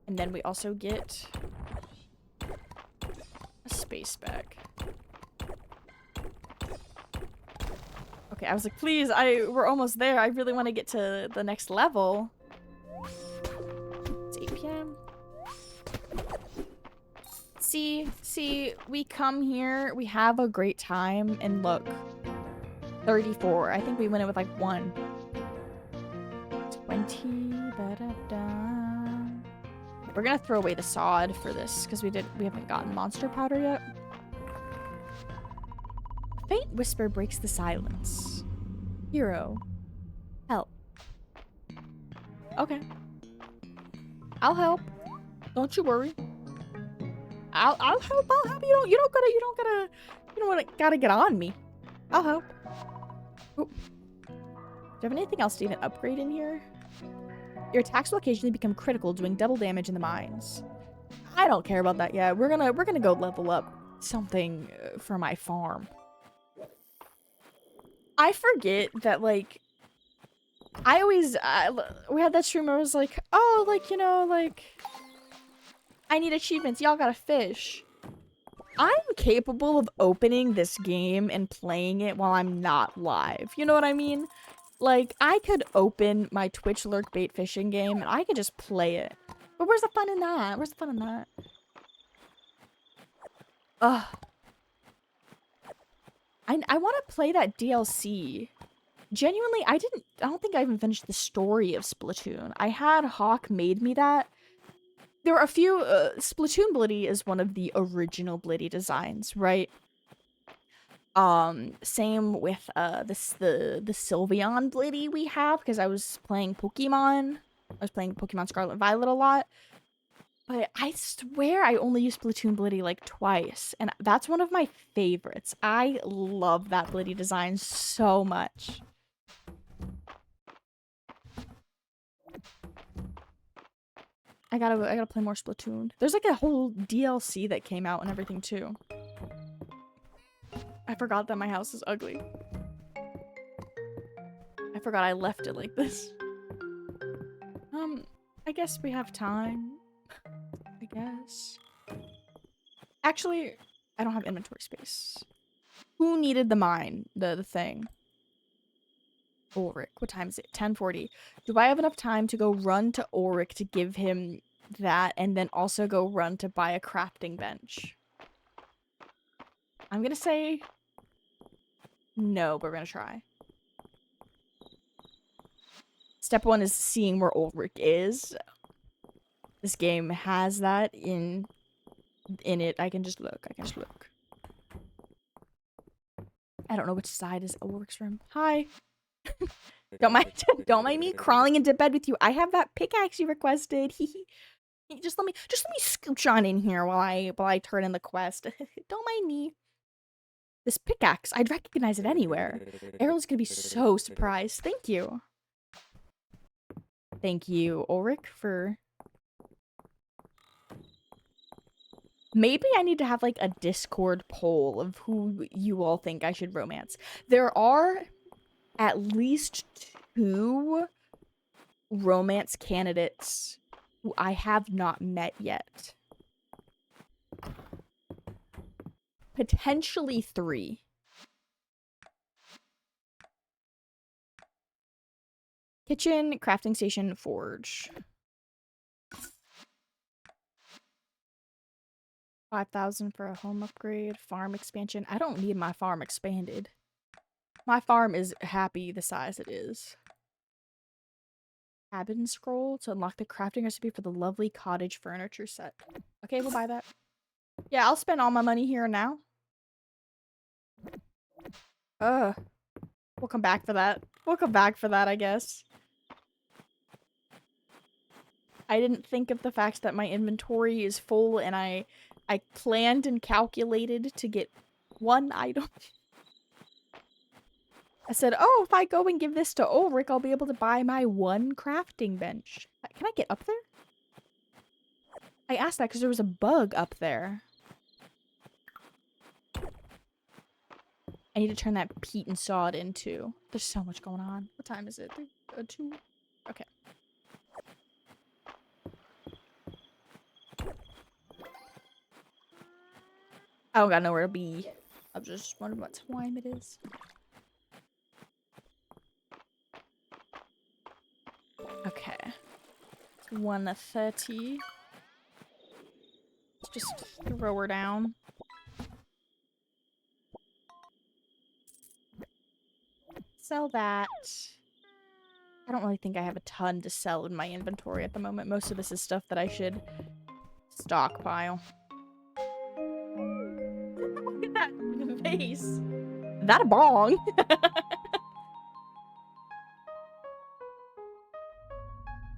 And then we also get a space bag. Okay, I was like, please, we're almost there. I really want to get to the next level. It's 8 p.m. See, we come here, we have a great time, and look, 34. I think we went in with like 1. 20. Da-da-da. We're gonna throw away the sod for this because we haven't gotten monster powder yet. A faint whisper breaks the silence. Hero, help. Okay. I'll help. Don't you worry. I'll help. I'll help. You don't gotta get on me. I'll help. Ooh. Do you have anything else to even upgrade in here? Your attacks will occasionally become critical, doing double damage in the mines. I don't care about that yet. We're gonna go level up something for my farm. I forget that, like, I always we had that stream where I was like, oh, like, you know, like, I need achievements. Y'all gotta fish. I'm capable of opening this game and playing it while I'm not live. You know what I mean? Like, I could open my Twitch lurk bait fishing game and I could just play it. But where's the fun in that? Where's the fun in that? Ugh. I want to play that DLC. Genuinely, I don't think I even finished the story of Splatoon. I had Hawk made me that. There were a few, Splatoon Blitty is one of the original Blitty designs, right? Same with, the Sylveon Blitty we have, because I was playing Pokemon. I was playing Pokemon Scarlet and Violet a lot. But I swear I only used Splatoon Blitty like twice, and that's one of my favorites. I love that Blitty design so much. I gotta play more Splatoon. There's like a whole DLC that came out and everything too. I forgot that my house is ugly. I forgot I left it like this. I guess we have time. I guess. Actually, I don't have inventory space. Who needed the mine? The thing. Ulrich. What time is it? 10:40. Do I have enough time to go run to Ulrich to give him that and then also go run to buy a crafting bench? I'm gonna say no, but we're gonna try. Step 1 is seeing where Ulrich is. This game has that in it. I can just look. I don't know which side is Ulrich's room. Hi. Don't mind me crawling into bed with you. I have that pickaxe you requested. just let me scooch on in here while I turn in the quest. Don't mind me. This pickaxe, I'd recognize it anywhere. Errol's gonna be so surprised. Thank you. Thank you, Ulrich, for... Maybe I need to have, like, a Discord poll of who you all think I should romance. There are at least 2 romance candidates who I have not met yet. Potentially 3. Kitchen, crafting station, forge. 5,000 for a home upgrade, farm expansion. I don't need my farm expanded. My farm is happy the size it is. Cabin scroll to unlock the crafting recipe for the lovely cottage furniture set. Okay, we'll buy that. Yeah, I'll spend all my money here and now. We'll come back for that. I guess. I didn't think of the fact that my inventory is full and I planned and calculated to get 1 item. I said, oh, if I go and give this to Ulrich, I'll be able to buy my 1 crafting bench. Can I get up there? I asked that because there was a bug up there. I need to turn that peat and sod into. There's so much going on. What time is it? 2? Okay. I don't got nowhere to be. I'm just wondering what time it is. Okay. It's 1:30. Let's just throw her down. Sell that. I don't really think I have a ton to sell in my inventory at the moment. Most of this is stuff that I should stockpile. Look at that face. That a bong?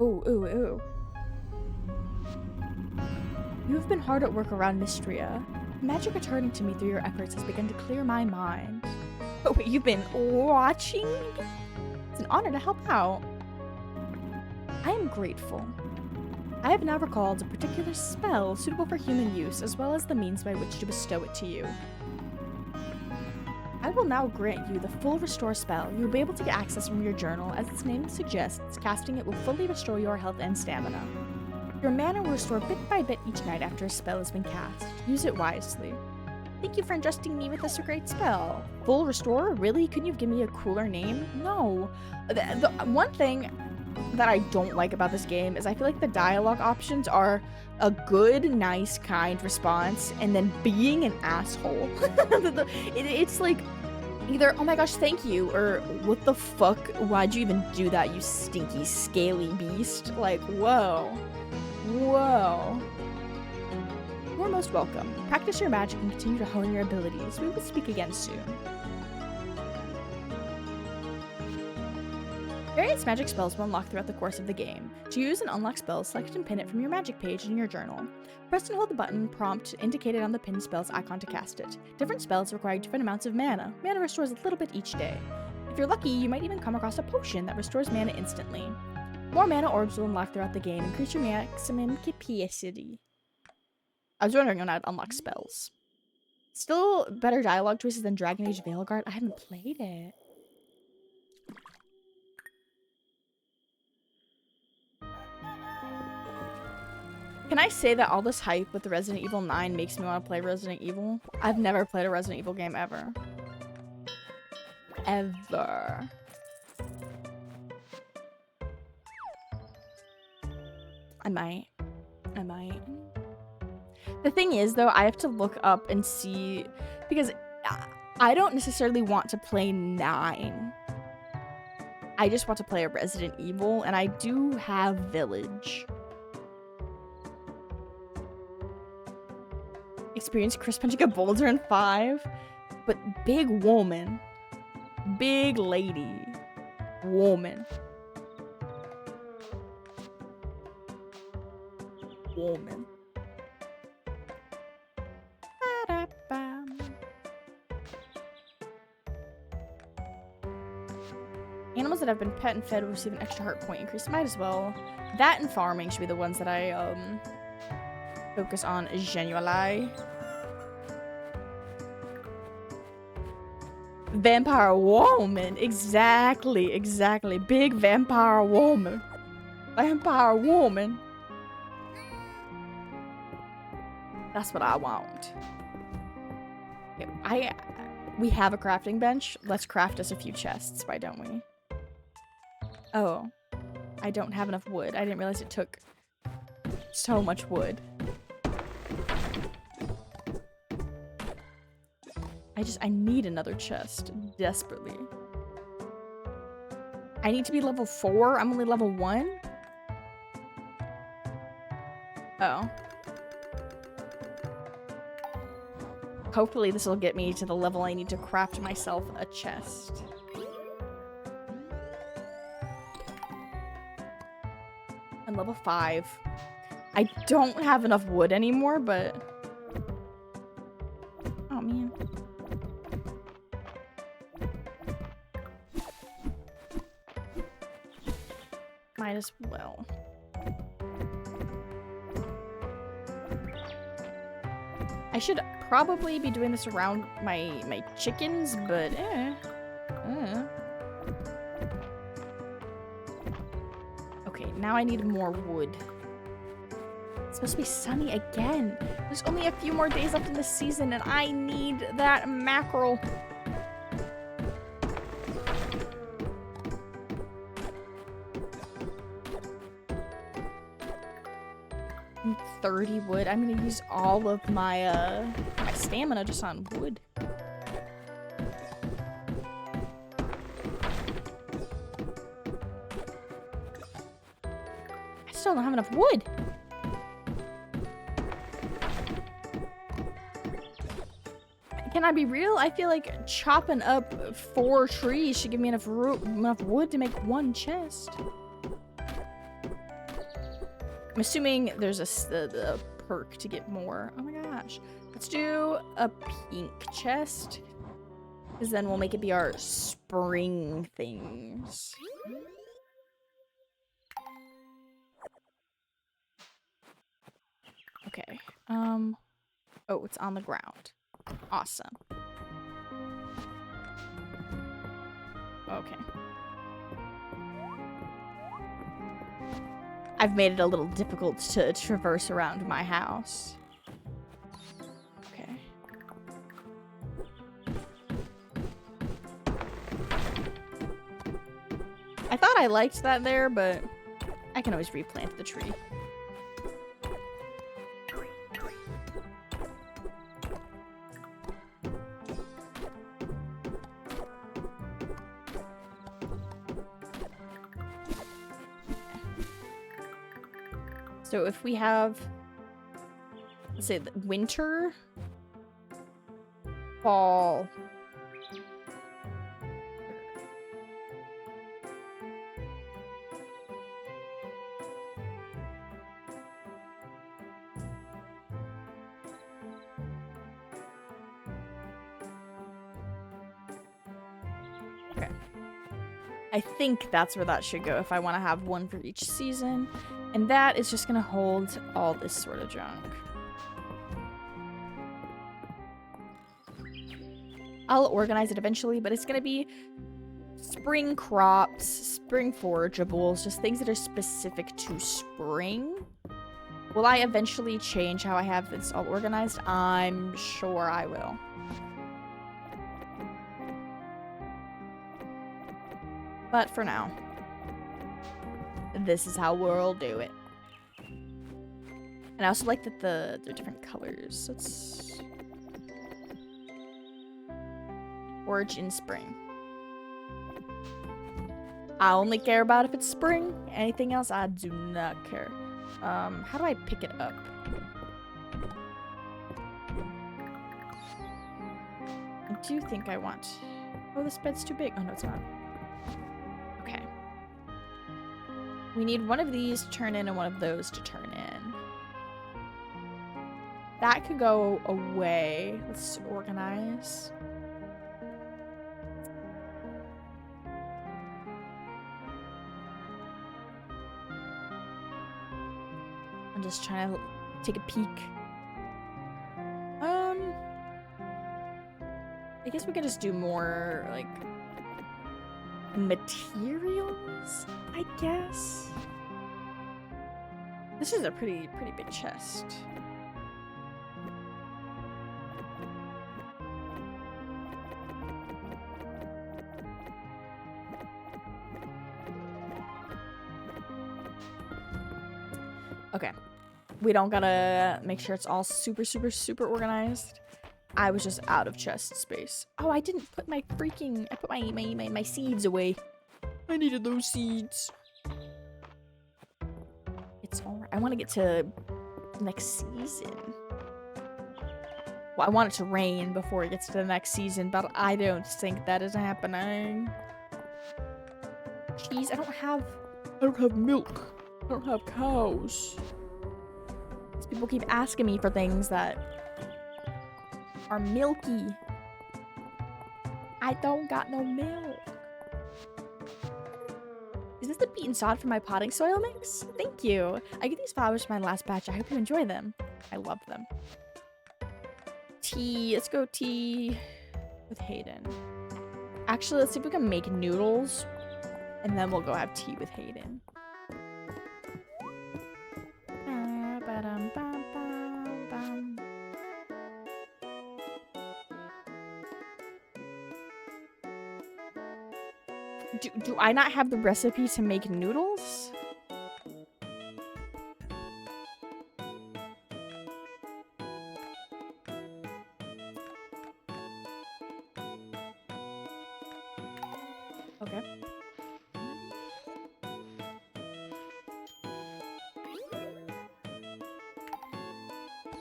Ooh. You have been hard at work around Mystria. Magic returning to me through your efforts has begun to clear my mind. Oh, wait, you've been watching? It's an honor to help out. I am grateful. I have now recalled a particular spell suitable for human use, as well as the means by which to bestow it to you. I will now grant you the full restore spell. You will be able to get access from your journal. As its name suggests, casting it will fully restore your health and stamina. Your mana will restore bit by bit each night after a spell has been cast. Use it wisely. Thank you for entrusting me with this great spell. Full restore? Really? Couldn't you give me a cooler name? No. The one thing that I don't like about this game is I feel like the dialogue options are a good, nice, kind response, and then being an asshole. It's like either, oh my gosh, thank you, or what the fuck, why'd you even do that, you stinky, scaly beast? Like, whoa. You're most welcome. Practice your magic and continue to hone your abilities. We will speak again soon. Various magic spells will unlock throughout the course of the game. To use an unlock spell, select and pin it from your magic page in your journal. Press and hold the button prompt indicated on the pinned spell's icon to cast it. Different spells require different amounts of mana. Mana restores a little bit each day. If you're lucky, you might even come across a potion that restores mana instantly. More mana orbs will unlock throughout the game, increase your maximum capacity. I was wondering when I'd unlock spells. Still better dialogue choices than Dragon Age Veilguard. I haven't played it. Can I say that all this hype with the Resident Evil 9 makes me want to play Resident Evil? I've never played a Resident Evil game ever. Ever. I might. The thing is, though, I have to look up and see, because I don't necessarily want to play 9. I just want to play a Resident Evil, and I do have Village. Experience Chris punching a boulder in 5, but big woman. Big lady. Woman. Woman. Animals that have been pet and fed will receive an extra heart point increase. Might as well. That and farming should be the ones that I focus on genuinely. Vampire woman. Exactly. Big vampire woman. Vampire woman. That's what I want. Okay, we have a crafting bench. Let's craft us a few chests, why don't we? Oh. I don't have enough wood. I didn't realize it took so much wood. I need another chest. Desperately. I need to be level 4? I'm only level 1? Oh. Hopefully this will get me to the level I need to craft myself a chest. I'm level 5. I don't have enough wood anymore, but... Oh, man. Might as well. I should probably be doing this around my chickens, but Okay, now I need more wood. It's supposed to be sunny again. There's only a few more days left in the season, and I need that mackerel. 30 wood. I'm gonna use all of my my stamina just on wood. I still don't have enough wood. Can I be real? I feel like chopping up 4 trees should give me enough wood to make 1 chest. I'm assuming there's the perk to get more. Oh my gosh. Let's do a pink chest. Because then we'll make it be our spring things. Okay. Oh, it's on the ground. Awesome. Okay. I've made it a little difficult to traverse around my house. Okay. I thought I liked that there, but I can always replant the tree. So if we have, let's say, winter, fall, Okay. I think that's where that should go if I want to have one for each season. And that is just going to hold all this sort of junk. I'll organize it eventually, but it's going to be spring crops, spring forageables, just things that are specific to spring. Will I eventually change how I have this all organized? I'm sure I will. But for now, this is how we'll do it. And I also like that they're different colors. Let's forage in spring. I only care about if it's spring. Anything else, I do not care. How do I pick it up? I do think I want... Oh, this bed's too big. Oh, no, it's not. Okay. We need one of these to turn in and one of those to turn in. That could go away. Let's organize. I'm just trying to take a peek. I guess we can just do more, like, materials, I guess. This is a pretty big chest. Okay. We don't gotta make sure it's all super organized. I was just out of chest space. Oh, I didn't put my freaking... I put my seeds away. I needed those seeds. It's alright. I want to get to next season. Well, I want it to rain before it gets to the next season, but I don't think that is happening. Jeez, I don't have milk. I don't have cows. These people keep asking me for things that are milky. I don't got no milk. Is this the beaten sod for my potting soil mix? Thank you. I get these flowers for my last batch. I hope you enjoy them. I love them. Tea. Let's go tea with Hayden. Actually, let's see if we can make noodles. And then we'll go have tea with Hayden. Do I not have the recipe to make noodles? Okay.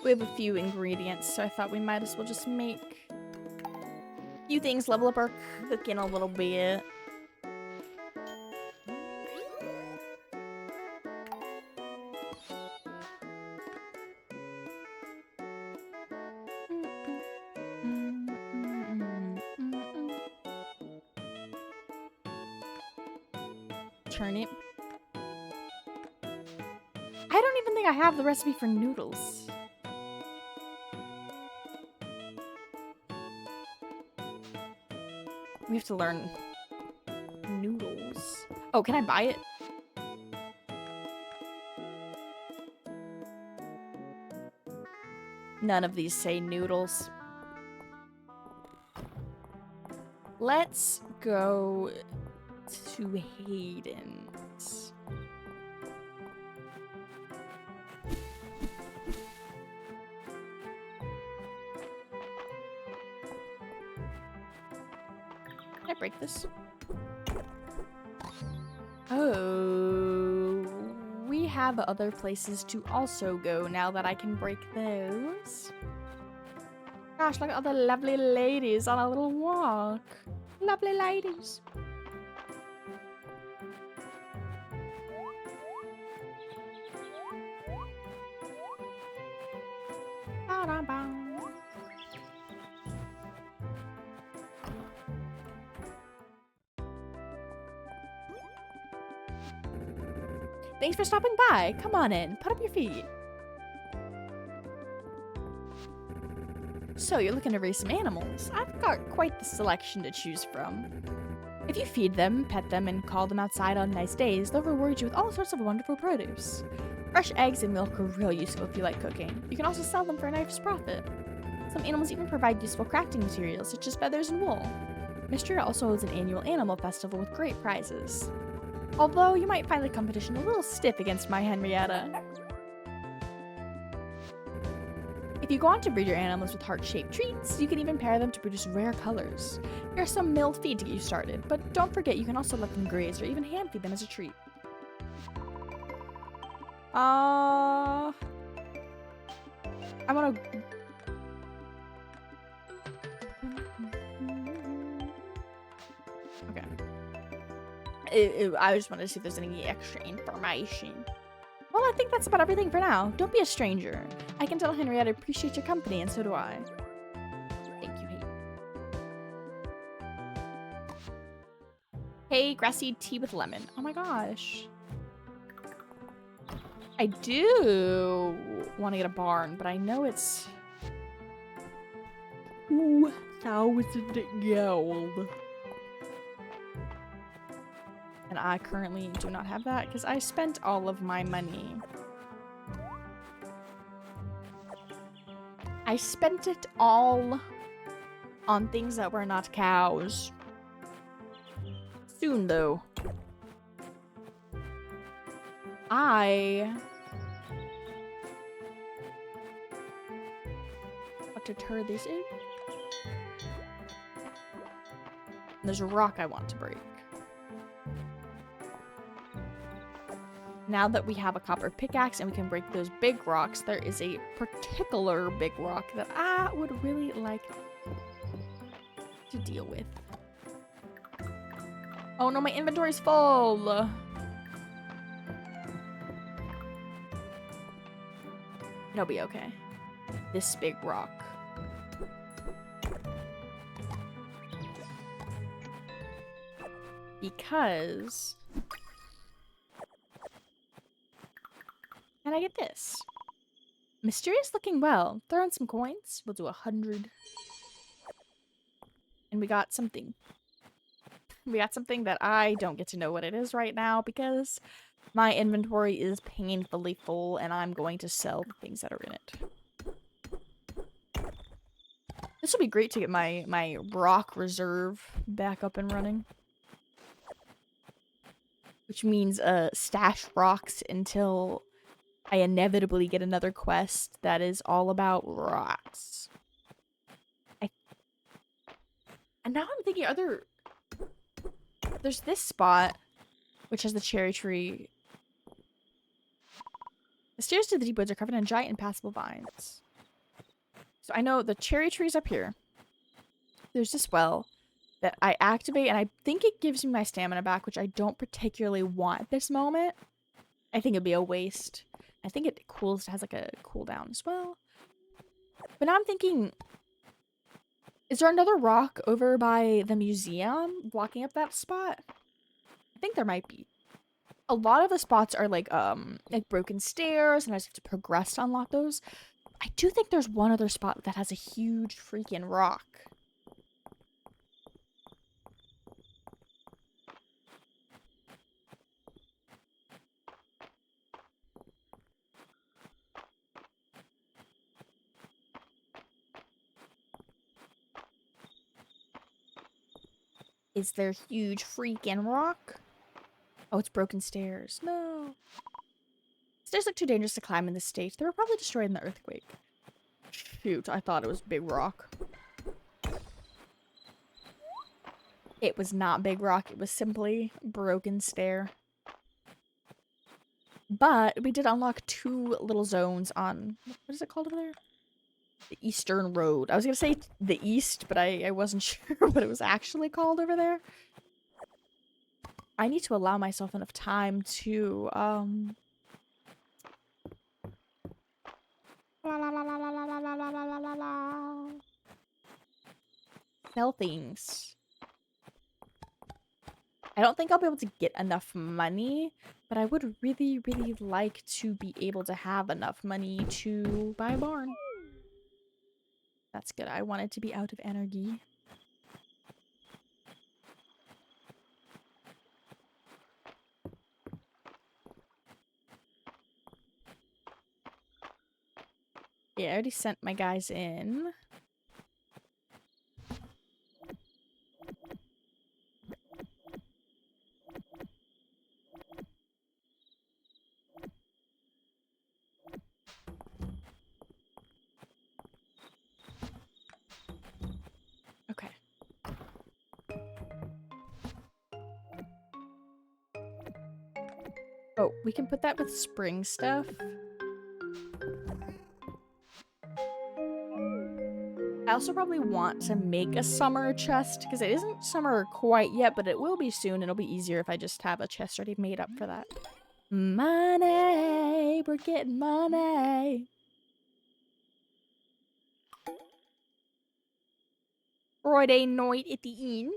We have a few ingredients, so I thought we might as well just make a few things, level up our cooking a little bit. Turnip. I don't even think I have the recipe for noodles. We have to learn noodles. Oh, can I buy it? None of these say noodles. Let's go to Hayden's. Can I break this? Oh, we have other places to also go now that I can break those. Gosh, look at all the lovely ladies on a little walk. Lovely ladies. Ba-da-ba. Thanks for stopping by. Come on in. Put up your feet. So, you're looking to raise some animals. I've got quite the selection to choose from. If you feed them, pet them, and call them outside on nice days, they'll reward you with all sorts of wonderful produce. Fresh eggs and milk are real useful if you like cooking. You can also sell them for a nice profit. Some animals even provide useful crafting materials, such as feathers and wool. Mysteria also holds an annual animal festival with great prizes. Although, you might find the competition a little stiff against my Henrietta. If you go on to breed your animals with heart-shaped treats, you can even pair them to produce rare colors. Here are some milled feed to get you started, but don't forget you can also let them graze or even hand feed them as a treat. I'm gonna... Okay. I just wanted to see if there's any extra information. Well, I think that's about everything for now. Don't be a stranger. I can tell Henrietta appreciates your company, and so do I. Thank you, Hey, grassy tea with lemon. Oh my gosh. I do want to get a barn, but I know it's 2,000 gold. And I currently do not have that because I spent all of my money. I spent it all on things that were not cows. Soon, though. I want to turn this in. There's a rock I want to break. Now that we have a copper pickaxe and we can break those big rocks, there is a particular big rock that I would really like to deal with. Oh no, my inventory's full! It'll be okay. This big rock. Because... Can I get this? Mysterious looking well. Throw in some coins. We'll do 100. And we got something. We got something that I don't get to know what it is right now because my inventory is painfully full and I'm going to sell the things that are in it. This will be great to get my rock reserve back up and running. Which means stash rocks until I inevitably get another quest that is all about rocks. And now I'm thinking, there's this spot, which has the cherry tree. The stairs to the deep woods are covered in giant impassable vines. So I know the cherry tree's up here. There's this well that I activate, and I think it gives me my stamina back, which I don't particularly want at this moment. I think it'd be a waste. I think it has like a cooldown as well. But now I'm thinking, is there another rock over by the museum blocking up that spot? I think there might be. A lot of the spots are like broken stairs, and I just have to progress to unlock those. I do think there's one other spot that has a huge freaking rock. Is there huge freaking rock? Oh, it's broken stairs. No. Stairs look too dangerous to climb in this state. They were probably destroyed in the earthquake. Shoot, I thought it was big rock. It was not big rock. It was simply broken stair. But we did unlock 2 little zones on... What is it called over there? The Eastern Road. I was gonna say the East, but I wasn't sure what it was actually called over there. I need to allow myself enough time to, sell things. I don't think I'll be able to get enough money, but I would really, really like to be able to have enough money to buy a barn. That's good. I want it to be out of energy. Yeah, I already sent my guys in. Okay. Oh, we can put that with spring stuff. I also probably want to make a summer chest because it isn't summer quite yet, but it will be soon. It'll be easier if I just have a chest already made up for that. Money! We're getting money! Friday night at the inn.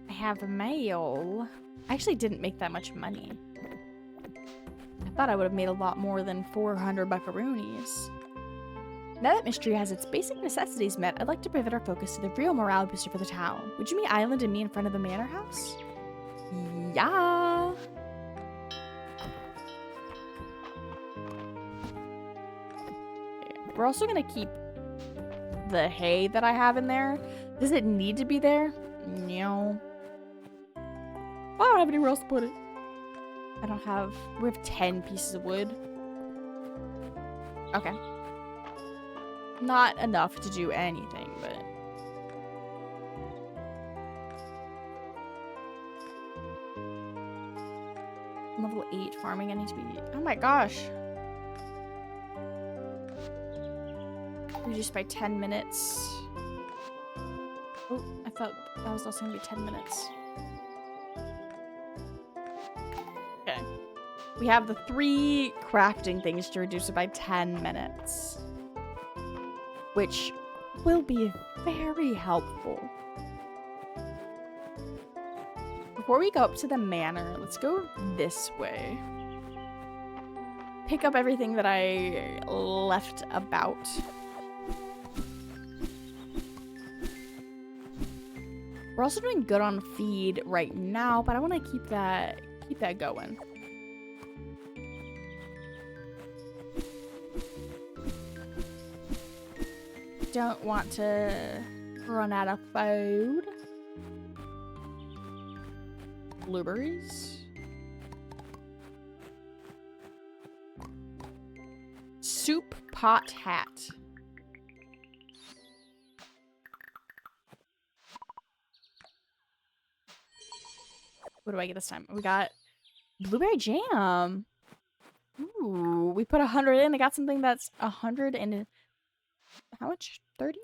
I have mail. I actually didn't make that much money. I thought I would have made a lot more than 400 buckaroonies. Now that Mystery has its basic necessities met, I'd like to pivot our focus to the real morale booster for the town. Would you meet Island and me in front of the manor house? Yeah. We're also gonna keep the hay that I have in there. Does it need to be there? No. I don't have anywhere else to put it. I don't have... We have 10 pieces of wood. Okay. Not enough to do anything, but... Level 8 farming, I need to be... Oh my gosh. Reduced by 10 minutes. Oh, I thought that was also gonna be 10 minutes. Okay. We have the 3 crafting things to reduce it by 10 minutes. Which will be very helpful. Before we go up to the manor, let's go this way. Pick up everything that I left about. We're also doing good on feed right now, but I want to keep that going. Don't want to run out of food. Blueberries. Soup pot hat. What do I get this time? We got blueberry jam. Ooh, we put 100 in. I got something that's 100 and... How much? 30?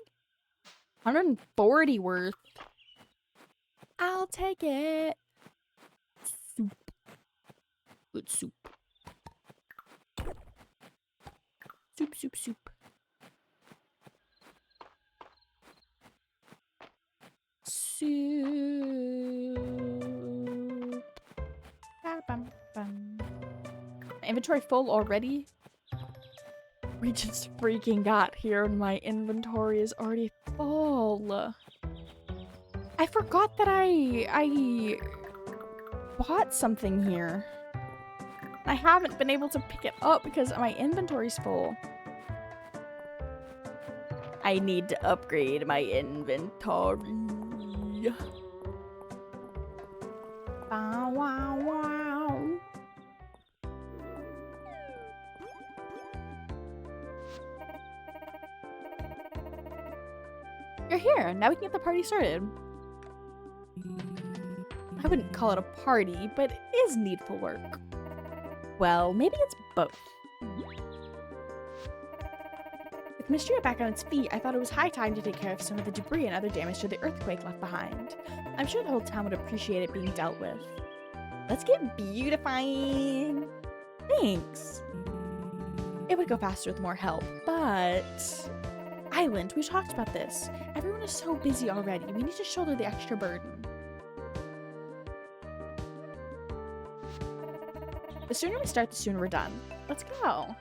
140 worth. I'll take it. Soup. Good soup. Soup, soup, soup. Soup. Ba-bum-bum. Inventory full already? We just freaking got here and my inventory is already full. I forgot that I bought something here. I haven't been able to pick it up because my inventory's full. I need to upgrade my inventory. Bow, wow, wow. You're here. Now we can get the party started. I wouldn't call it a party, but it is needful work. Well, maybe it's both. With Mystery back on its feet, I thought it was high time to take care of some of the debris and other damage to the earthquake left behind. I'm sure the whole town would appreciate it being dealt with. Let's get beautifying. Thanks. It go faster with more help, but... Island, we talked about this. Everyone is so busy already. We need to shoulder the extra burden. The sooner we start, the sooner we're done. Let's go.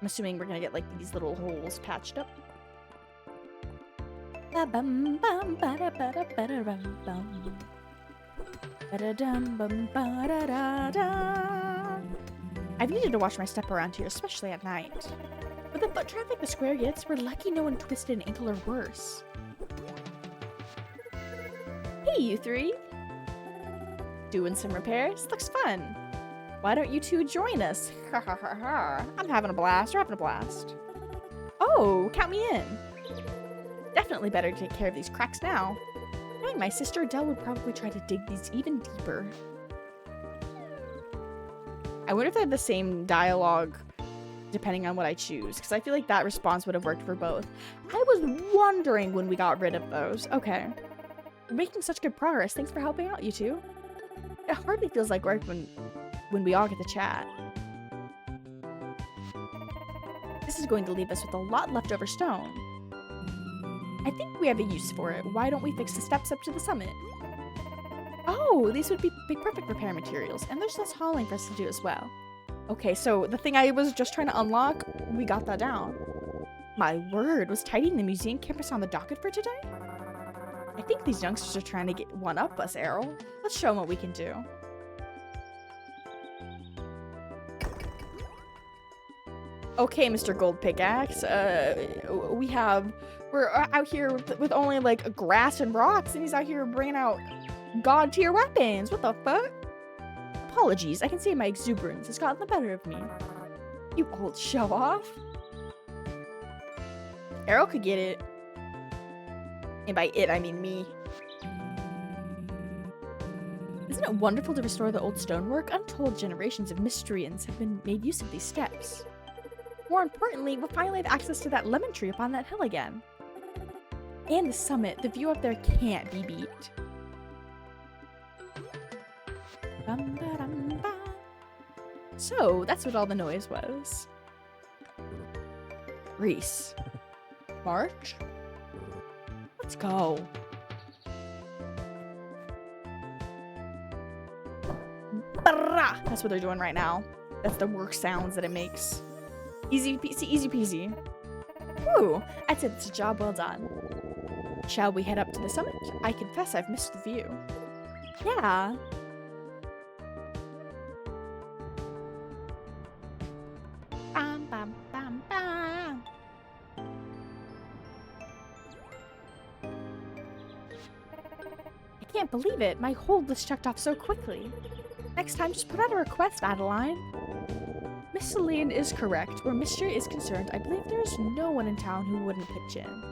I'm assuming we're gonna get like these little holes patched up. I've needed to watch my step around here, especially at night. With the foot traffic the square gets, we're lucky no one twisted an ankle or worse. Hey, you three. Doing some repairs? Looks fun. Why don't you two join us? Ha ha ha ha. I'm having a blast. You're having a blast. Oh, count me in. Definitely better to take care of these cracks now. Knowing my sister, Dell would probably try to dig these even deeper. I wonder if they have the same dialogue depending on what I choose, because I feel like that response would have worked for both. I was wondering when we got rid of those. Okay. We're making such good progress. Thanks for helping out, you two. It hardly feels like work when we all get to chat. This is going to leave us with a lot leftover stone. I think we have a use for it. Why don't we fix the steps up to the summit? Oh, these would be perfect repair materials, and there's less hauling for us to do as well. Okay, so the thing I was just trying to unlock, we got that down. My word, was tidying the museum campus on the docket for today? I think these youngsters are trying to get one up us, Errol. Let's show them what we can do. Okay, Mr. Gold Pickaxe, we're out here with only like grass and rocks, and he's out here bringing out god tier weapons. What the fuck? Apologies, I can see my exuberance has gotten the better of me. You old show off. Errol could get it. And by it, I mean me. Isn't it wonderful to restore the old stonework? Untold generations of miscreants have been made use of these steps. More importantly, we'll finally have access to that lemon tree up on that hill again. And the summit. The view up there can't be beat. So, that's what all the noise was. Reese. March? Let's go. That's what they're doing right now. That's the work sounds that it makes. Easy peasy, easy peasy. Woo! I'd say that's a job well done. Shall we head up to the summit? I confess I've missed the view. Yeah. Bam, bam, bam, bam. I can't believe it. My hold was checked off so quickly. Next time, just put out a request, Adeline. Miss Celine is correct. Where mystery is concerned, I believe there is no one in town who wouldn't pitch in.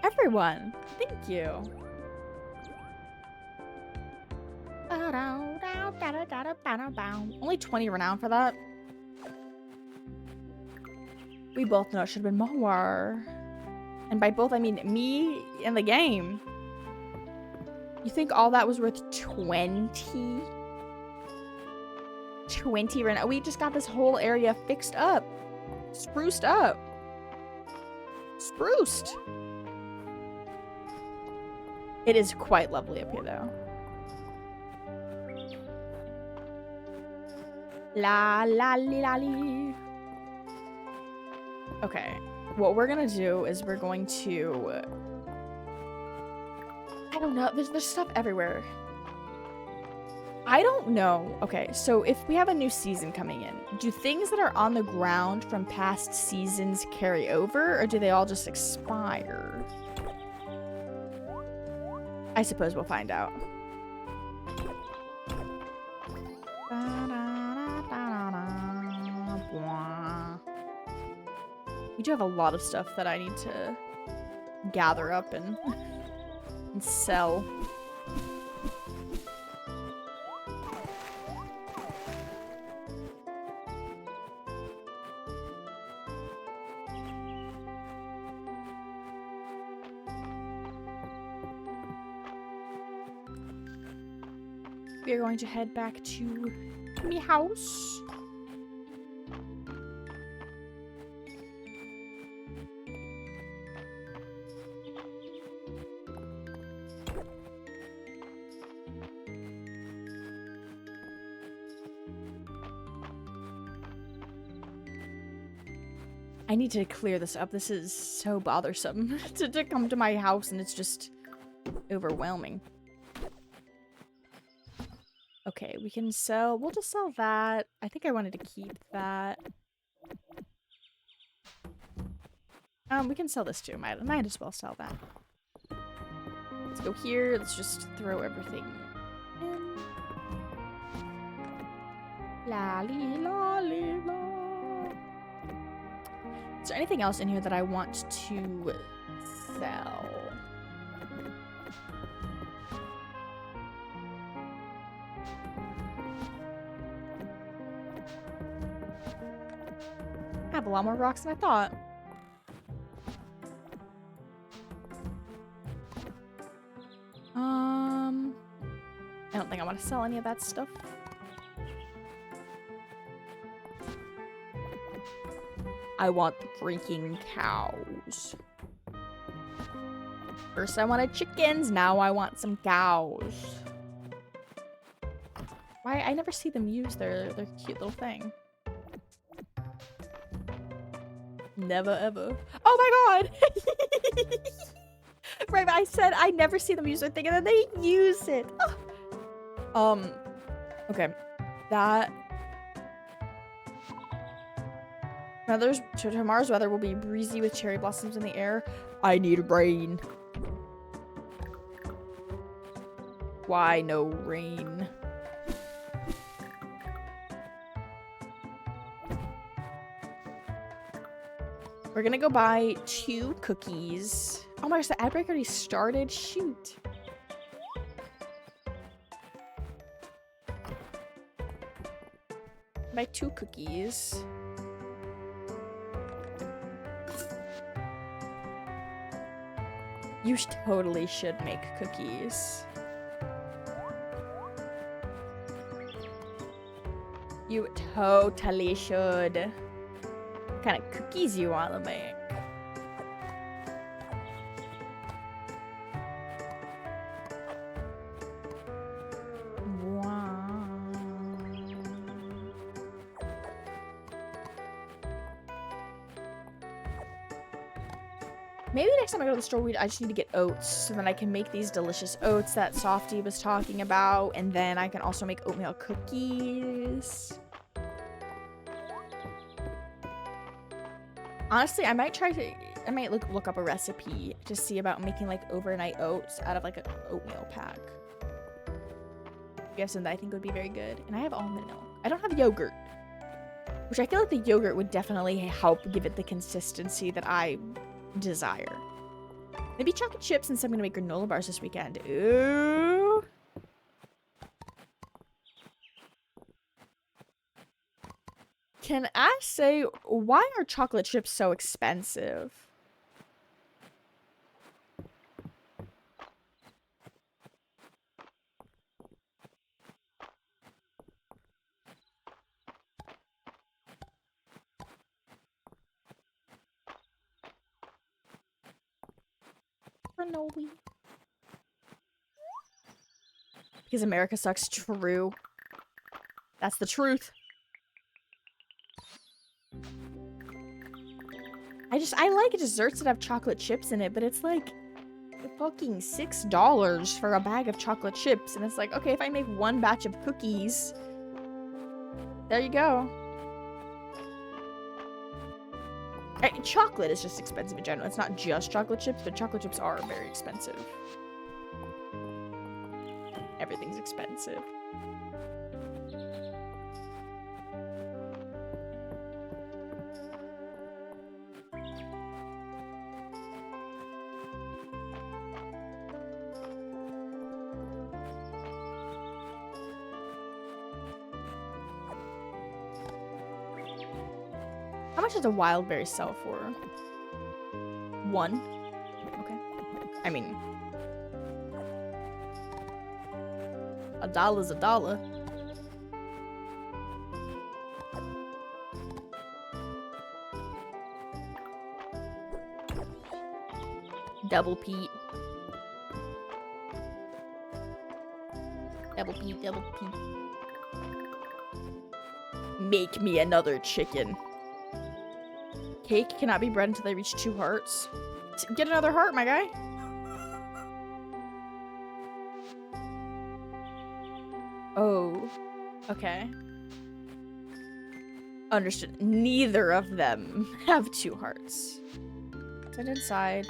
Everyone, thank you. Only 20 renown for that. We both know it should have been more. And by both, I mean me and the game. You think all that was worth 20? 20 renown. We just got this whole area fixed up. Spruced up. Spruced. It is quite lovely up here, though. La la li la li. Okay, what we're gonna do is we're going to... I don't know, there's stuff everywhere. I don't know. Okay, so if we have a new season coming in, do things that are on the ground from past seasons carry over, or do they all just expire? I suppose we'll find out. We do have a lot of stuff that I need to gather up and sell. we are going to head back to me house. I need to clear this up. This is so bothersome to come to my house and it's just overwhelming. Okay, we can sell. We'll just sell that. I think I wanted to keep that. We can sell this too. Might as well sell that. Let's go here. Let's just throw everything in. La li la li la. Is there anything else in here that I want to sell? I have a lot more rocks than I thought. I don't think I want to sell any of that stuff. I want the freaking cows. First I wanted chickens, now I want some cows. Why? I never see them use their cute little thing. Never ever. Oh my god! Right, but I said I never see them use their thing and then they use it. Oh. Okay. That... Tomorrow's weather will be breezy with cherry blossoms in the air. I need rain. Why no rain? We're gonna go buy 2 cookies. Oh my gosh, the ad break already started? Shoot. Buy 2 cookies. You totally should make cookies. You totally should. What kind of cookies you want to make? Maybe next time I go to the store, I just need to get oats so then I can make these delicious oats that Softy was talking about. And then I can also make oatmeal cookies. Honestly, I might look up a recipe to see about making like overnight oats out of like an oatmeal pack. Yes, and I think would be very good. And I have almond milk. I don't have yogurt, which I feel like the yogurt would definitely help give it the consistency that I desire. Maybe chocolate chips since I'm gonna make granola bars this weekend. Ooh. Can I say, why are chocolate chips so expensive? Granola. Because America sucks. True. That's the truth. I like desserts that have chocolate chips in it, but it's like fucking $6 for a bag of chocolate chips. And it's like, okay, if I make 1 batch of cookies, there you go. Chocolate is just expensive in general. It's not just chocolate chips, but chocolate chips are very expensive. Everything's expensive. How much does a wild berry sell for? 1? Okay. I mean, dollar's a dollar. Double Pete. Double Pete, double Pete. Make me another chicken. Cake cannot be bred until they reach 2 hearts. Get another heart, my guy. Oh. Okay. Understood. Neither of them have 2 hearts. Set inside.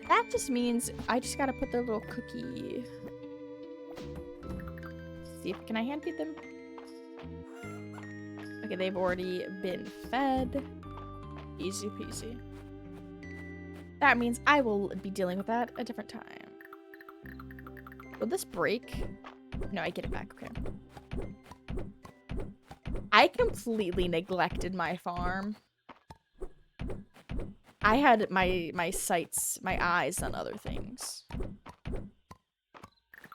That just means I just gotta put their little cookie. See if can I hand feed them? Okay, they've already been fed. Easy peasy. That means I will be dealing with that a different time. Will this break? No, I get it back. Okay. I completely neglected my farm. I had my sights, my eyes on other things.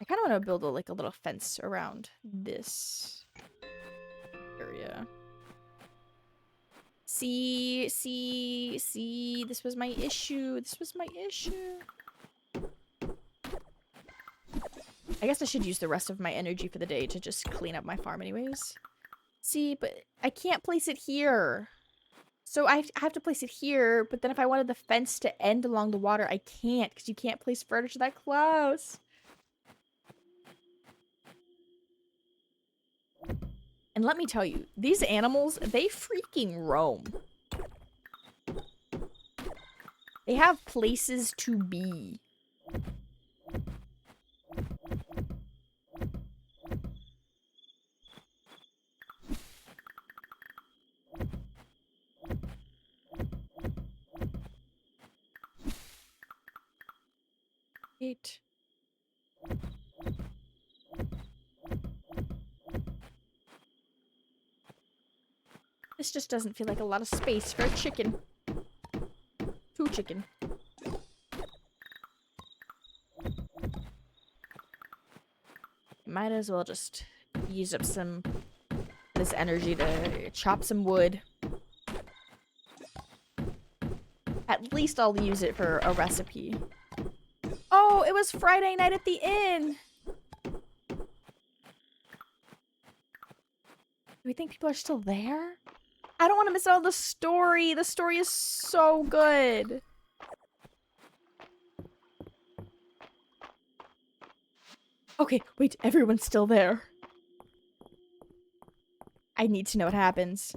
I kind of want to build a little fence around this area. See, this was my issue. This was my issue. I guess I should use the rest of my energy for the day to just clean up my farm anyways. See, but I can't place it here. So I have to place it here, but then if I wanted the fence to end along the water, I can't, because you can't place furniture that close. And let me tell you, these animals, they freaking roam. They have places to be. Eight. This just doesn't feel like a lot of space for a chicken. 2 chicken. Might as well just use up some of this energy to chop some wood. At least I'll use it for a recipe. Oh, it was Friday night at the inn! Do we think people are still there? I don't want to miss out on the story. The story is so good. Okay, wait, everyone's still there. I need to know what happens.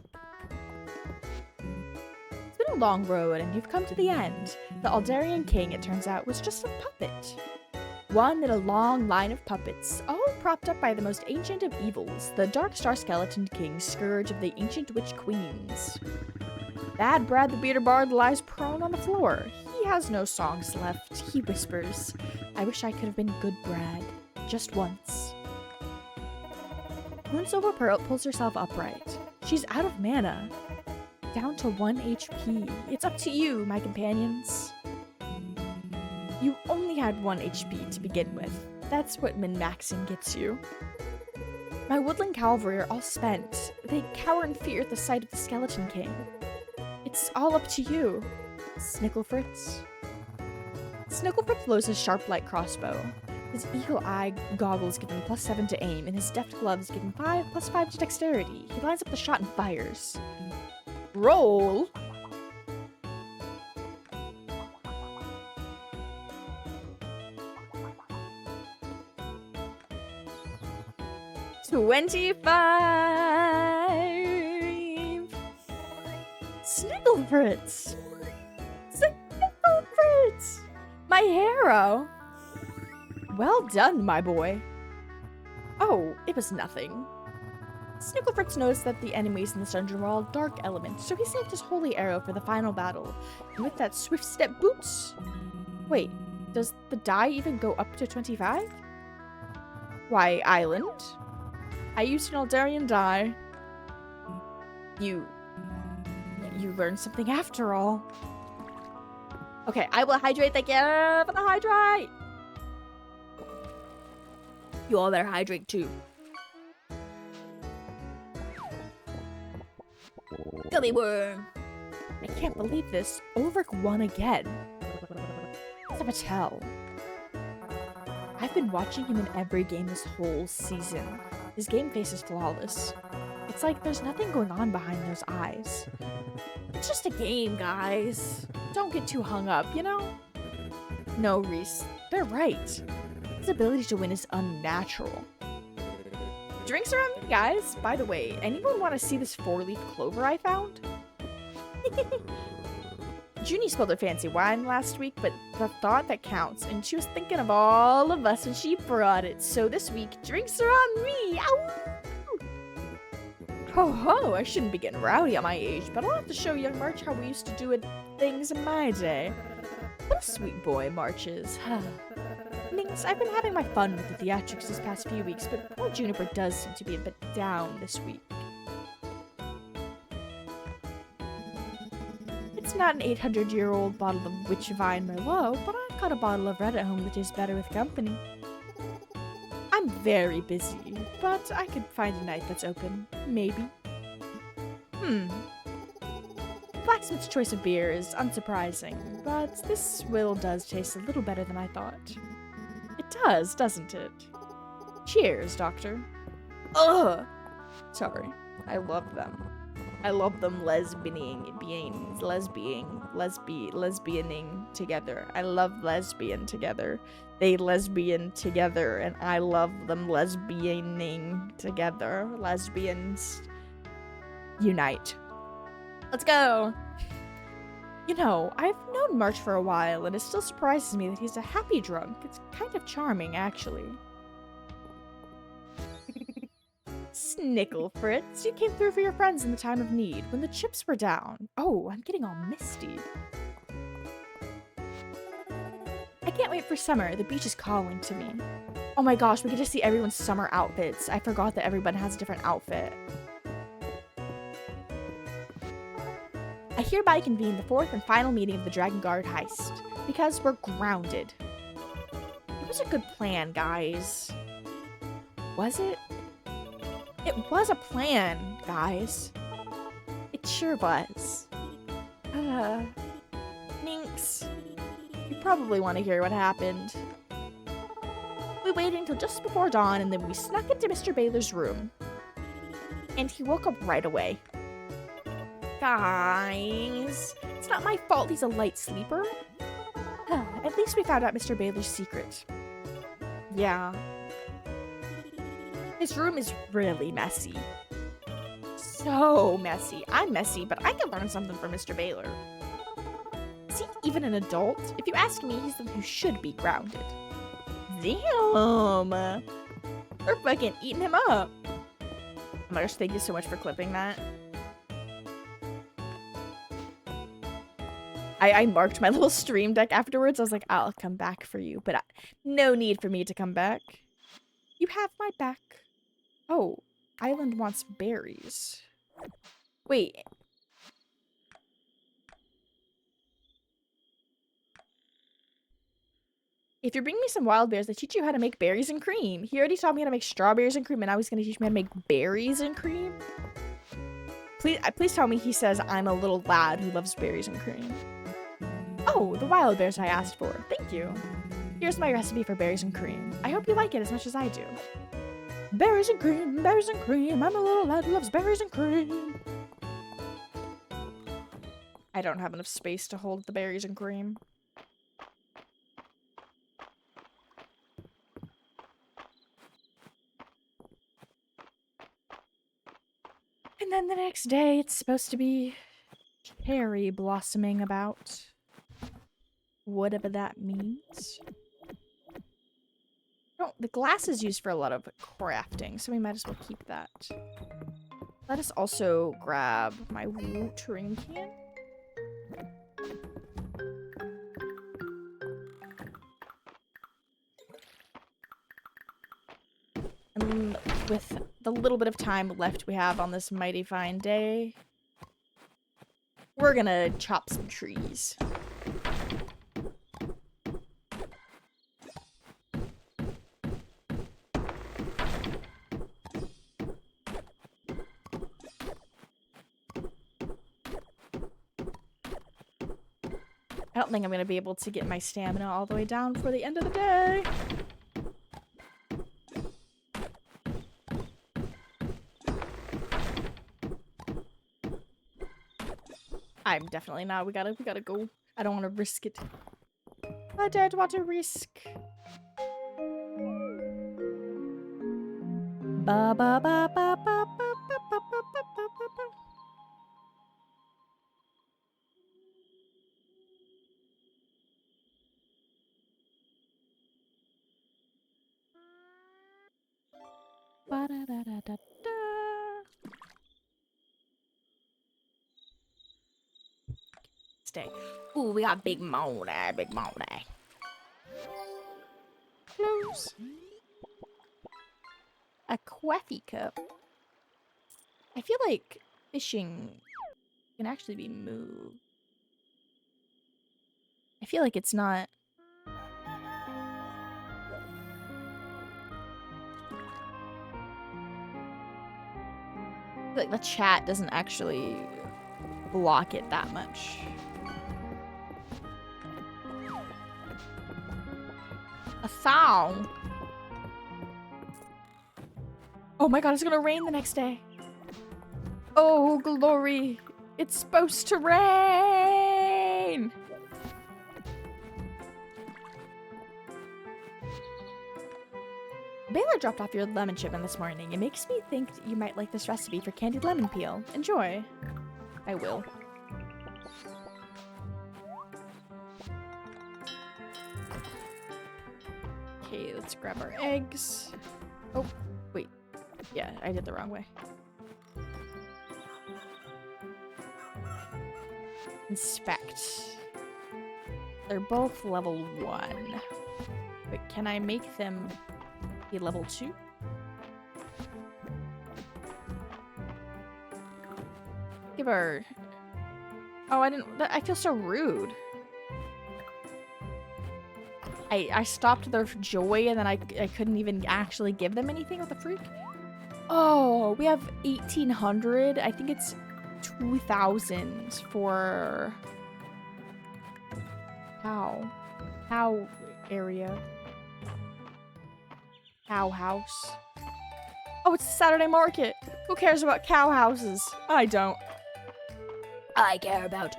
It's been a long road, and you've come to the end. The Aldarian king, it turns out, was just a puppet. One in a long line of puppets, all propped up by the most ancient of evils, the Dark Star Skeleton King, scourge of the ancient witch queens. Bad Brad the Beater Bard lies prone on the floor. He has no songs left. He whispers, I wish I could have been good Brad. Just once. Moonsilver Pearl pulls herself upright. She's out of mana. Down to 1 HP. It's up to you, my companions. You only had 1 HP to begin with. That's what min-maxing gets you. My woodland cavalry are all spent. They cower in fear at the sight of the Skeleton King. It's all up to you, Snicklefritz. Snicklefritz blows his sharp light crossbow. His eagle-eye goggles give him +7 to aim, and his deft gloves give him +5 to dexterity. He lines up the shot and fires. Roll! $25. Snicklefritz. Snicklefritz. My hero. Well done, my boy. Oh, it was nothing. Snicklefritz noticed that the enemies in the dungeon were all dark elements, so he saved his holy arrow for the final battle. And with that swift step boots... Wait, does the die even go up to 25? Why, Island? I used an Aldarian die. You learned something after all. Okay, I will hydrate the gift for the hydrate. You all better hydrate too. Gummy worm. I can't believe this. Ulrich won again. Let's have a tell. I've been watching him in every game this whole season. His game face is flawless. It's like there's nothing going on behind those eyes. It's just a game, guys. Don't get too hung up, you know? No, Reese. They're right. His ability to win is unnatural. Drinks are on me, guys. By the way, anyone want to see this 4-leaf clover I found? Junie spilled her fancy wine last week, but the thought that counts, and she was thinking of all of us when she brought it. So this week, drinks are on me. Ow! Ho ho, I shouldn't be getting rowdy at my age, but I'll have to show young March how we used to do things in my day. What a sweet boy March is. Meenks, I've been having my fun with the theatrics these past few weeks, but poor Juniper does seem to be a bit down this week. It's not an 800-year-old bottle of Witch Vine Merlot, but I've got a bottle of red at home that tastes better with company. I'm very busy, but I could find a night that's open. Maybe. Blacksmith's choice of beer is unsurprising, but this will does taste a little better than I thought. It does, doesn't it? Cheers, Doctor. Ugh! Sorry. I love them. I love them lesbianing together. I love lesbian together. They lesbian together, and I love them lesbianing together. Lesbians unite. Let's go! You know, I've known March for a while, and it still surprises me that he's a happy drunk. It's kind of charming, actually. Snickle Fritz, you came through for your friends in the time of need, when the chips were down. Oh, I'm getting all misty. I can't wait for summer. The beach is calling to me. Oh my gosh, we get to see everyone's summer outfits. I forgot that everyone has a different outfit. I hereby convene the 4th and final meeting of the Dragon Guard heist, because we're grounded. It was a good plan, guys. Was it? It was a plan, guys. It sure was. Meenks, you probably want to hear what happened. We waited until just before dawn, and then we snuck into Mr. Baylor's room. And he woke up right away. Guys, it's not my fault he's a light sleeper. At least we found out Mr. Baylor's secret. Yeah. His room is really messy. So messy. I'm messy, but I can learn something from Mr. Baylor. Is he even an adult? If you ask me, he's the one who should be grounded. Damn! They're fucking eating him up. Oh my gosh, thank you so much for clipping that. I marked my little stream deck afterwards. I was like, I'll come back for you, but no need for me to come back. You have my back. Oh, Island wants berries. Wait. If you bring me some wild berries, I teach you how to make berries and cream. He already taught me how to make strawberries and cream, and now he's going to teach me how to make berries and cream? Please tell me he says I'm a little lad who loves berries and cream. Oh, the wild berries I asked for. Thank you. Here's my recipe for berries and cream. I hope you like it as much as I do. Berries and cream, berries and cream. I'm a little lad who loves berries and cream. I don't have enough space to hold the berries and cream. And then the next day, it's supposed to be cherry blossoming about. Whatever that means. Oh, the glass is used for a lot of crafting, so we might as well keep that. Let us also grab my watering can. And with the little bit of time left we have on this mighty fine day, we're gonna chop some trees. I don't think I'm gonna be able to get my stamina all the way down for the end of the day. I'm definitely not. We gotta go. I don't want to risk it. I don't want to risk. Ba ba ba ba ba ba ba ba ba ba ba ba. Ba da da da da da. Stay. Ooh, we got big moldy, big moldy. Close. A coffee cup. I feel like fishing can actually be moved. I feel like it's not. I feel like the chat doesn't actually block it that much. A song. Oh my god, it's gonna rain the next day. Oh, glory. It's supposed to rain. Baylor dropped off your lemon chippen this morning. It makes me think you might like this recipe for candied lemon peel. Enjoy. I will. Okay, let's grab our eggs. Oh, wait. Yeah, I did the wrong way. Inspect. They're both level 1. But can I make them be level 2? Give her... Oh, I feel so rude. I stopped their joy and then I couldn't even actually give them anything. What the freak? Oh, we have 1,800. I think it's 2,000 for cow area. Cow house. Oh, it's a Saturday market. Who cares about cow houses? I don't. I care about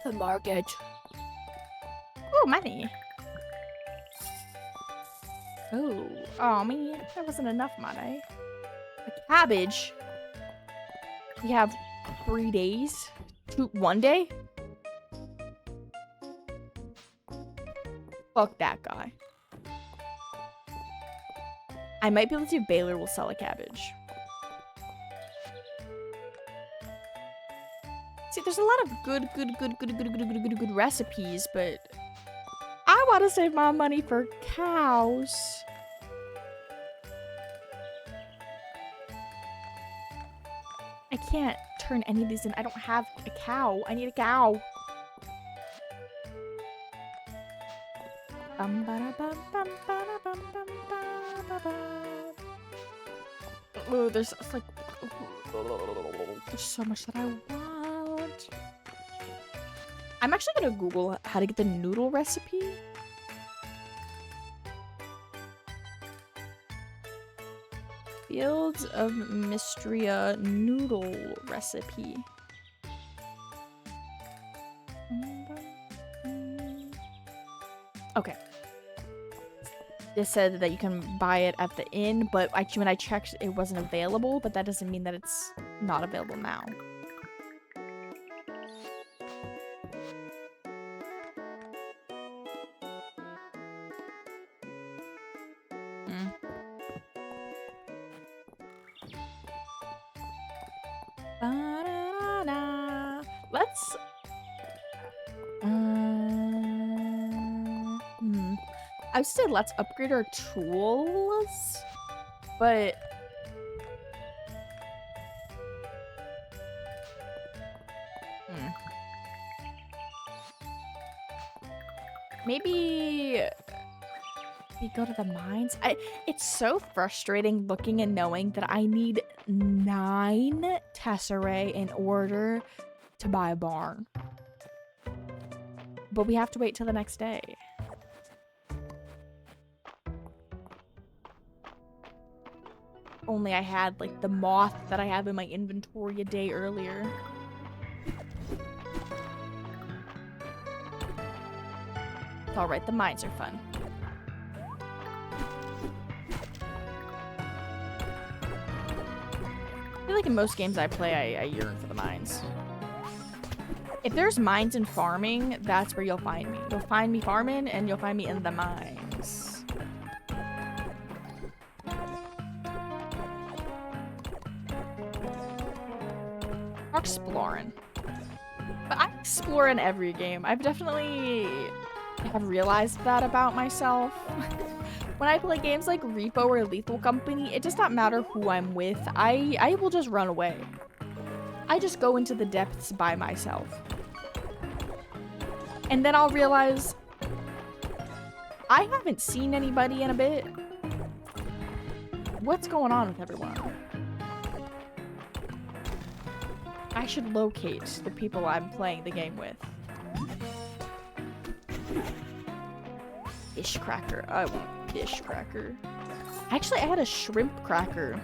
the market. Oh, money. Oh man, that wasn't enough money. A cabbage. We have 3 days. 1 day? Fuck that guy. I might be able to see if Baylor will sell a cabbage. See, there's a lot of good recipes, but I want to save my money for cows. I can't turn any of these in. I don't have a cow. I need a cow. Oh, there's like there's so much that I want. I'm actually gonna Google how to get the noodle recipe. Fields of Mystria noodle recipe. Okay. It said that you can buy it at the inn, but when I checked, it wasn't available, but that doesn't mean that it's not available now. Let's I would say let's upgrade our tools, but maybe we go to the mines. It's so frustrating looking and knowing that I need 9 tesserae in order to buy a barn. But we have to wait till the next day. Only I had, like, the moth that I have in my inventory a day earlier. It's alright, the mines are fun. I feel like in most games I play, I yearn for the mines. If there's mines and farming, that's where you'll find me. You'll find me farming, and you'll find me in the mines. I'm exploring. But I explore in every game. I've definitely have realized that about myself. When I play games like Repo or Lethal Company, it does not matter who I'm with. I will just run away. I just go into the depths by myself. And then I'll realize I haven't seen anybody in a bit. What's going on with everyone? I should locate the people I'm playing the game with. Fish cracker. I want fish cracker. Actually, I had a shrimp cracker.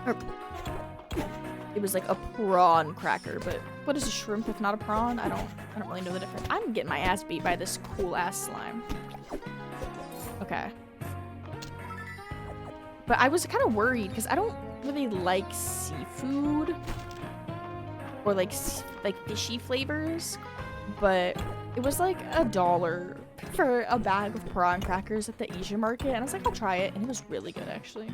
Or, it was like a prawn cracker, but what is a shrimp if not a prawn? I don't really know the difference. I'm getting my ass beat by this cool ass slime. Okay. But I was kind of worried because I don't really like seafood or like fishy flavors, but it was like $1 for a bag of prawn crackers at the Asian market, and I was like, I'll try it, and it was really good actually.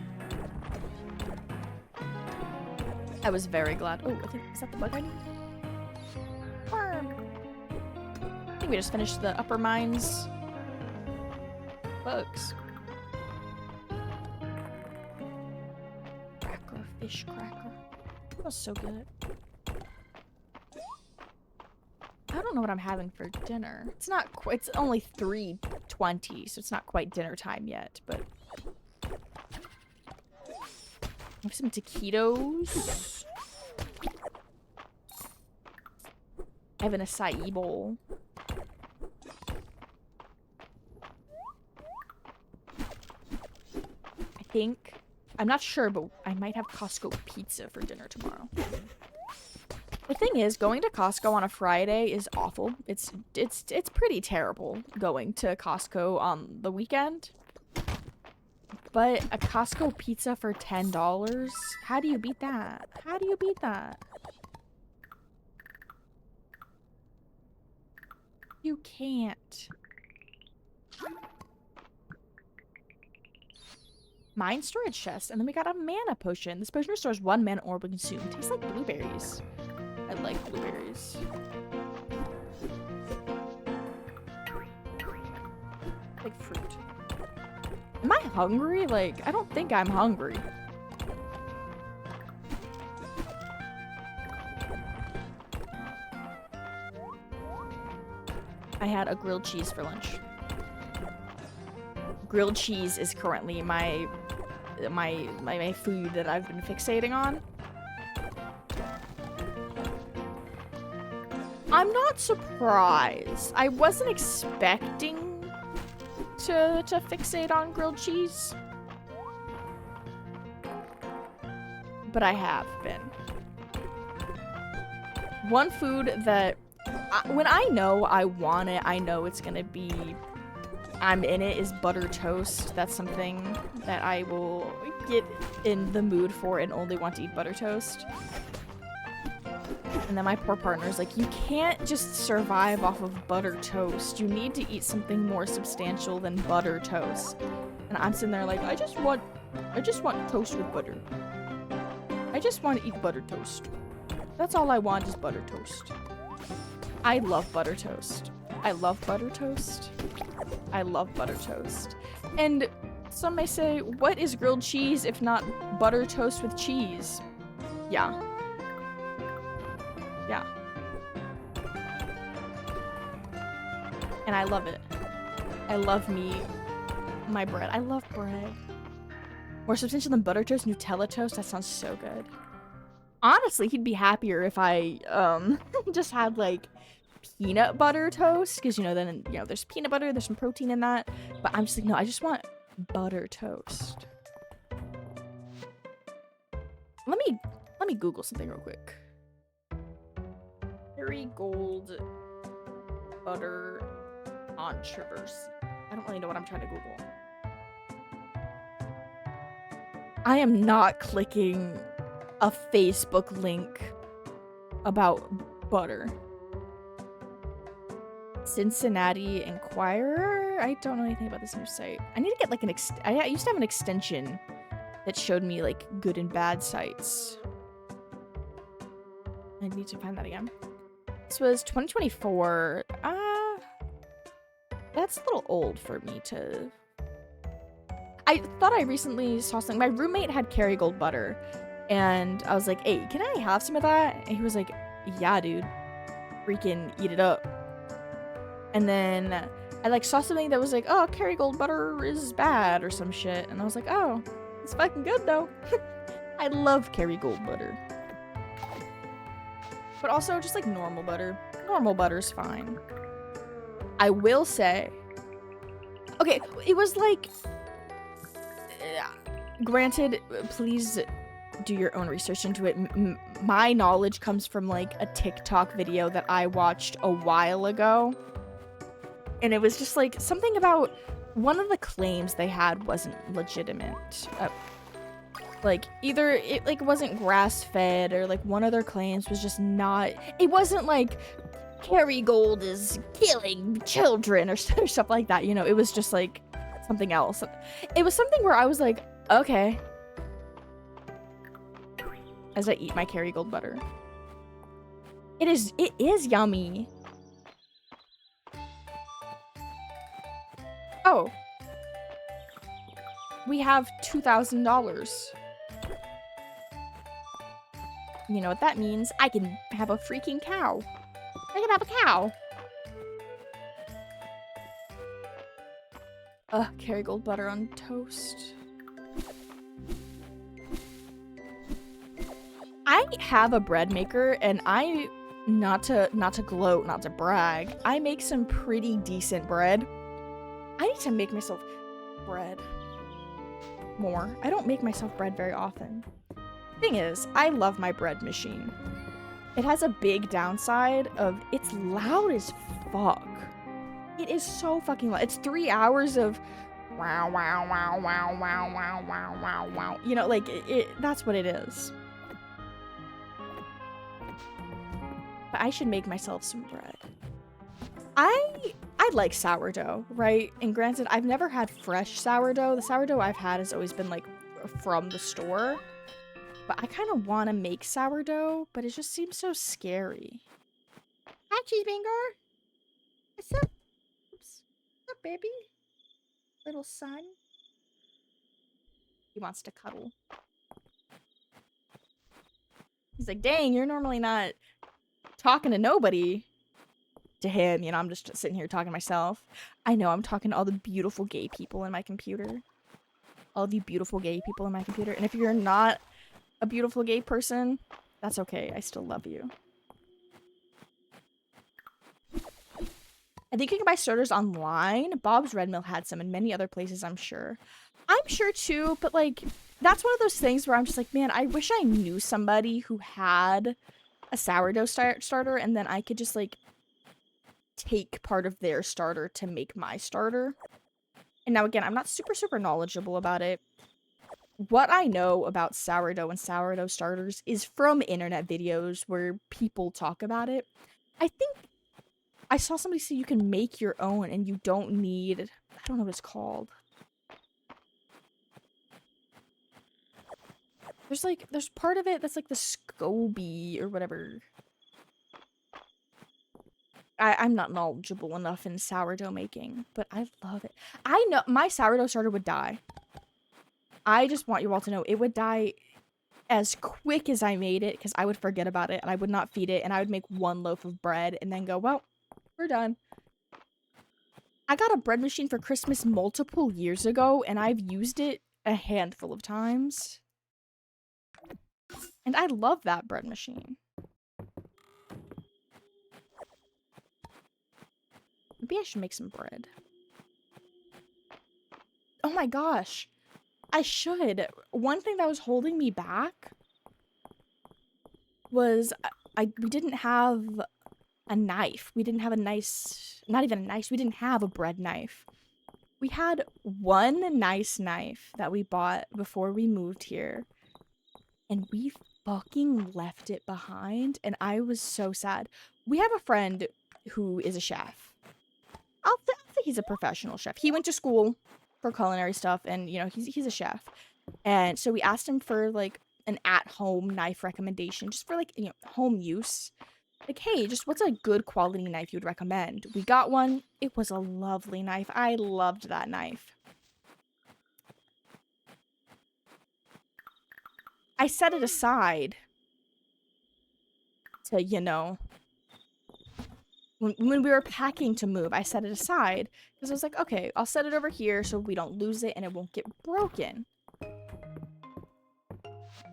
I was very glad. Oh, I think, is that the bug I need? Worm. I think we just finished the upper mines. Bugs. Cracker, fish cracker. That was so good. I don't know what I'm having for dinner. It's not quite, it's only 3:20, so it's not quite dinner time yet, but I have some taquitos. I have an acai bowl. I think, I'm not sure, but I might have Costco pizza for dinner tomorrow. The thing is, going to Costco on a Friday is awful. It's pretty terrible going to Costco on the weekend. But a Costco pizza for $10? How do you beat that? How do you beat that? You can't. Mine storage chest, and then we got a mana potion. This potion restores 1 mana orb consumed. Tastes like blueberries. I like blueberries. Like fruit. Am I hungry? Like, I don't think I'm hungry. I had a grilled cheese for lunch. Grilled cheese is currently my food that I've been fixating on. I'm not surprised. I wasn't expecting to fixate on grilled cheese, but I have been. One food that when I know I want it, I know it's gonna be, I'm in it, is butter toast. That's something that I will get in the mood for and only want to eat butter toast. And then my poor partner's like, you can't just survive off of butter toast. You need to eat something more substantial than butter toast. And I'm sitting there like, I just want toast with butter. I just want to eat butter toast. That's all I want is butter toast. I love butter toast. I love butter toast. I love butter toast. And some may say, what is grilled cheese if not butter toast with cheese? Yeah. Yeah. And I love it. I love my bread. I love bread. More substantial than butter toast, Nutella toast. That sounds so good. Honestly, he'd be happier if I just had like peanut butter toast, because, you know, then, you know, there's peanut butter, there's some protein in that. But I'm just like, no, I just want butter toast. Let me Google something real quick. Kerrygold butter controversy. I don't really know what I'm trying to Google. I am not clicking a Facebook link about butter. Cincinnati Enquirer? I don't know anything about this new site. I need to get like an I used to have an extension that showed me like good and bad sites. I need to find that again. This was 2024. That's a little old for me to... I thought I recently saw something. My roommate had Kerrygold butter, and I was like, hey, can I have some of that? And he was like, yeah, dude. Freaking eat it up. And then I like saw something that was like, oh, Kerrygold butter is bad or some shit. And I was like, oh, it's fucking good though. I love Kerrygold butter. But also just like normal butter. Normal butter's fine. I will say, okay, it was like, granted, please do your own research into it. My knowledge comes from like a TikTok video that I watched a while ago. And it was just like something about one of the claims they had wasn't legitimate. Like either it like wasn't grass fed or like one of their claims was just not, it wasn't like Kerrygold is killing children or stuff like that, you know. It was just like something else. It was something where I was like, okay, as I eat my Kerrygold butter. It is yummy. Oh, we have $2,000. You know what that means? I can have a freaking cow. I can have a cow. Kerrygold butter on toast. I have a bread maker, and I, not to gloat, not to brag, I make some pretty decent bread. I need to make myself bread more. I don't make myself bread very often. Thing is, I love my bread machine. It has a big downside of it's loud as fuck. It is so fucking loud. It's 3 hours of wow, wow, wow, wow, wow, wow, wow, wow, wow. You know, like, that's what it is. But I should make myself some bread. I like sourdough, right? And granted, I've never had fresh sourdough. The sourdough I've had has always been, like, from the store. But I kind of want to make sourdough, but it just seems so scary. Hi, Cheesebanger. What's up? Oops. What's up, baby? Little son. He wants to cuddle. He's like, dang, you're normally not talking to nobody. To him, you know, I'm just sitting here talking to myself. I know, I'm talking to all the beautiful gay people in my computer. All of you beautiful gay people in my computer. And if you're not a beautiful gay person, that's okay. I still love you. I think you can buy starters online. Bob's Red Mill had some, and many other places, I'm sure. I'm sure too, but like, that's one of those things where I'm just like, man, I wish I knew somebody who had a sourdough starter, and then I could just like take part of their starter to make my starter. And now again, I'm not super knowledgeable about it. What I know about sourdough and sourdough starters is from internet videos where people talk about it. I think I saw somebody say you can make your own and you don't need, I don't know what it's called. There's part of it that's like the SCOBY or whatever. I'm not knowledgeable enough in sourdough making, but I love it. I know my sourdough starter would die. I just want you all to know it would die as quick as I made it because I would forget about it and I would not feed it and I would make one loaf of bread and then go, well, we're done. I got a bread machine for Christmas multiple years ago and I've used it a handful of times. And I love that bread machine. Maybe I should make some bread. Oh my gosh. I should. One thing that was holding me back was we didn't have a knife. We didn't have a nice, not even a knife. We didn't have a bread knife. We had one nice knife that we bought before we moved here, and we fucking left it behind, and I was so sad. We have a friend who is a chef. I'll say he's a professional chef. He went to school for culinary stuff, and you know, he's a chef. And so we asked him for like an at-home knife recommendation, just for like, you know, home use. Like, hey, just what's a good quality knife you would recommend? We got one. It was a lovely knife. I loved that knife. I set it aside to, you know, when we were packing to move, I set it aside because I was like, okay, I'll set it over here so we don't lose it and it won't get broken.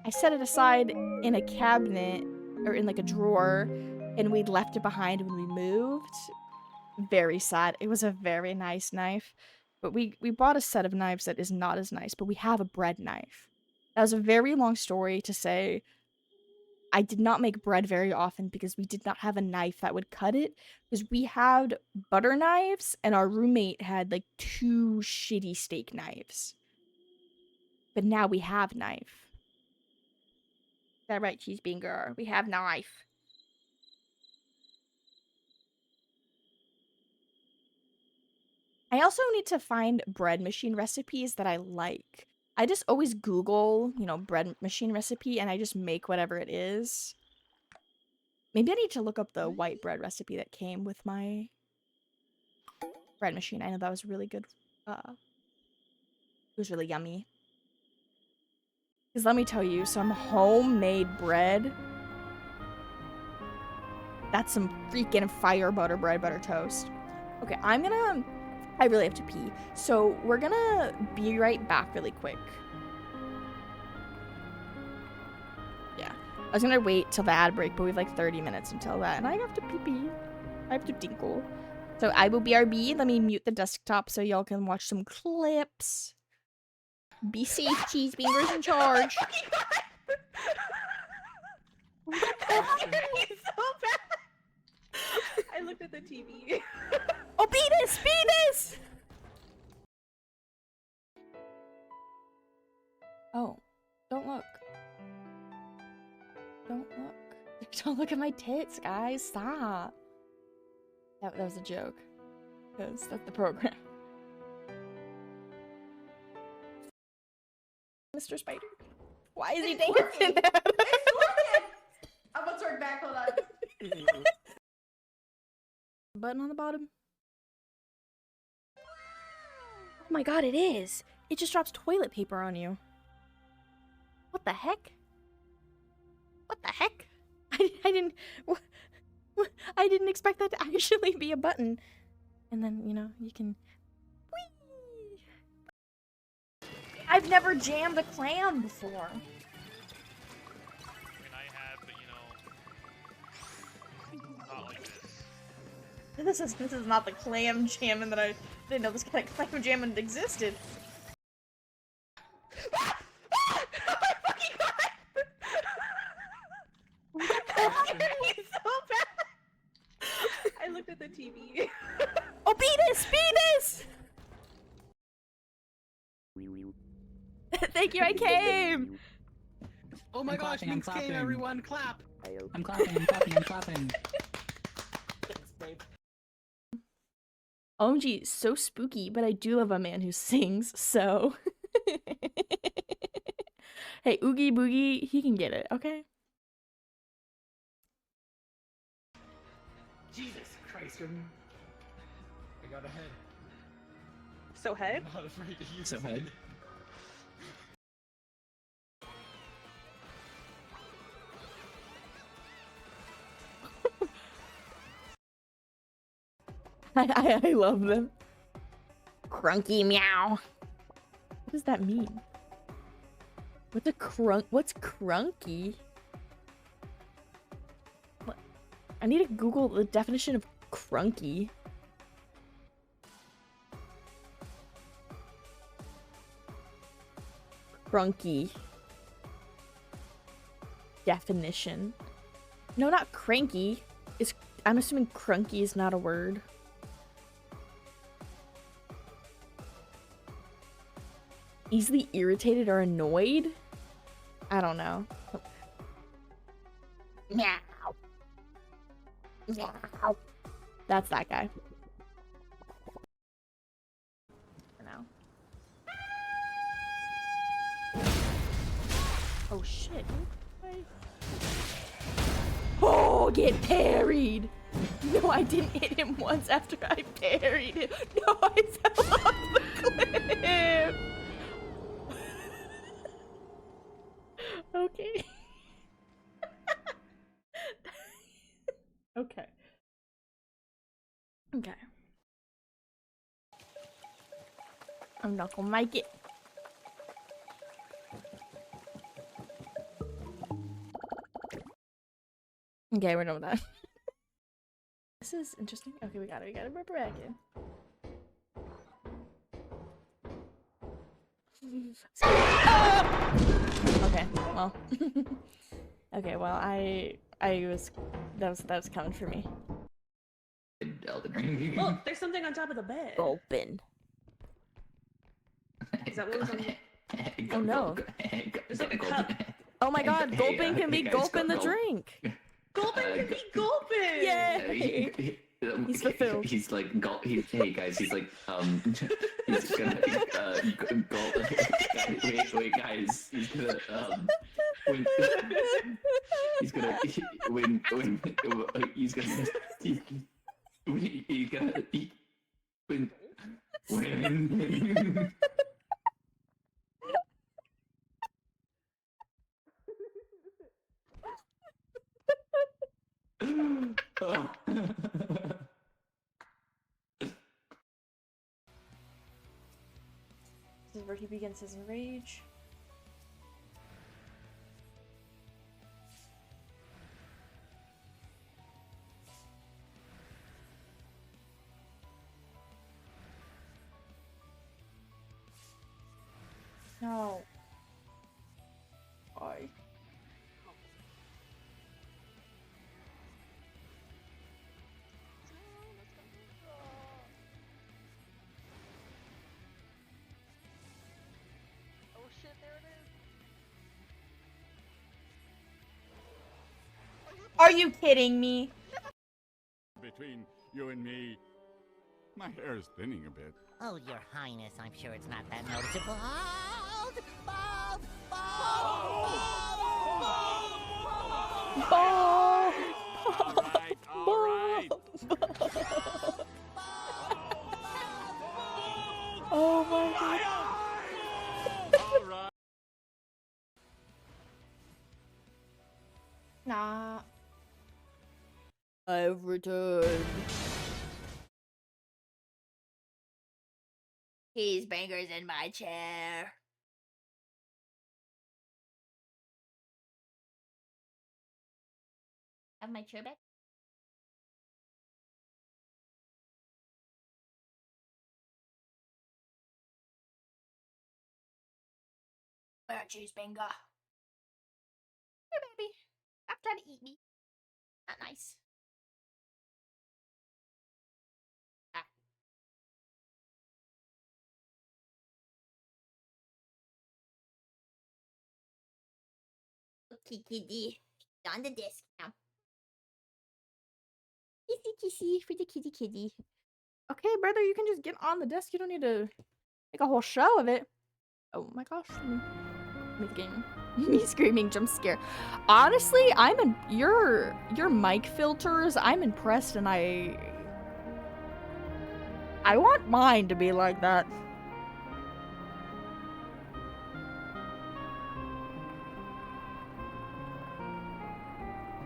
I set it aside in a cabinet or in like a drawer, and we left it behind when we moved. Very sad. It was a very nice knife, but we bought a set of knives that is not as nice, but we have a bread knife. That was a very long story to say I did not make bread very often because we did not have a knife that would cut it, because we had butter knives and our roommate had like 2 shitty steak knives. But now we have knife. Is that right, Cheese Binger? We have knife. I also need to find bread machine recipes that I like. I just always Google, you know, bread machine recipe, and I just make whatever it is. Maybe I need to look up the white bread recipe that came with my bread machine. I know that was really good. It was really yummy. Because let me tell you, some homemade bread. That's some freaking fire butter bread, butter toast. Okay, I really have to pee. So we're gonna be right back really quick. Yeah. I was gonna wait till the ad break, but we have like 30 minutes until that, and I have to pee. I have to tinkle. So I will BRB. Let me mute the desktop so y'all can watch some clips. Be safe, Cheese Binger's in charge. So bad. I looked at the TV. Oh, Beatus! Beatus! Oh, don't look. Don't look. Don't look at my tits, guys. Stop. That was a joke. Because that's the program. Mr. Spider. Why is he dancing? I'm gonna turn back, hold on. Button on the bottom. Oh my god, it is. It just drops toilet paper on you. What the heck? What the heck? I didn't expect that to actually be a button. And then, you know, you can... Whee! I've never jammed a clam before. I mean, I have, but you know, not like this. This is not the clam jamming that I didn't know this kind of clam jamming existed. So bad. I looked at the TV. Oh, Beatus! Beatus! Thank you, I came! Oh my gosh, Meenks came, everyone, clap! I'm clapping, I'm clapping, I'm clapping. Thanks, babe. OMG, so spooky, but I do love a man who sings, so... Hey, Oogie Boogie, he can get it, okay? Jesus Christ, I got ahead. So head? I'm not afraid to use So it. head. I love them. Crunky meow. What does that mean? What's crunky? What? I need to Google the definition of crunky. crunky definition. No, not cranky. I'm assuming crunky is not a word. Easily irritated or annoyed? I don't know. Meow. Meow. That's that guy. For now. Oh shit. Oh, get parried! No, I didn't hit him once after I parried him. No, I fell off the cliff! Okay. Okay. Okay. I'm not gonna make it. Okay, we're done with that. This is interesting. Okay, we gotta rip her back in. Okay, well. Okay, well, that was coming for me. Elden Ring. Oh, there's something on top of the bed. Open. Is that what was on the... Oh no. There's like a cup. Oh my god, gulping can be guys, gulping the gulp. drink. Gulping can be gulping! Yay! He's fulfilled. He's like, hey guys, he's like, he's gonna, gulp. Wait, guys, he's gonna, when, he's gonna, when, he's gonna, when. Oh. This is where he begins his rage. No. Why? Are you kidding me? Between you and me, my hair is thinning a bit. Oh, Your Highness, I'm sure it's not that noticeable. Ball! All right. Oh my god. All right. Nah. I've returned. He's bangers in my chair. Have my chair back? Where are you, Banger? Here, baby. Stop trying to eat me. Not nice. Ah. Okay, kitty. On the desk now. Kissy kissy for the kitty kitty. Okay, brother, you can just get on the desk. You don't need to make a whole show of it. Oh my gosh. Me screaming jump scare. Honestly, your mic filters, I'm impressed, and I want mine to be like that.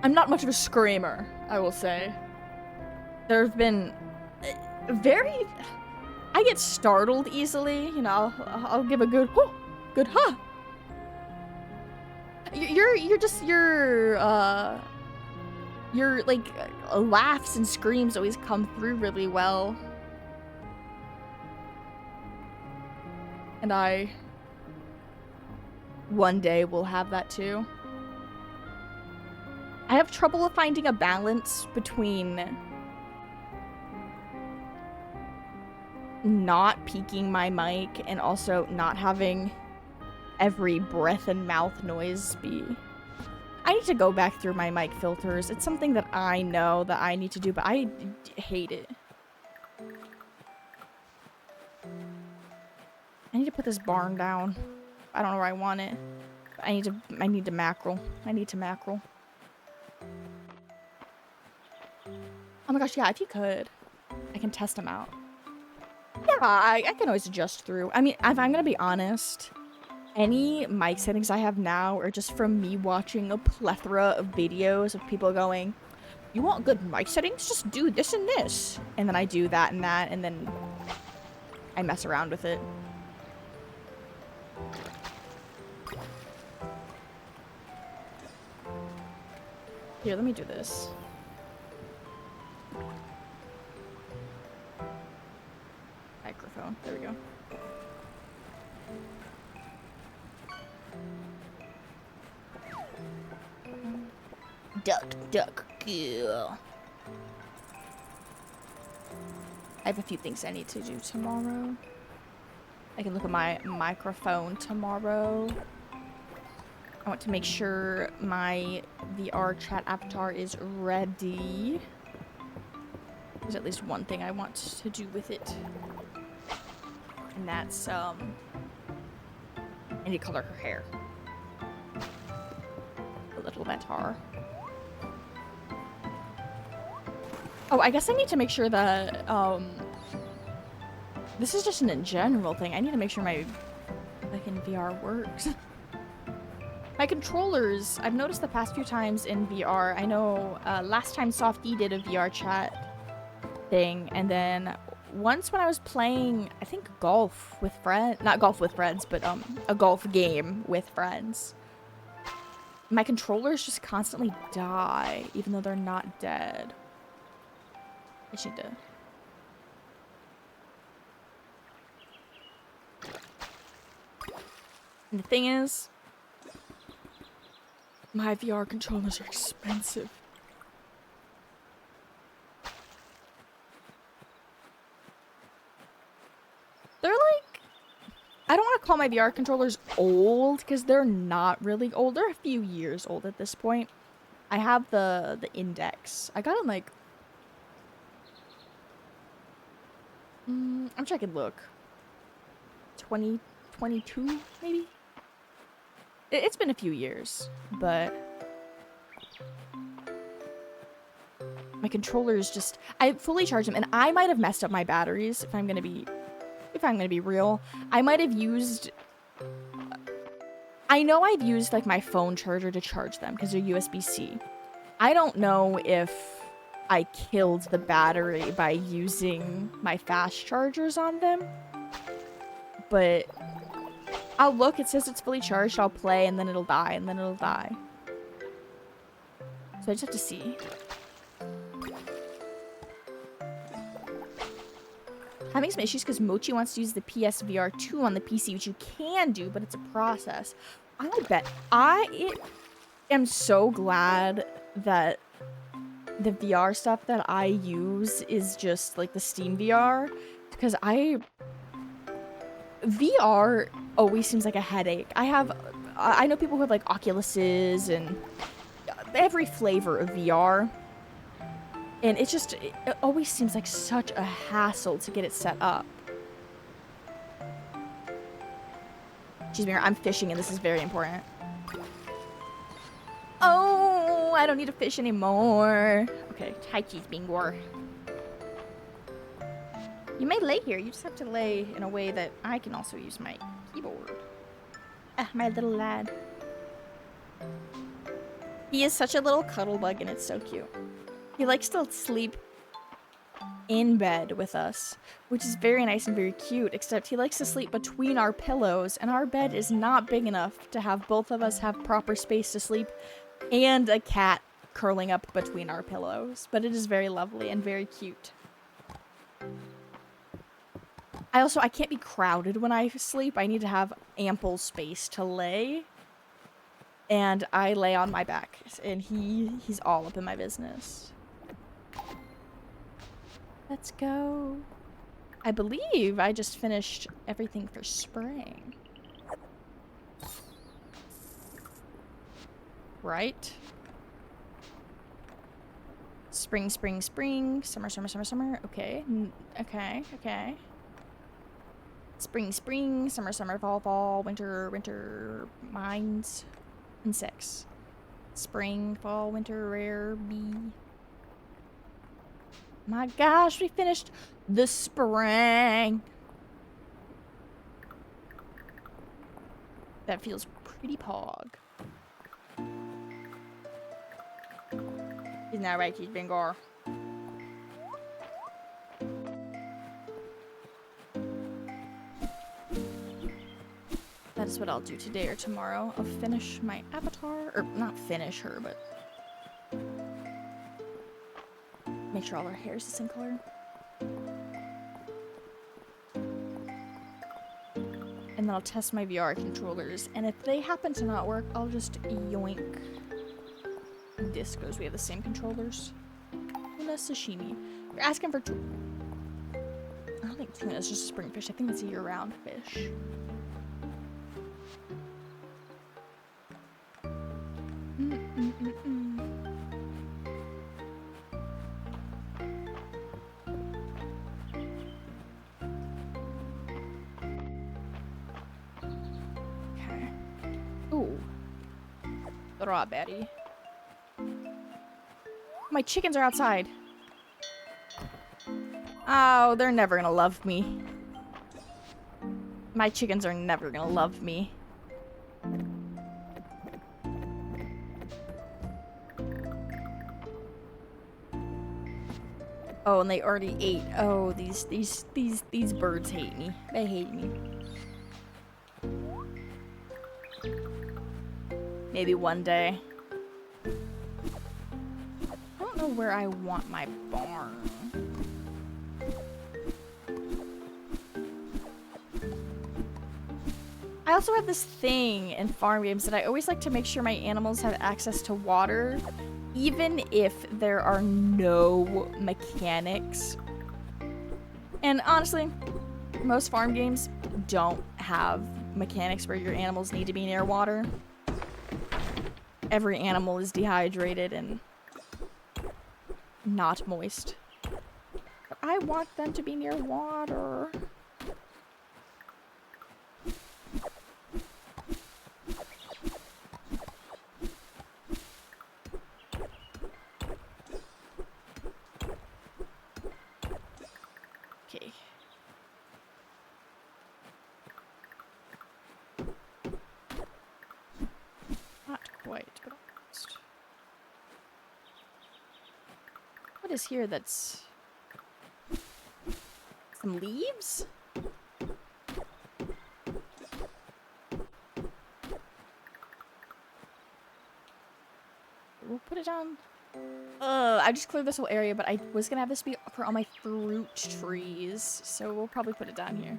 I'm not much of a screamer, I will say. There have been I get startled easily, you know. I'll give a good huh. Your like laughs and screams always come through really well. one day we'll have that too. I have trouble finding a balance between not peaking my mic and also not having every breath and mouth noise be... I need to go back through my mic filters. It's something that I know that I need to do, but I hate it. I need to put this barn down. I don't know where I want it. I need to mackerel. I need to mackerel. Oh my gosh, yeah, if you could, I can test them out. Yeah, I can always adjust through. I mean, if I'm gonna be honest, any mic settings I have now are just from me watching a plethora of videos of people going, you want good mic settings? Just do this and this. And then I do that, and then I mess around with it. Here, let me do this. Microphone. There we go. Duck, duck, go. I have a few things I need to do tomorrow. I can look at my microphone tomorrow. I want to make sure my VR chat avatar is ready. There's at least one thing I want to do with it. And that's, I need to color her hair. A little better. Oh, I guess I need to make sure that, this is just an in general thing. I need to make sure my fucking VR works. My controllers, I've noticed the past few times in VR, I know last time Softy did a VR chat thing, and then once when I was playing, I think golf with friends, not golf with friends, but a golf game with friends, my controllers just constantly die, even though they're not dead. I should do. And the thing is, my VR controllers are expensive. They're like, I don't want to call my VR controllers old, because they're not really old. They're a few years old at this point. I have the index. I got it like... I'm sure I could look. 2022, maybe? It's been a few years, but... my controllers just... I fully charged them, and I might have messed up my batteries, if I'm gonna be real. I might have used... I know I've used, like, my phone charger to charge them, because they're USB-C. I don't know if I killed the battery by using my fast chargers on them, but I'll look, it says it's fully charged, I'll play, and then it'll die, and then it'll die. So I just have to see. Having some issues because Mochi wants to use the PSVR 2 on the PC, which you can do, but it's a process. I bet. I am so glad that the VR stuff that I use is just like the Steam VR, because VR always seems like a headache. I know people who have like Oculuses and every flavor of VR, and it always seems like such a hassle to get it set up. Excuse me, I'm fishing and this is very important. Oh, I don't need to fish anymore. Okay, hi Cheese Bingor. You may lay here, you just have to lay in a way that I can also use my keyboard. Ah, my little lad. He is such a little cuddle bug and it's so cute. He likes to sleep in bed with us, which is very nice and very cute, except he likes to sleep between our pillows, and our bed is not big enough to have both of us have proper space to sleep and a cat curling up between our pillows. But it is very lovely and very cute. I can't be crowded when I sleep. I need to have ample space to lay. and I lay on my back, and he's all up in my business. Let's go. I believe I just finished everything for spring. Right? Spring, spring, spring. Summer, summer, summer, summer. Okay. Okay, okay. Spring, spring. Summer, summer, fall, fall. Winter, winter. Mines. Insects. Spring, fall, winter, rare, bee. My gosh, we finished the spring. That feels pretty pog. Isn't that right, Keith Bengor? That is what I'll do today or tomorrow. I'll finish my avatar, or not finish her, but make sure all her hair is the same color. And then I'll test my VR controllers, and if they happen to not work, I'll just yoink this because we have the same controllers. Tuna sashimi. You're asking for tuna. I don't think tuna is just a spring fish. I think it's a year-round fish. Okay. Ooh. Strawberry. My chickens are outside. Oh, they're never gonna love me. My chickens are never gonna love me. Oh, and they already ate. Oh, these birds hate me. They hate me. Maybe one day. I don't know where I want my barn. I also have this thing in farm games that I always like to make sure my animals have access to water, even if there are no mechanics. And honestly, most farm games don't have mechanics where your animals need to be near water. Every animal is dehydrated and not moist. But I want them to be near water. Okay. Not quite, but almost. What is here that's... some leaves? We'll put it down. I just cleared this whole area, but I was gonna have this be for all my fruit trees, so we'll probably put it down here.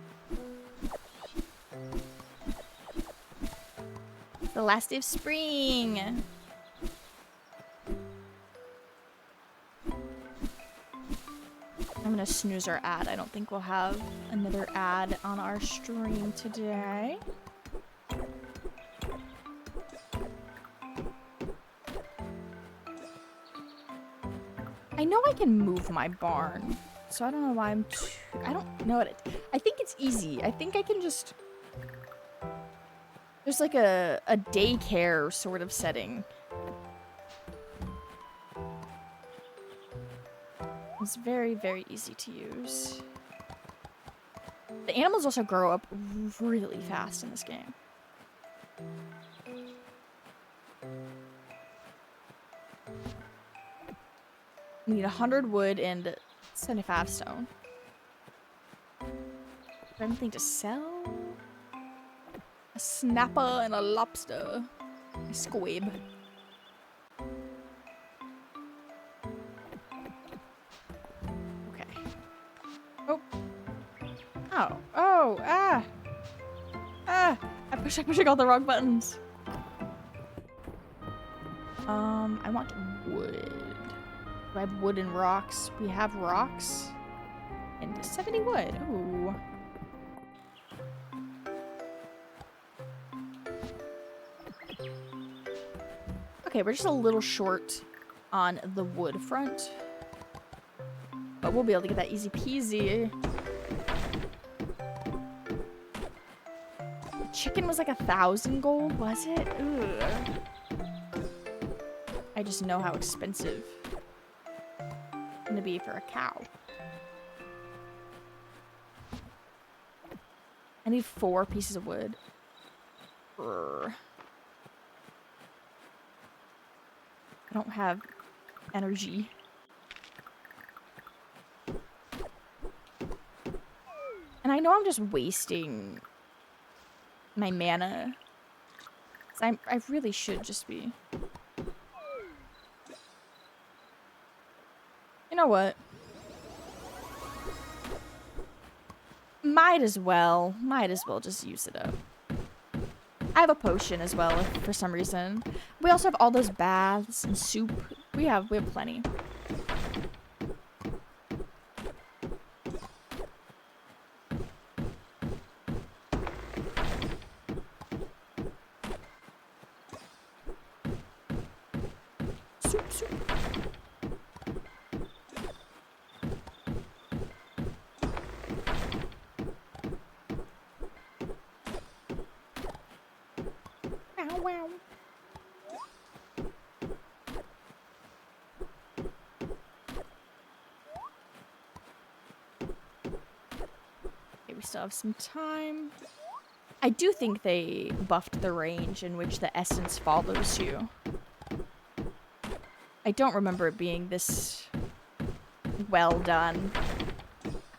The last day of spring! I'm gonna snooze our ad. I don't think we'll have another ad on our stream today. I know I can move my barn, so I don't know why I don't know it. I think it's easy. I think I can just... There's like a daycare sort of setting. It's very, very easy to use. The animals also grow up really fast in this game. We need 100 wood and 75 stone. Anything to sell? A snapper and a lobster. A squib. Okay. Oh. Oh. Oh. Ah. Ah. I'm pushing all the wrong buttons. I want wood. Do I have wood and rocks? We have rocks. And 70 wood. Ooh. Okay, we're just a little short on the wood front. But we'll be able to get that easy peasy. The chicken was like 1,000 gold, was it? Ugh. I just know how expensive it's gonna be for a cow. I need 4 pieces of wood. Brr. I don't have energy. And I know I'm just wasting my mana. I really should just be. You know what? Might as well just use it up. I have a potion as well, if for some reason. We also have all those baths and soup. We have plenty. Soup, soup. Wow, wow. Okay, we still have some time. I do think they buffed the range in which the essence follows you. I don't remember it being this well done.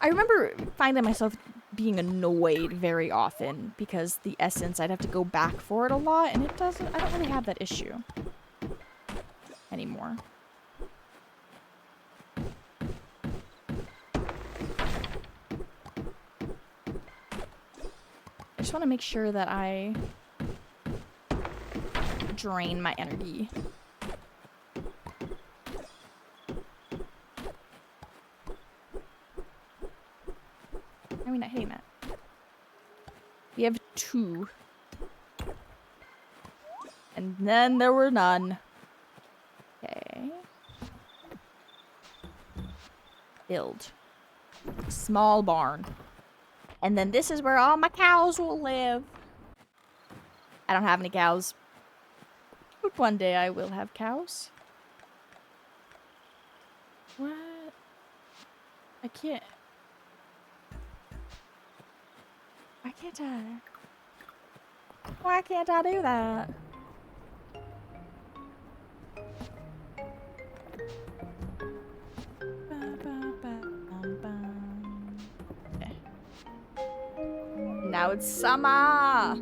I remember finding myself being annoyed very often because the essence, I'd have to go back for it a lot, and I don't really have that issue anymore. I just want to make sure that I drain my energy. Why are we not hitting that? We have 2. And then there were none. Okay. Build. Small barn. And then this is where all my cows will live. I don't have any cows. But one day I will have cows. What? I can't. Why can't I? Why can't I do that? Okay. Now it's summer!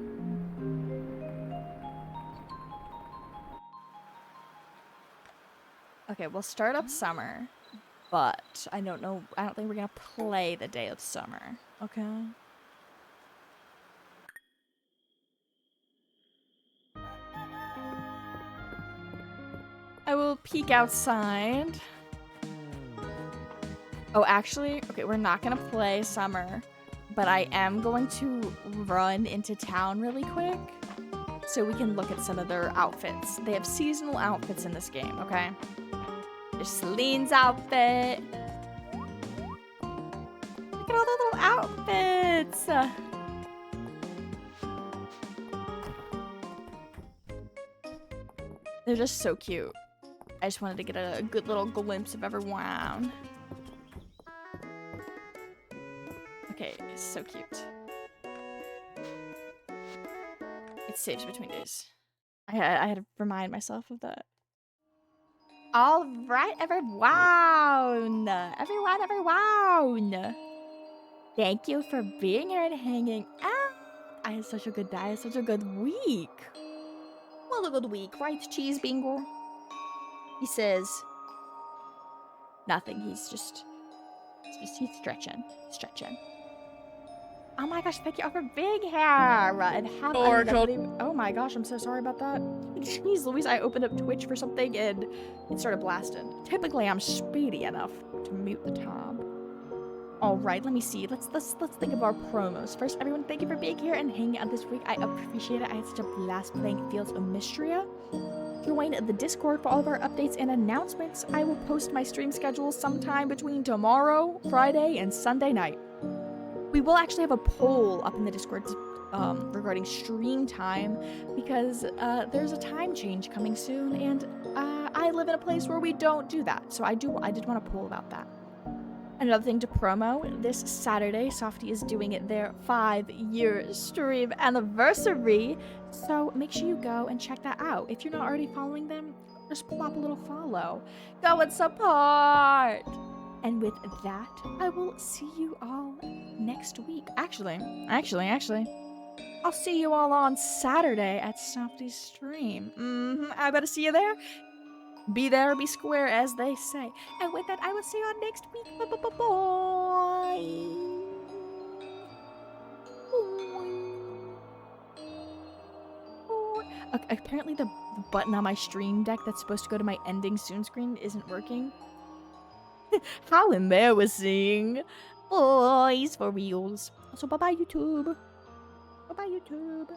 Okay, we'll start up summer. But I don't know. I don't think we're gonna play the day of summer. Okay? I will peek outside. Oh, actually, okay, we're not gonna play summer, but I am going to run into town really quick so we can look at some of their outfits. They have seasonal outfits in this game, okay? There's Celine's outfit. Look at all the little outfits. They're just so cute. I just wanted to get a good little glimpse of everyone. Okay, it's so cute. It saves between days. I had to remind myself of that. All right, everyone. Everyone. Thank you for being here and hanging out. I had such a good day. I had such a good week. Well, a good week, right, Cheese Bingo? He says nothing. He's stretching. Oh my gosh, thank you all for being here. And have a lovely... Oh my gosh, I'm so sorry about that. Jeez Louise, I opened up Twitch for something and it started blasting. Typically, I'm speedy enough to mute the tab. All right, let me see. Let's think of our promos. First, everyone, thank you for being here and hanging out this week. I appreciate it. I had such a blast playing Fields of Mystria. Join the Discord for all of our updates and announcements. I will post my stream schedule sometime between tomorrow, Friday, and Sunday night. We will actually have a poll up in the Discord regarding stream time because there's a time change coming soon, and I live in a place where we don't do that. So I did want to poll about that. Another thing to promo, this Saturday, Softy is doing their 5-year stream anniversary. So make sure you go and check that out. If you're not already following them, just plop a little follow. Go and support! And with that, I will see you all next week. Actually, I'll see you all on Saturday at Softy's stream. I better see you there. Be there, be square, as they say. And with that, I will see you on next week. Bye. Okay, apparently the button on my stream deck that's supposed to go to my ending soon screen isn't working. How embarrassing. Boys for reals. So bye-bye, YouTube. Bye-bye, YouTube.